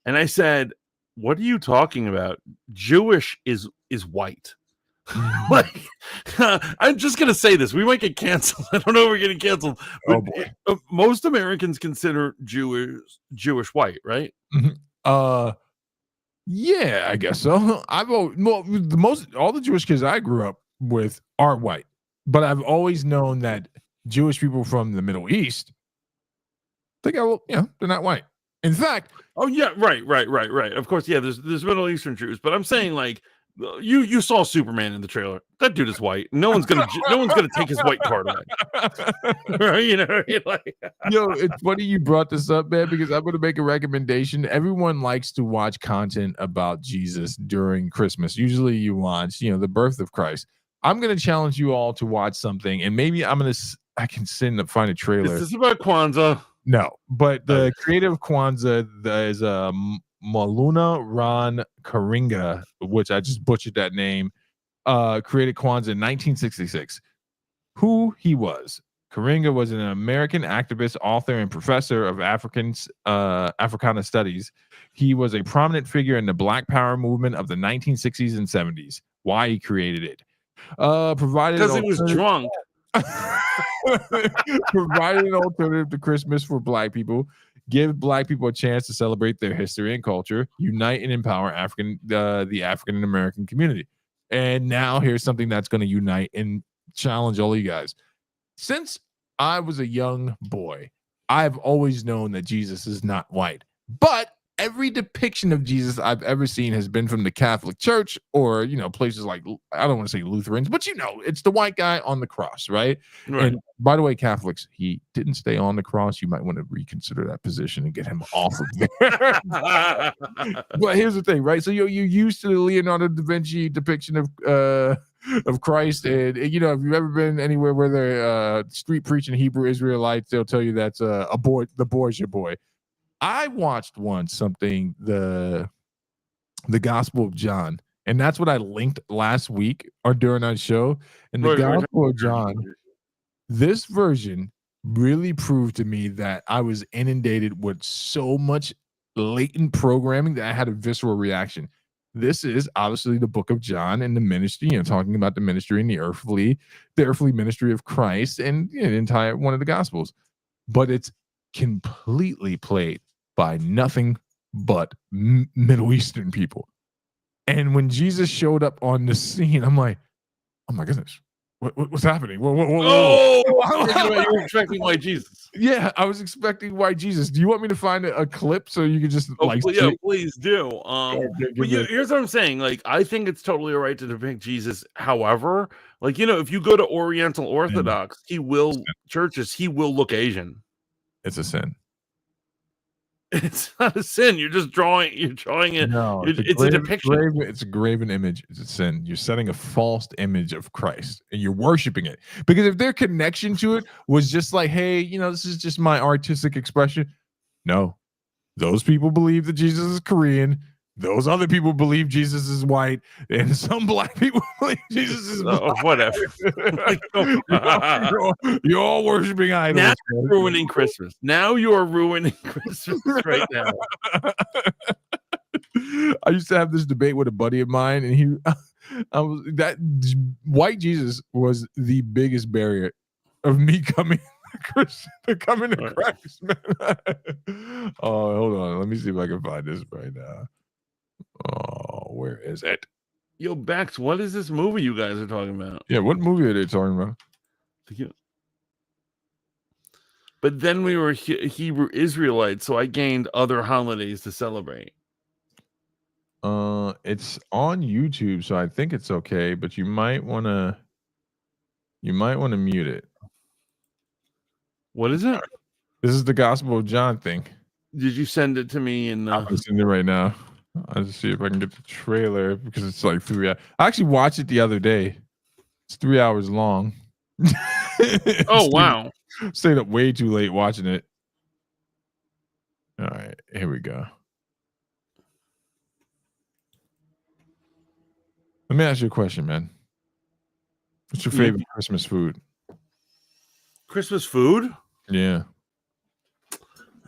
and I said, what are you talking about? Jewish is white. Like, I'm just gonna say this. We might get canceled. I don't know if we're getting canceled. Oh, But boy. most Americans consider Jewish white, right? Yeah, I guess so. All the Jewish kids I grew up with are white, but I've always known that Jewish people from the Middle East, they're not white. In fact, oh yeah, right. Of course, yeah. There's Middle Eastern Jews, but I'm saying like you saw Superman in the trailer. That dude is white. No one's gonna take his white card away. You know, like, yo, it's funny you brought this up, man, because I'm going to make a recommendation. Everyone likes to watch content about Jesus during Christmas. Usually, you watch, the birth of Christ. I'm going to challenge you all to watch something, and maybe I can find a trailer. Is this about Kwanzaa? No, but the creator of Kwanzaa is Maluna Ron Karinga, which I just butchered that name, created Kwanzaa in 1966. Who he was. Karinga was an American activist, author, and professor of Africana studies. He was a prominent figure in the Black Power movement of the 1960s and 70s. Why he created it. Because he was drunk. Provided an alternative to Christmas for Black people, give Black people a chance to celebrate their history and culture, unite and empower the African American community. And now here's something that's going to unite and challenge all you guys. Since I was a young boy, I've always known that Jesus is not white, but every depiction of Jesus I've ever seen has been from the Catholic Church or, places like, I don't want to say Lutherans, but it's the white guy on the cross, right? And by the way, Catholics, he didn't stay on the cross. You might want to reconsider that position and get him off of there. But here's the thing, right? So you're used to the Leonardo da Vinci depiction of Christ, and if you've ever been anywhere where they're street preaching Hebrew Israelites, they'll tell you that's the boy's your boy. I watched once something, the Gospel of John, and that's what I linked last week or during our show. And the Gospel of John, this version really proved to me that I was inundated with so much latent programming that I had a visceral reaction. This is obviously the book of John and the ministry, talking about the ministry and the earthly ministry of Christ and the entire one of the Gospels. But it's completely played by nothing but Middle Eastern people. And when Jesus showed up on the scene, I'm like, oh my goodness, what's happening? Whoa. You were expecting white Jesus. Yeah, I was expecting white Jesus. Do you want me to find a clip so you can just please do. But here's what I'm saying. Like, I think it's totally all right to depict Jesus. However, like, if you go to Oriental Orthodox, he will look Asian. It's a sin. It's not a sin. You're just drawing it. No, it's a depiction. It's a graven image. It's a sin. You're setting a false image of Christ and you're worshiping it. Because if their connection to it was just like, hey, this is just my artistic expression. No, those people believe that Jesus is Korean. Those other people believe Jesus is white, and some Black people believe Jesus is black. Whatever. You're all worshiping idols. Now you're ruining Christmas. Now you're ruining Christmas right now. I used to have this debate with a buddy of mine, and that white Jesus was the biggest barrier of me coming to Christ, man. Oh, hold on. Let me see if I can find this right now. Oh, where is it? Yo, Bex, what is this movie you guys are talking about? Yeah, what movie are they talking about? But then we were Hebrew Israelites, so I gained other holidays to celebrate. It's on YouTube, so I think it's okay, but you might want to mute it. What is it? This is the Gospel of John thing. Did you send it to me? I'm sending it right now. I'll just see if I can get the trailer because it's like 3 hours. I actually watched it the other day. It's 3 hours long. Oh, wow. Stayed up way too late watching it. All right, here we go. Let me ask you a question, man. What's your favorite Christmas food? Christmas food? Yeah. I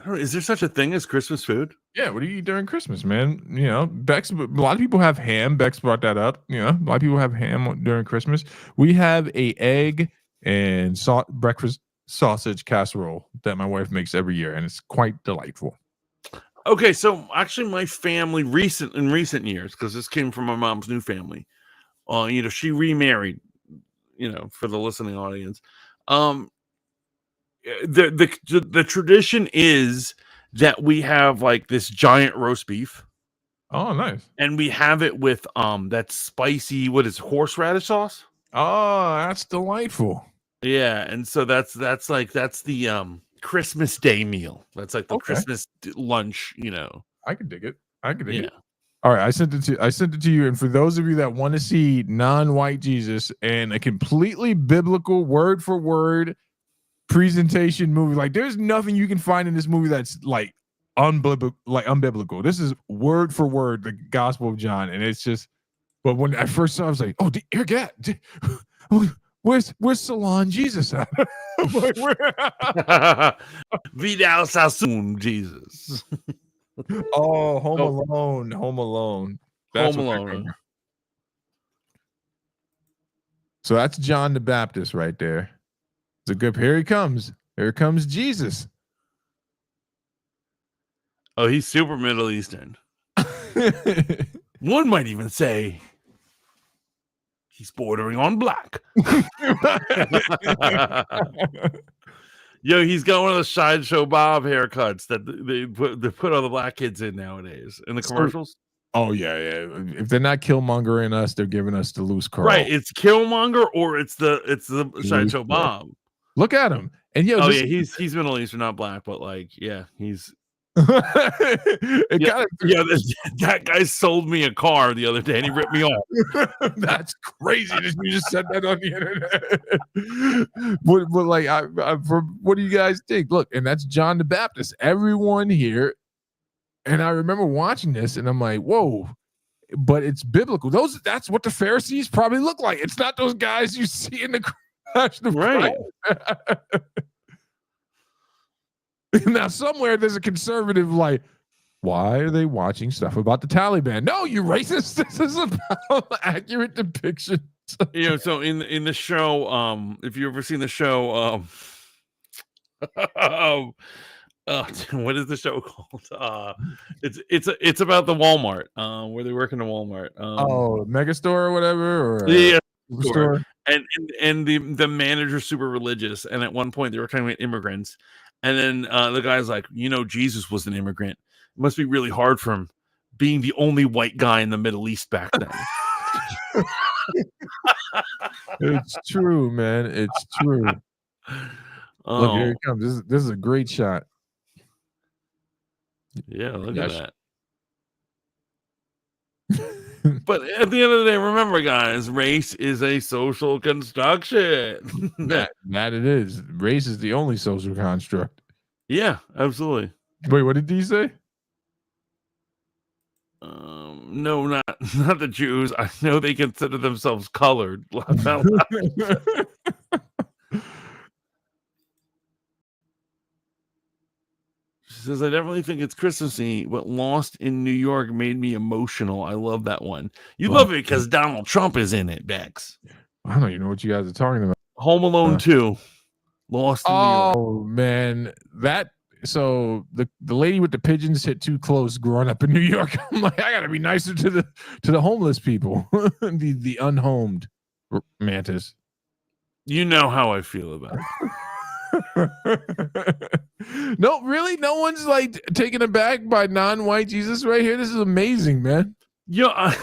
don't know, is there such a thing as Christmas food? Yeah, what do you eat during Christmas, man? You know, Bex. A lot of people have ham. Bex brought that up. You know, a lot of people have ham during Christmas. We have a egg and breakfast sausage casserole that my wife makes every year, and it's quite delightful. Okay, so actually, my family in recent years, because this came from my mom's new family. You know, she remarried. You know, for the listening audience, the tradition is that we have like this giant roast beef. Oh, nice. And we have it with that spicy, what is it, horseradish sauce? Oh, that's delightful. Yeah, and so that's the Christmas Day meal. That's like the Christmas lunch, you know. I can dig it. All right, I sent it to you. And for those of you that want to see non-white Jesus and a completely biblical word for word presentation movie, like there's nothing you can find in this movie that's like unbiblical. This is word for word the Gospel of John, and it's just. But when I first saw, it, I was like, "Oh, where's Salon Jesus at?" Like, Vidal Sassoon Jesus. Oh, Home Alone. That's Home Alone. So that's John the Baptist right there. It's a good. Here he comes. Here comes Jesus. Oh, he's super Middle Eastern. One might even say he's bordering on black. Yo, he's got one of those Sideshow Bob haircuts that they put all the black kids in nowadays in the commercials. Oh yeah. If they're not Killmongering us, they're giving us the loose Carl. Right, it's Killmonger or it's the Sideshow Bob. Look at him, and yeah, he's Middle Eastern, not black, but like he's. That guy sold me a car the other day and he ripped me off. That's crazy that you just said that on the internet. But like, what do you guys think? Look, and that's John the Baptist. Everyone here, and I remember watching this, and I'm like, whoa. But it's biblical. That's what the Pharisees probably look like. It's not those guys you see in the crash. Right. Now, somewhere there's a conservative like, why are they watching stuff about the Taliban? No, you racist. This is about accurate depiction. You know, so in the show, if you've ever seen the show, what is the show called? It's about the Walmart, where they work in the Walmart. Megastore or whatever, or yeah, store. And the manager's super religious, and at one point they were talking about immigrants. And then the guy's like, you know, Jesus was an immigrant. It must be really hard for him being the only white guy in the Middle East back then. It's true, man. It's true. Look, here it comes. This is a great shot. Yeah, look at that. But at the end of the day, remember, guys, race is a social construction. that it is. Race is the only social construct. Yeah, absolutely. Wait, what did he say? No, not the Jews. I know they consider themselves colored. She says, I definitely think it's Christmassy, but Lost in New York made me emotional. I love that one. You love it because Donald Trump is in it, Bex. I don't even know what you guys are talking about. Home Alone 2. Lost in New York. Oh, man. So the lady with the pigeons hit too close growing up in New York. I'm like, I gotta be nicer to the homeless people. the unhomed mantis. You know how I feel about it. No, really? No one's like taken aback by non-white Jesus right here. This is amazing, man. Yeah,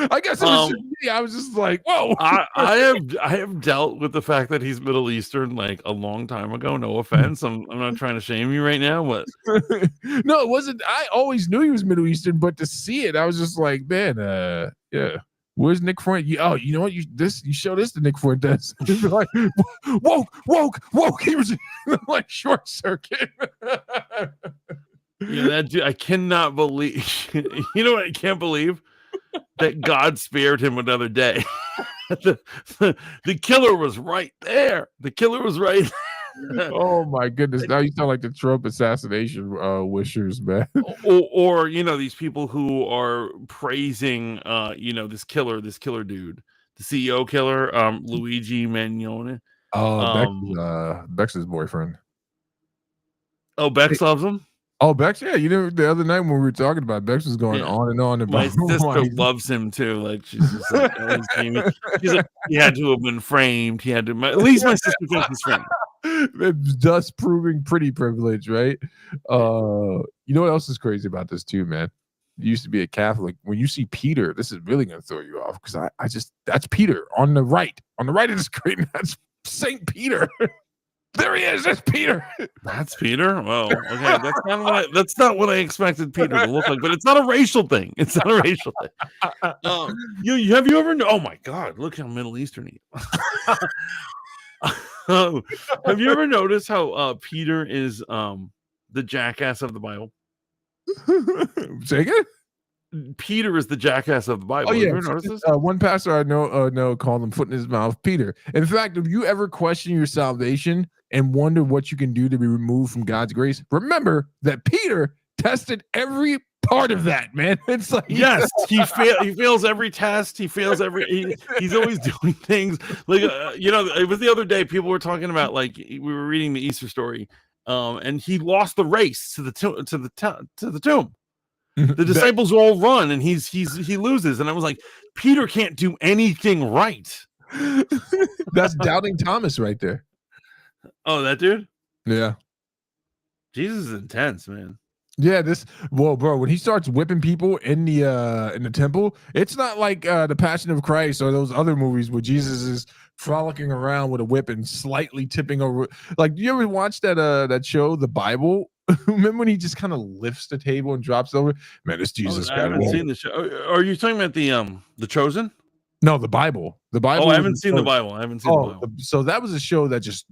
I guess it was I was just like, whoa. I have dealt with the fact that he's Middle Eastern like a long time ago. No offense. I'm not trying to shame you right now, but no, it wasn't. I always knew he was Middle Eastern, but to see it, I was just like, man, yeah. Where's Nick Fuentes? You know what? You show this to Nick Fuentes. Like, woke. He was like short circuit. Yeah, that dude, I cannot believe. You know what? I can't believe that God spared him another day. The killer was right there. The killer was right Oh my goodness! Now you sound like the Trump assassination wishers, man. or these people who are praising this killer dude, the CEO killer, Luigi Magnone. Oh, Bex's boyfriend. Oh, Bex loves him. Oh, Bex, yeah. The other night when we were talking about Bex was going on and on about my sister loves him too. Like she's just like, oh, Jamie. She's like, he had to have been framed. He had to. At least my sister thinks he's framed. It's thus proving pretty privilege, right? You know what else is crazy about this too, man? You used to be a Catholic. When you see Peter, this is really gonna throw you off because I just that's Peter on the right of the screen. That's Saint Peter. There he is. That's Peter. That's Peter. Well, okay, that's not what I expected Peter to look like. But it's not a racial thing. It's not a racial thing. Have you ever? Oh my God! Look how Middle Eastern he is. Have you ever noticed how Peter is the jackass of the Bible? Say again? Peter is the jackass of the Bible. Oh yeah, one pastor I know called him foot in his mouth, Peter. In fact, if you ever question your salvation and wonder what you can do to be removed from God's grace, remember that Peter tested every part of that, man. It's like yes, he fails every test. He fails he's always doing things like it was the other day. People were talking about like we were reading the Easter story, and he lost the race to the tomb. The disciples all run and he loses, and I was like, Peter can't do anything right. That's doubting Thomas right there. Oh, that dude? Yeah. Jesus is intense, man. Yeah, bro, when he starts whipping people in the temple, it's not like the Passion of Christ or those other movies where Jesus is frolicking around with a whip and slightly tipping over. Like, do you ever watch that show, The Bible? Remember when he just kind of lifts the table and drops over? Man, this Jesus guy. I haven't seen the show. Are you talking about the Chosen? No, the Bible. The Bible. Oh, I haven't seen the Bible. I haven't seen the Bible. So that was a show that just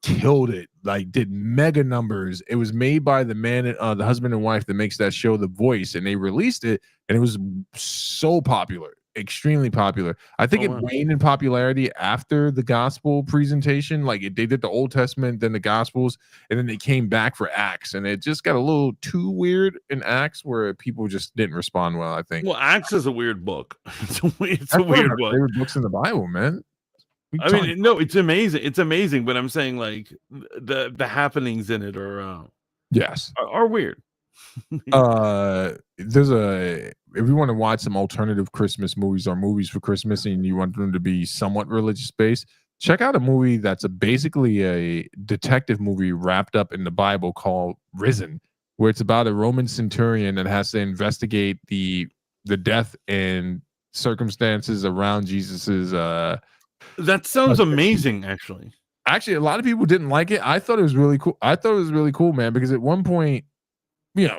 killed it, like did mega numbers. It was made by the husband and wife that makes that show The Voice, and they released it, and it was so popular, extremely popular. I think it waned in popularity after the gospel presentation. Like they did the Old Testament, then the Gospels, and then they came back for Acts, and it just got a little too weird in Acts where people just didn't respond well, I think. Well, Acts is a weird book. It's a weird book. Favorite books in the Bible, man. I mean, no, it's amazing. It's amazing, but I'm saying like the happenings in it are weird. If you want to watch some alternative Christmas movies or movies for Christmas and you want them to be somewhat religious based, check out a movie that's basically a detective movie wrapped up in the Bible called Risen, where it's about a Roman centurion that has to investigate the death and circumstances around Jesus's that sounds amazing, actually. Actually, a lot of people didn't like it. I thought it was really cool. Man, because at one point,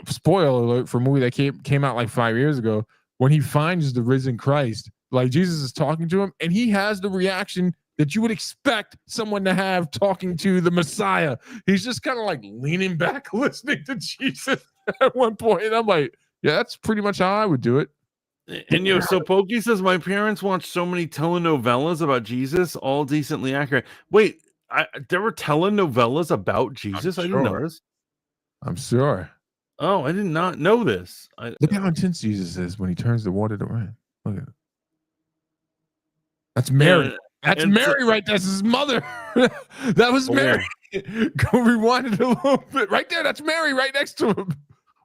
spoiler alert for a movie that came out like 5 years ago, when he finds the risen Christ, like Jesus is talking to him, and he has the reaction that you would expect someone to have talking to the Messiah. He's just kind of like leaning back, listening to Jesus at one point. And I'm like, yeah, that's pretty much how I would do it. And so Pokey says, my parents watched so many telenovelas about Jesus, all decently accurate. Wait, there were telenovelas about Jesus? I didn't know this. I'm sure. Oh, I did not know this. Look how intense Jesus is when he turns the water to wine. Look at it. That's Mary. That's Mary, right? That's his mother. That was Mary. Go rewind it a little bit. Right there. That's Mary right next to him.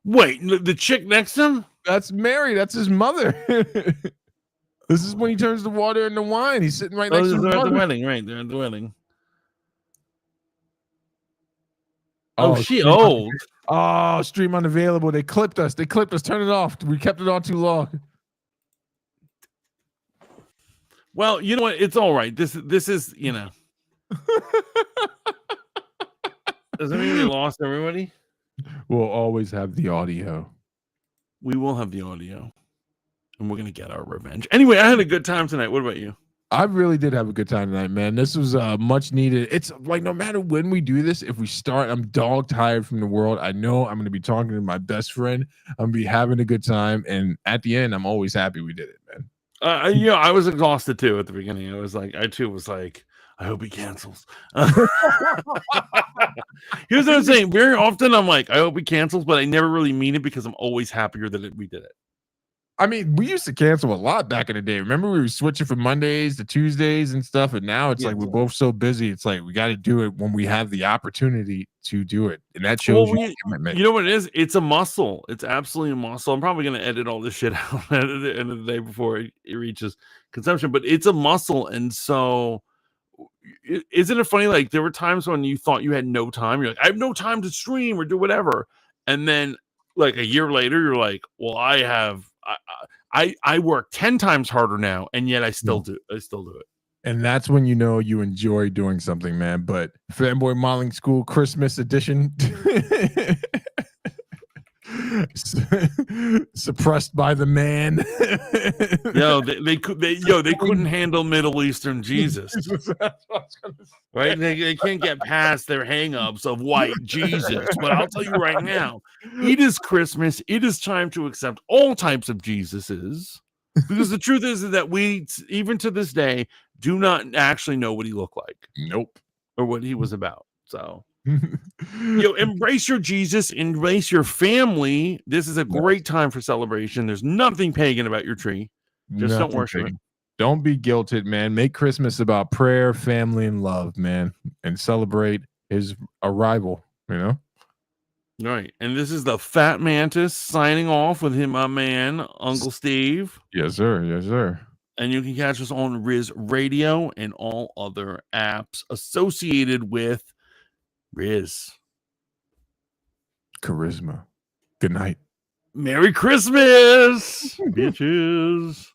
Wait, the chick next to him? That's Mary. That's his mother. This is when he turns the water into wine. He's sitting right next to his mother. They're at the wedding, right? They're at the wedding. Oh, she old. Oh, stream unavailable. They clipped us. Turn it off. We kept it on too long. Well, you know what? It's all right. This is, Does that mean we lost everybody? We'll always have the audio. We will have the audio. And we're going to get our revenge. Anyway, I had a good time tonight. What about you? I really did have a good time tonight, man. This was much needed. It's like no matter when we do this, if we start, I'm dog tired from the world. I know I'm going to be talking to my best friend. I'm going to be having a good time. And at the end, I'm always happy we did it, man. I was exhausted too at the beginning. I too was like, I hope he cancels. Here's what I'm saying. Very often I'm like, I hope he cancels, but I never really mean it because I'm always happier that we did it. I mean, we used to cancel a lot back in the day. Remember, we were switching from Mondays to Tuesdays and stuff, and now it's like we're both so busy. It's like we got to do it when we have the opportunity to do it, and that shows you commitment. You know what it is? It's a muscle. It's absolutely a muscle. I'm probably going to edit all this shit out at the end of the day before it reaches consumption, but it's a muscle, and so isn't it funny? Like there were times when you thought you had no time. You're like, I have no time to stream or do whatever, and then like a year later, you're like, well, I work 10 times harder now, and yet I still do it. And that's when you know you enjoy doing something, man. But Fanboy Modeling School Christmas edition, suppressed by the man. They couldn't handle Middle Eastern Jesus. Right? They can't get past their hang-ups of white Jesus. But I'll tell you right now, it is Christmas. It is time to accept all types of Jesuses. Because the truth is that we, even to this day, do not actually know what he looked like. Nope. Or what he was about. So, embrace your Jesus, embrace your family. This is a great time for celebration. There's nothing pagan about your tree. Just don't worship it. Don't be guilted, man. Make Christmas about prayer, family, and love, man. And celebrate his arrival, you know? All right. And this is the Fat Mantis signing off with him, my man, Uncle Steve. Yes, sir. Yes, sir. And you can catch us on Riz Radio and all other apps associated with Riz. Charisma. Good night. Merry Christmas, bitches.